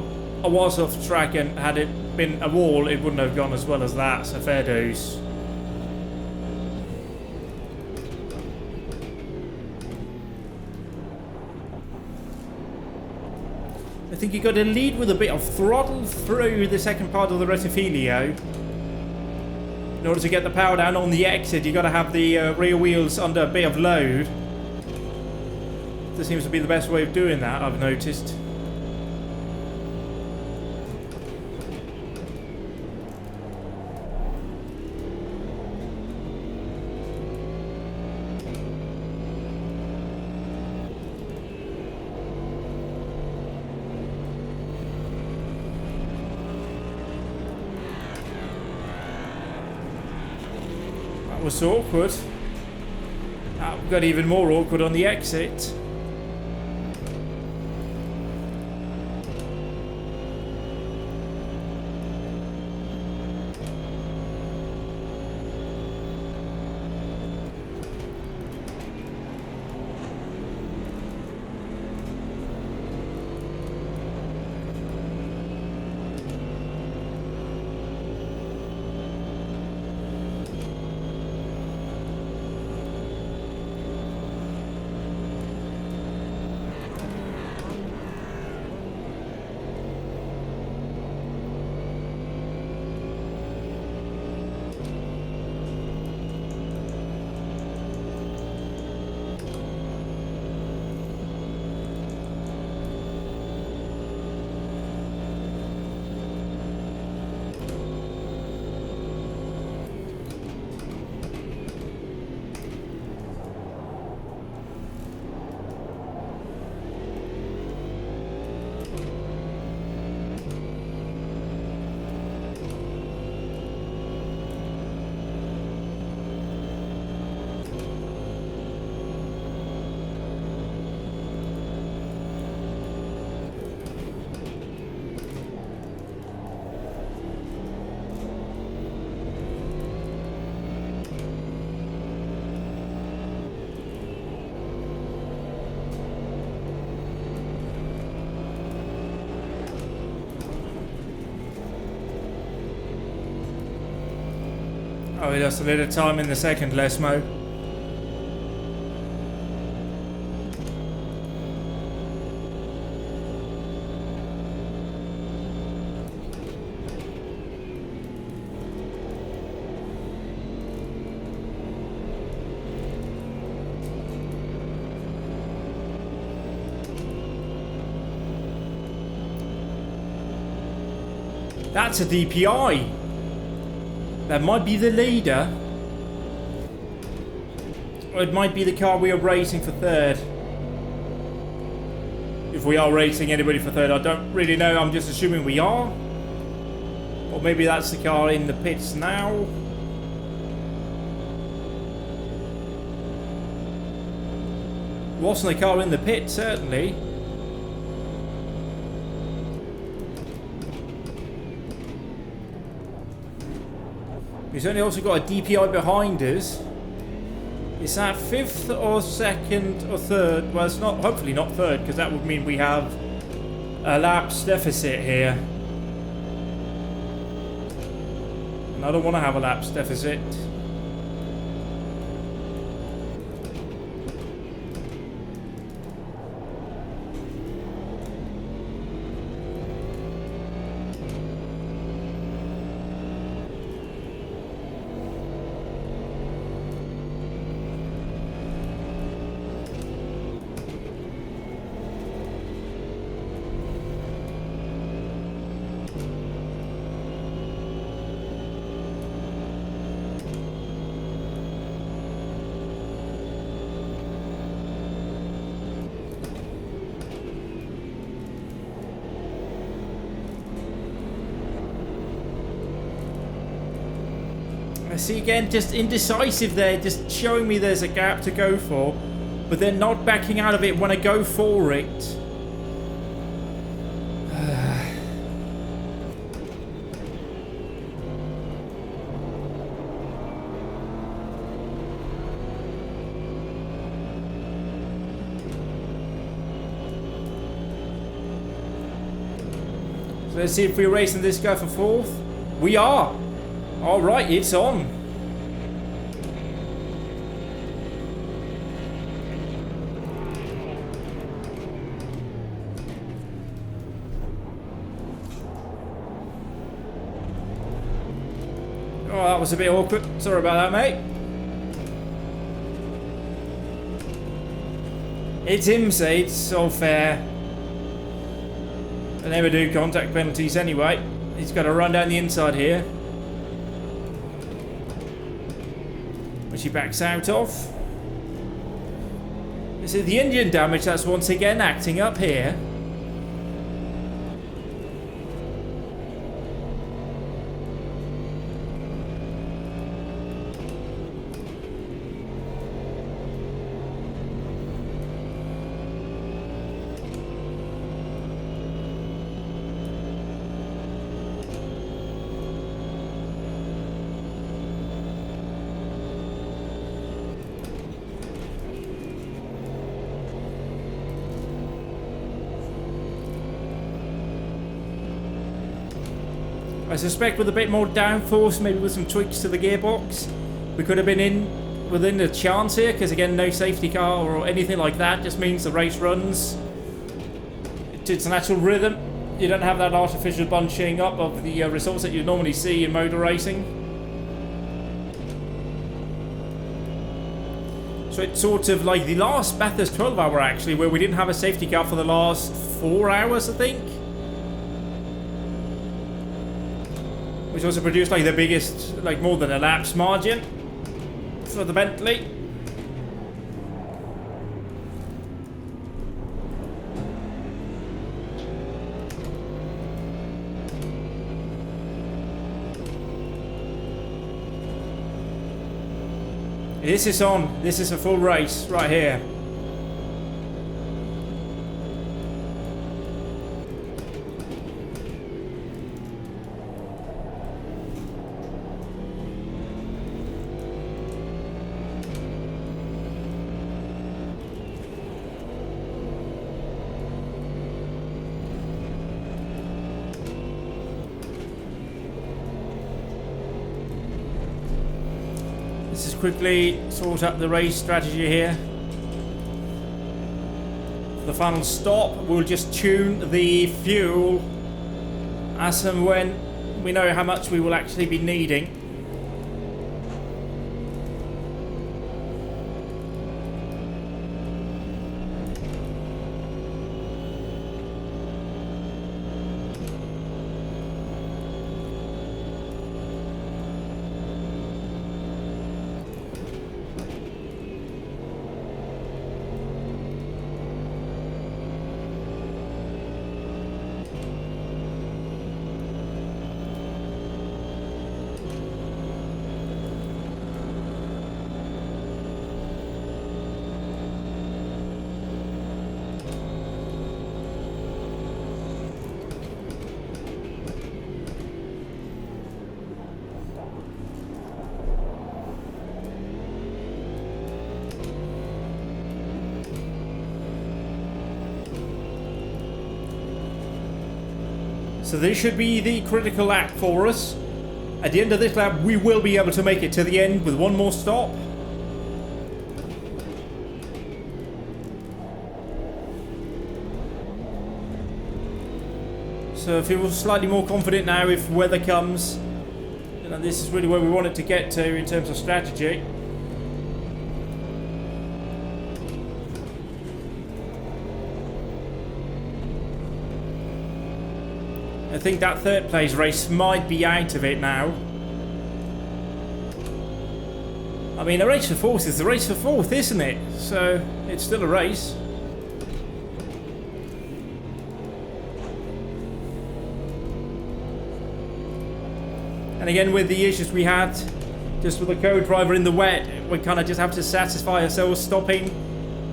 I was off track, and had it been a wall, it wouldn't have gone as well as that, so fair dues. I think you got to lead with a bit of throttle through the second part of the Rettifilio. In order to get the power down on the exit, you got to have the rear wheels under a bit of load. This seems to be the best way of doing that, I've noticed. That was awkward. That got even more awkward on the exit. Oh, we lost a bit of time in the second, Lesmo. That's a DPI. That might be the leader. Or it might be the car we are racing for third. If we are racing anybody for third, I don't really know. I'm just assuming we are. Or maybe that's the car in the pits now. Wasn't the car in the pit, certainly. He's only also got a DPI behind us. Is that fifth or second or third? Well, it's not. Hopefully not third, because that would mean we have a laps deficit here. And I don't want to have a laps deficit. See, again, just indecisive there, just showing me there's a gap to go for, but then not backing out of it when I go for it. let's see if we're racing this guy for 4th. We are. All right, it's on. Oh, that was a bit awkward. Sorry about that, mate. It's IMSA, it's all fair. They never do contact penalties anyway. He's got to run down the inside here, which he backs out of. This is the engine damage that's once again acting up here. I suspect with a bit more downforce, maybe with some tweaks to the gearbox, we could have been in within the chance here, because again, no safety car or anything like that just means the race runs to its natural rhythm. You don't have that artificial bunching up of the results that you normally see in motor racing. So it's sort of like the last Bathurst 12 hour actually, where we didn't have a safety car for the last 4 hours, I think. Which also produced like the biggest, like more than a lapse margin for the Bentley. This is on. This is a full race right here. Let's just quickly sort out the race strategy here. For the final stop, we'll just tune the fuel as and when we know how much we will actually be needing. So this should be the critical lap for us. At the end of this lap, we will be able to make it to the end with one more stop. So I feel slightly more confident now if weather comes. You know, this is really where we want it to get to in terms of strategy. I think that third place race might be out of it now. I mean, a race for fourth is the race for fourth, isn't it? So it's still a race. And again, with the issues we had just with the co-driver in the wet, we kind of just have to satisfy ourselves stopping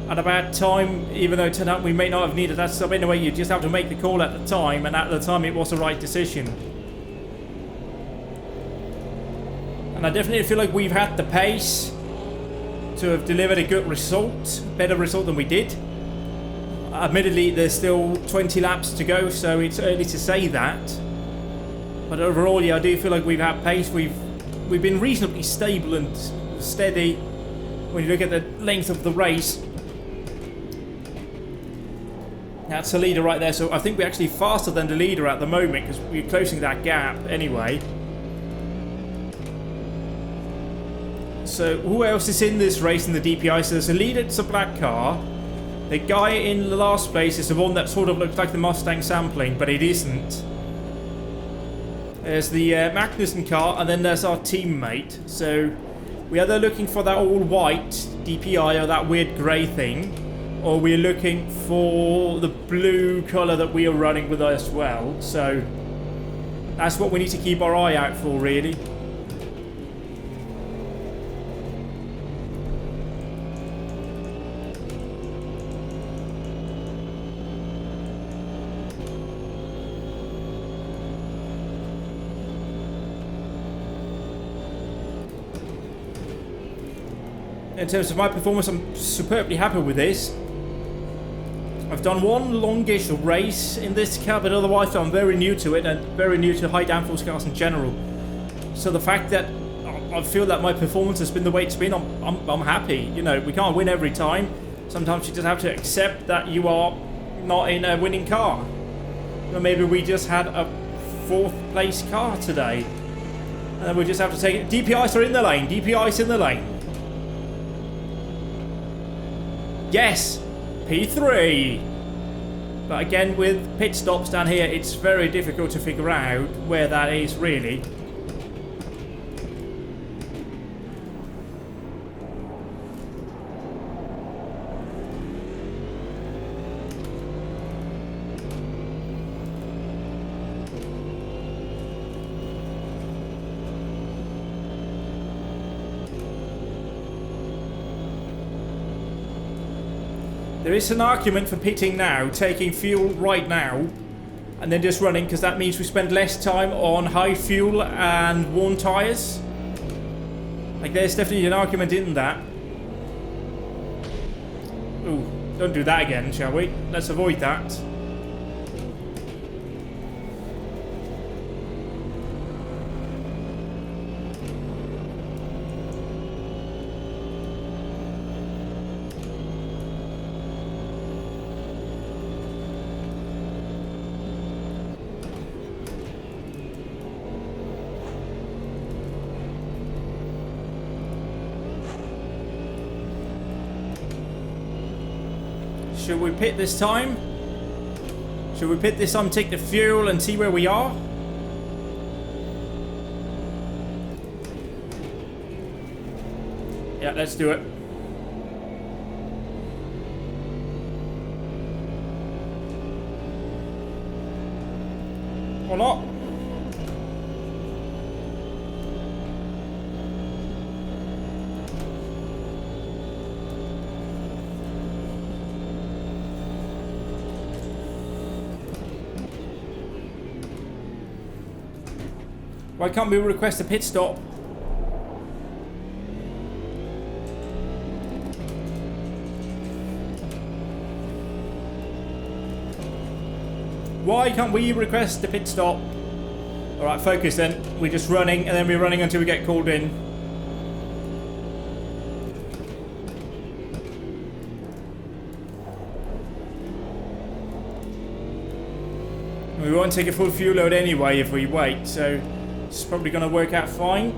at a bad time, even though it turned out we may not have needed that stop anyway. You just have to make the call at the time, and at the time it was the right decision. And I definitely feel like we've had the pace to have delivered a good result, better result than we did. Admittedly, there's still 20 laps to go, so it's early to say that. But overall, yeah, I do feel like we've had pace. We've been reasonably stable and steady when you look at the length of the race. That's the leader right there, so I think we're actually faster than the leader at the moment because we're closing that gap anyway. So who else is in this race in the DPI? So there's a leader, it's a black car. The guy in the last place is the one that sort of looks like the Mustang sampling, but it isn't. There's the Magnussen car, and then there's our teammate. So we're either looking for that all-white DPI or that weird grey thing, or we're looking for the blue colour that we are running with as well. So that's what we need to keep our eye out for, really. In terms of my performance, I'm superbly happy with this. I've done one longish race in this car, but otherwise I'm very new to it and very new to high downforce cars in general. So the fact that I feel that my performance has been the way it's been, I'm happy. You know, we can't win every time. Sometimes you just have to accept that you are not in a winning car. Or maybe we just had a 4th place car today, and then we just have to take it. DPIs are in the lane. DPIs in the lane. Yes, P3. But again, with pit stops down here, it's very difficult to figure out where that is really. There is an argument for pitting now, taking fuel right now, and then just running, because that means we spend less time on high fuel and worn tyres. Like, there's definitely an argument in that. Ooh, don't do that again, shall we? Let's avoid that. Should we pit this time? Should we pit this time, take the fuel and see where we are? Yeah, let's do it. Or not? Why can't we request a pit stop? Why can't we request a pit stop? Alright, focus then. We're just running, and then we're running until we get called in. We won't take a full fuel load anyway if we wait, so it's probably going to work out fine.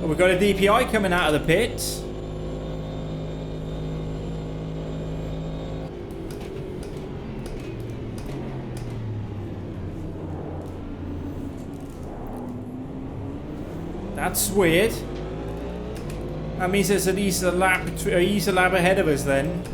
Oh, we've got a DPI coming out of the pit. That's weird. That means there's at least a lap ahead of us then.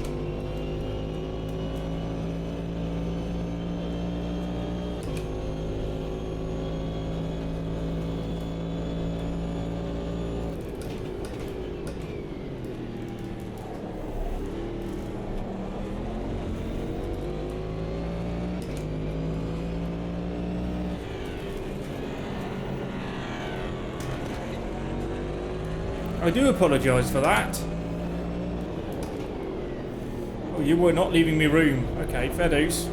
I do apologise for that. Oh, you were not leaving me room. Okay, fair dues.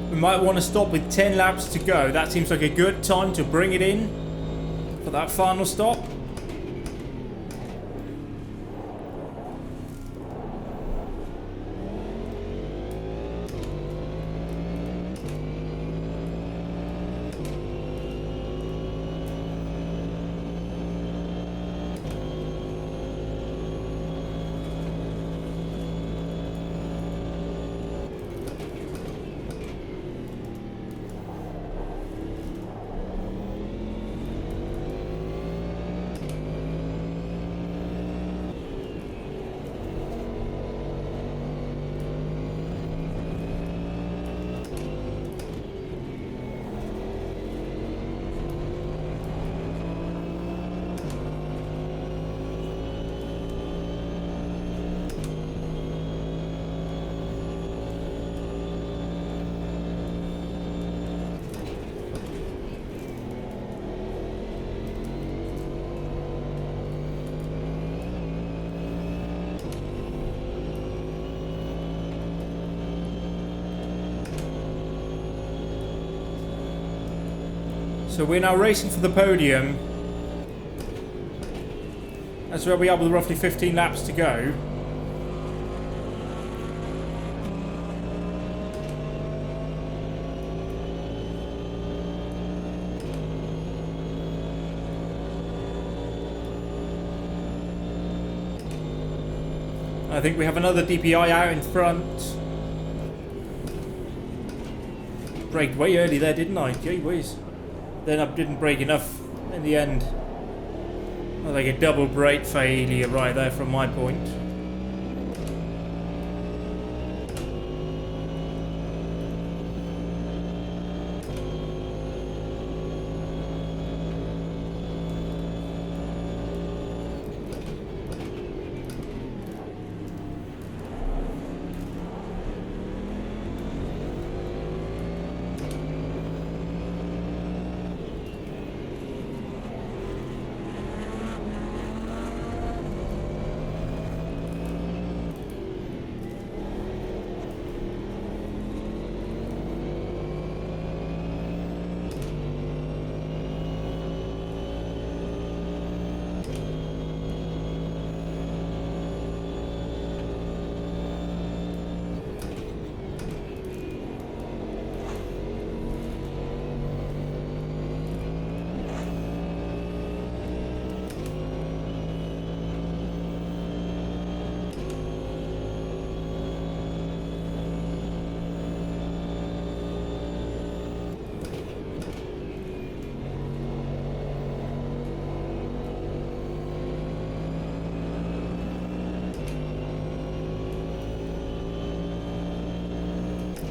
We might want to stop with 10 laps to go. That seems like a good time to bring it in for that final stop. So we're now racing for the podium. That's where we are with roughly 15 laps to go. I think we have another DPI out in front. Braked way early there, didn't I? Gee whiz. Then I didn't brake enough in the end. Like a double brake failure right there from my point.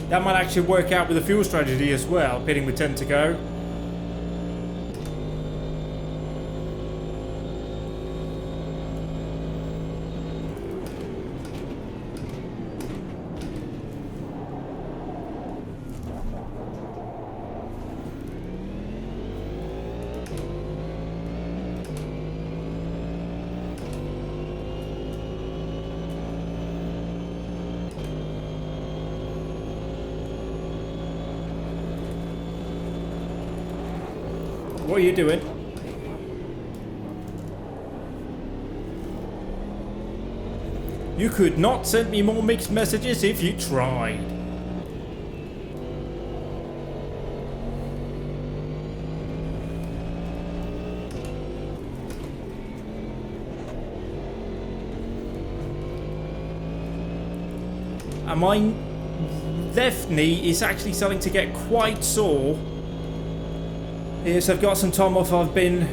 That might actually work out with the fuel strategy as well, pitting with 10 to go. What are you doing? You could not send me more mixed messages if you tried. And my left knee is actually starting to get quite sore. Yes, I've got some time off. I've been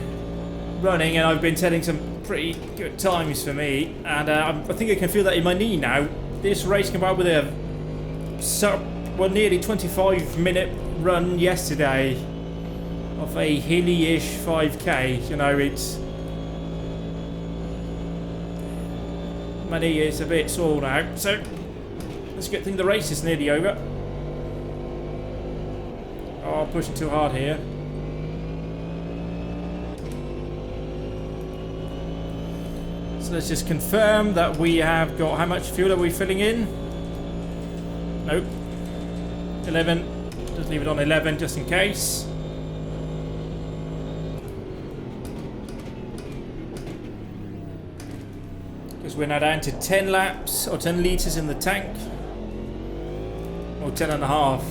running and I've been setting some pretty good times for me. And I think I can feel that in my knee now. This race came out with a nearly 25-minute run yesterday of a hilly-ish 5k. You know, it's... my knee is a bit sore now. So, it's a good thing the race is nearly over. Oh, I'm pushing too hard here. Let's just confirm that we have got... how much fuel are we filling in? Nope. 11. Just leave it on 11 just in case. Because we're now down to 10 laps or 10 litres in the tank. Or 10 and a half.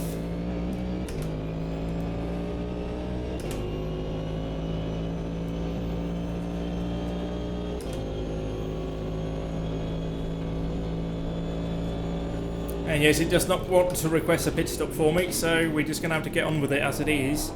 And yes, it does not want to request a pit stop for me, so we're just going to have to get on with it as it is.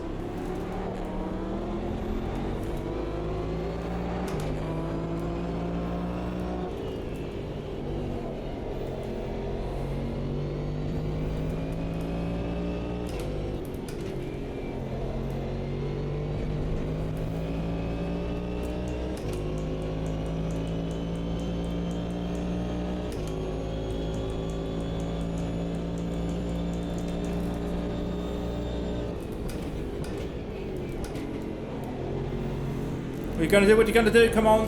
You're going to do what you're going to do, come on.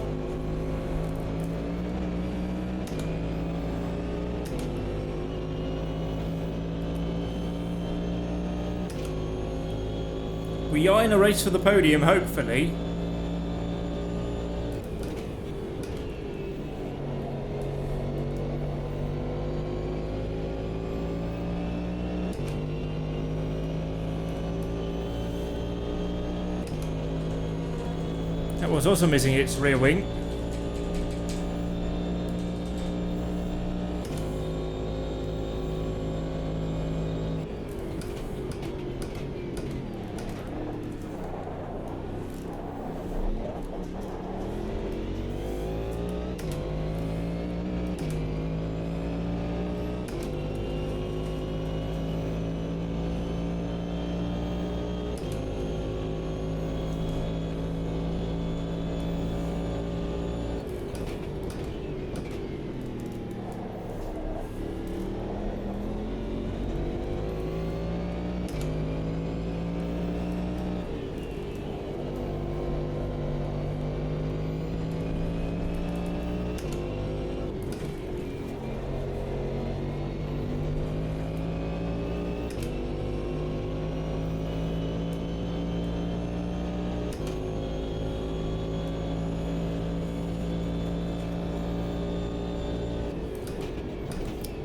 We are in a race for the podium, hopefully. That was also missing its rear wing.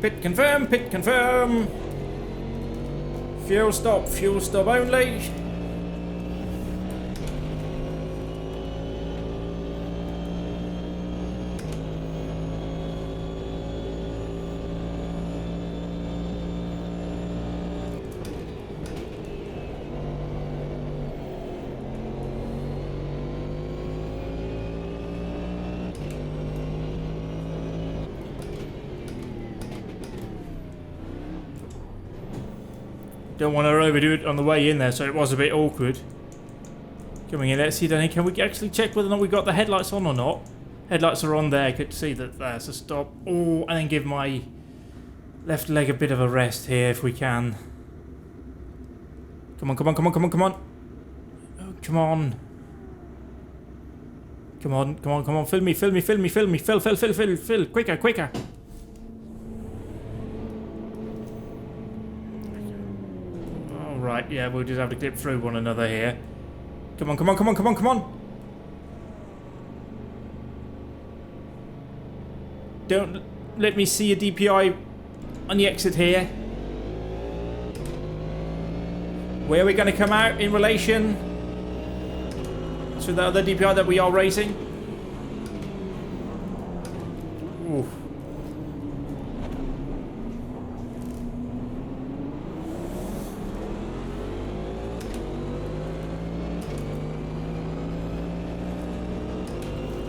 Pit confirm, pit confirm. Fuel stop only. Don't want to overdo it on the way in there, so it was a bit awkward. Coming in, let's see, Danny, can we actually check whether or not we got the headlights on or not? Headlights are on there, good to see that there's a stop. Oh, and then give my left leg a bit of a rest here if we can. Come on, come on, come on, come on, come on. Oh, come on. Come on, come on, come on, fill me, fill me, fill me, fill me, fill, quicker, quicker. Right, yeah, we'll just have to clip through one another here. Come on, come on, come on, come on, come on! Don't let me see a DPI on the exit here. Where are we going to come out in relation to the other DPI that we are racing? Oof.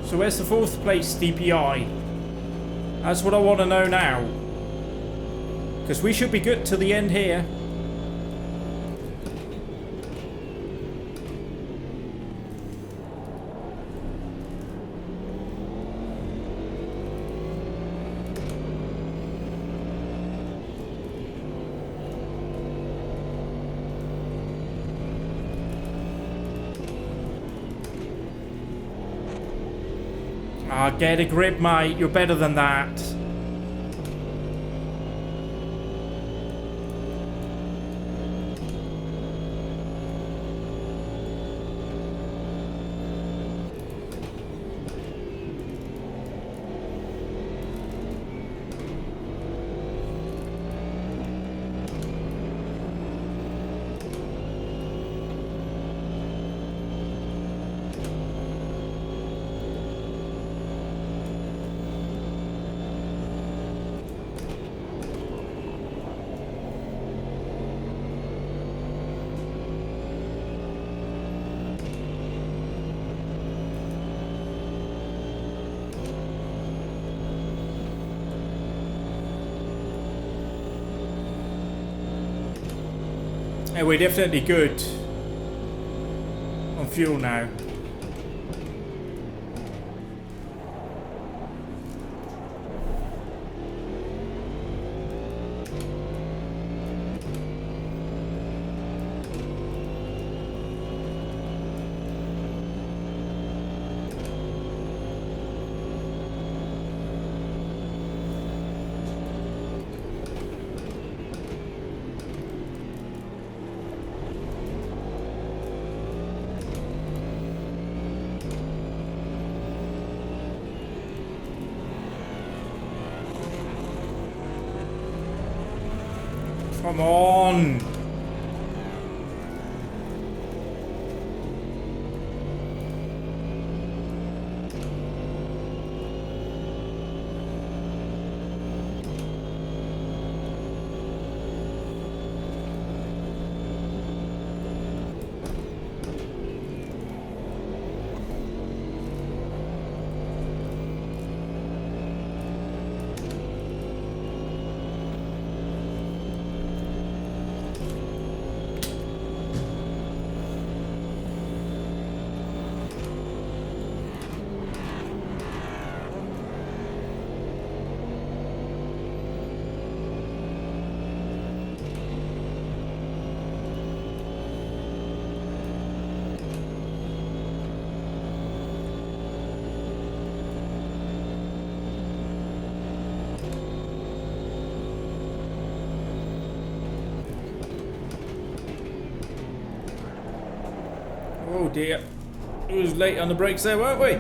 So where's the 4th place DPI? That's what I want to know now. Because we should be good to the end here. Ah, get a grip, mate. You're better than that. Hey, we're definitely good on fuel now. Come on! Oh dear. It was late on the brakes there, weren't we?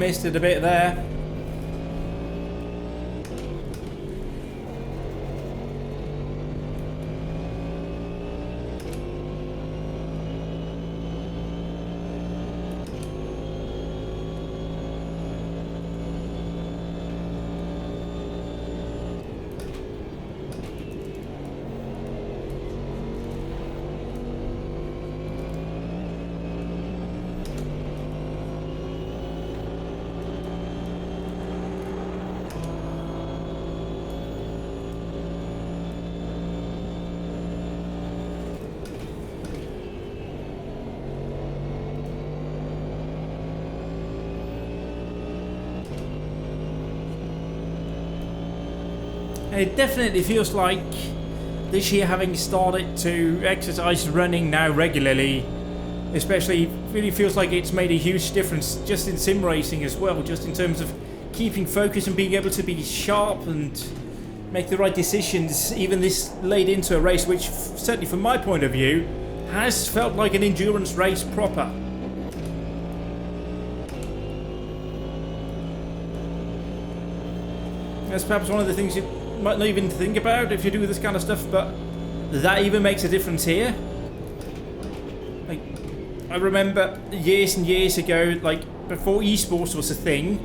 missed it a bit there. It definitely feels like this year, having started to exercise running now regularly, especially, really feels like it's made a huge difference just in sim racing as well, just in terms of keeping focus and being able to be sharp and make the right decisions even this late into a race, which certainly from my point of view has felt like an endurance race proper. That's perhaps one of the things you might not even think about if you do this kind of stuff, but that even makes a difference here. Like, I remember years and years ago, like before esports was a thing,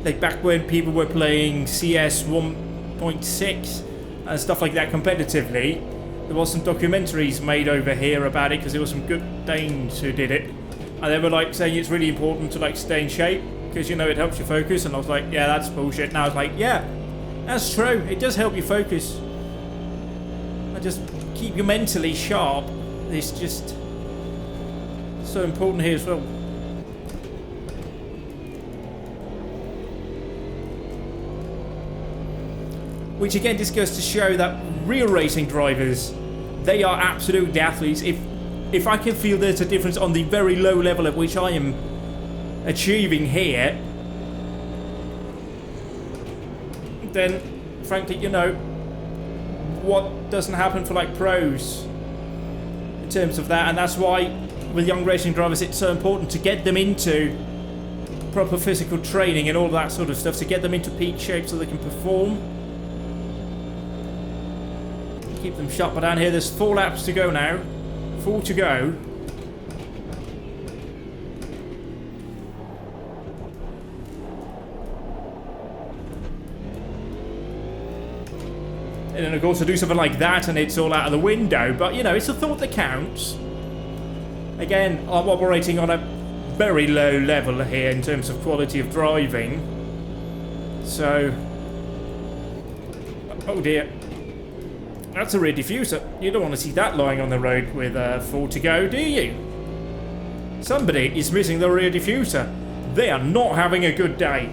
like back when people were playing CS 1.6 and stuff like that competitively, there was some documentaries made over here about it because there were some good Danes who did it, and they were like saying it's really important to like stay in shape because, you know, it helps you focus. And I was like, yeah, that's bullshit. Now I was like, yeah, that's true, it does help you focus. And just keep you mentally sharp. It's just so important here as well. Which again just goes to show that real racing drivers, they are absolute athletes. If I can feel there's a difference on the very low level at which I am achieving here, then frankly, you know, what doesn't happen for like pros in terms of that. And that's why with young racing drivers it's so important to get them into proper physical training and all that sort of stuff, to get them into peak shape so they can perform, keep them sharp. But down here there's 4 laps to go now, 4 to go. And then of course to do something like that and it's all out of the window, but you know, it's the thought that counts. Again, I'm operating on a very low level here in terms of quality of driving. So, oh dear, that's a rear diffuser. You don't want to see that lying on the road with 4 to go, do you? Somebody is missing the rear diffuser. They are not having a good day.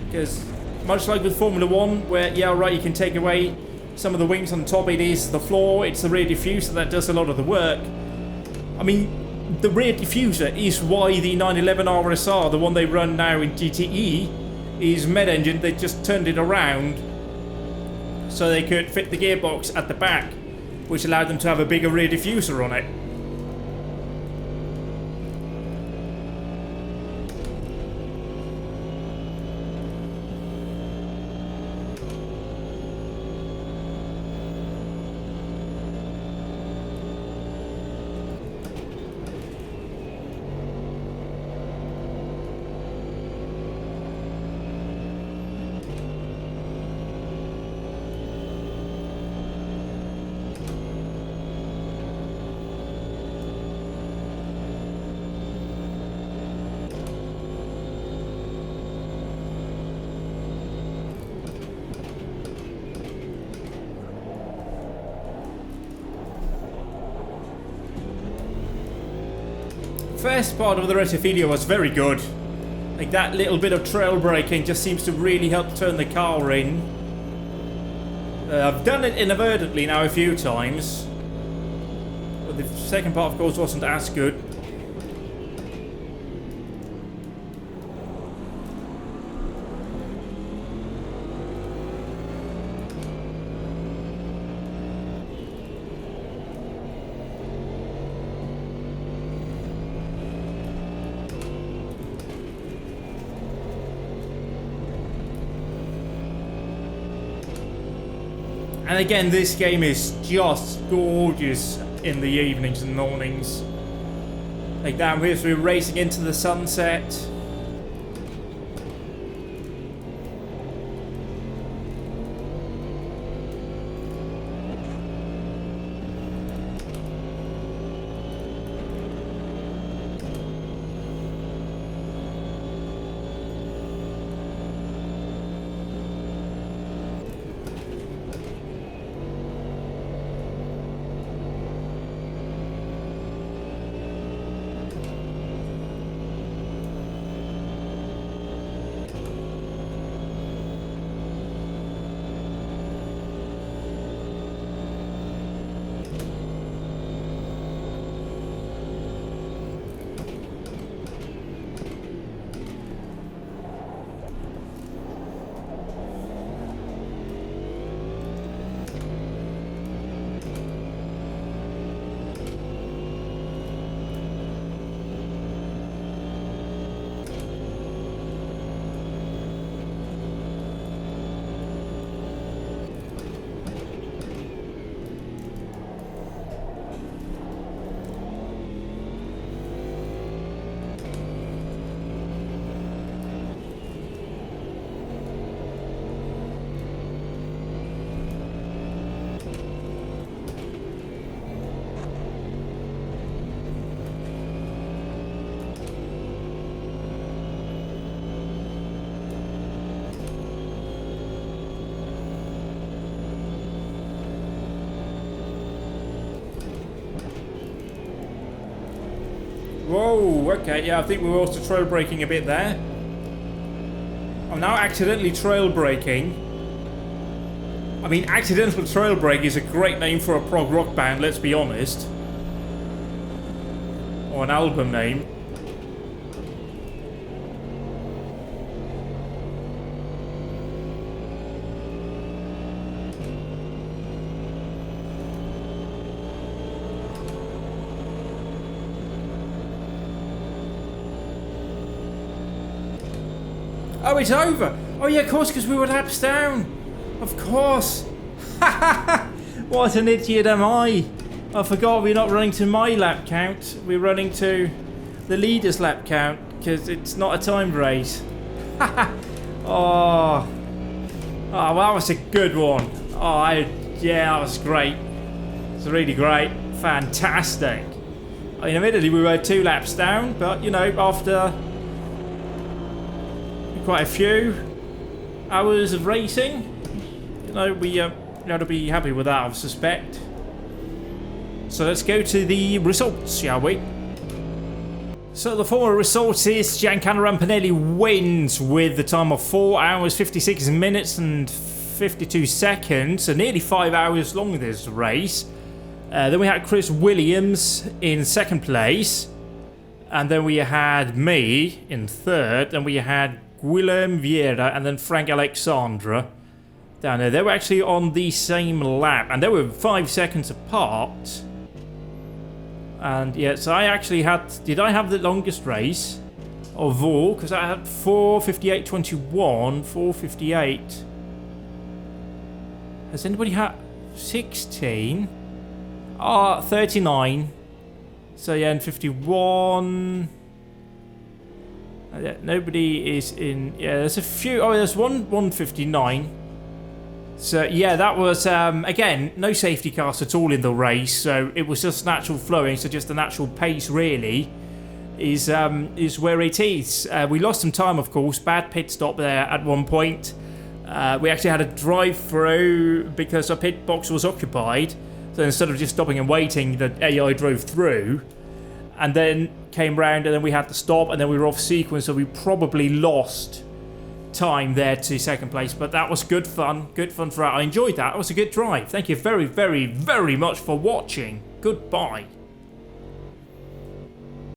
Because much like with Formula 1, where, yeah, right, you can take away some of the wings on top, it is the floor, it's the rear diffuser that does a lot of the work. I mean, the rear diffuser is why the 911 RSR, the one they run now in GTE, is mid-engine. They just turned it around so they could fit the gearbox at the back, which allowed them to have a bigger rear diffuser on it. First part of the race video was very good. Like, that little bit of trail braking just seems to really help turn the car in. I've done it inadvertently now a few times, but the second part of course wasn't as good. And again, this game is just gorgeous in the evenings and mornings. Like down here, so we're racing into the sunset. Whoa, okay, yeah, I think we were also trail braking a bit there. I'm now accidentally trail braking. I mean, accidental trail brake is a great name for a prog rock band, let's be honest. Or an album name. Oh, it's over! Oh yeah, of course, because we were laps down! Of course! What an idiot am I! I forgot we're not running to my lap count. We're running to the leader's lap count, because it's not a timed race. Oh. Oh, well, that was a good one. Oh, yeah, that was great. It's really great. Fantastic. I mean, admittedly, we were 2 laps down, but, you know, after quite a few hours of racing, you know, we got to be happy with that, I suspect. So let's go to the results, shall we? So the formal result is Giancarlo Rampanelli wins with the time of 4 hours 56 minutes and 52 seconds, so nearly 5 hours long this race. Then we had Chris Williams in second place, and then we had me in third, and we had Guillem Vieira and then Frank Alexandra down there. They were actually on the same lap, and they were 5 seconds apart. And yeah, so I actually had... Did I have the longest race of all? Because I had 4:58.21, 4:58. Has anybody had 16? 39. So yeah, and 51... Nobody is in... Yeah, there's a few... Oh, there's one 159. So, yeah, that was... again, no safety cars at all in the race. So, it was just natural flowing. So, just the natural pace, really, is where it is. We lost some time, of course. Bad pit stop there at one point. We actually had a drive-through because our pit box was occupied. So, instead of just stopping and waiting, the AI drove through. And then came round, and then we had to stop, and then we were off sequence, so we probably lost time there to second place. But that was good fun for us. I enjoyed that. It was a good drive. Thank you very, very, very much for watching. Goodbye.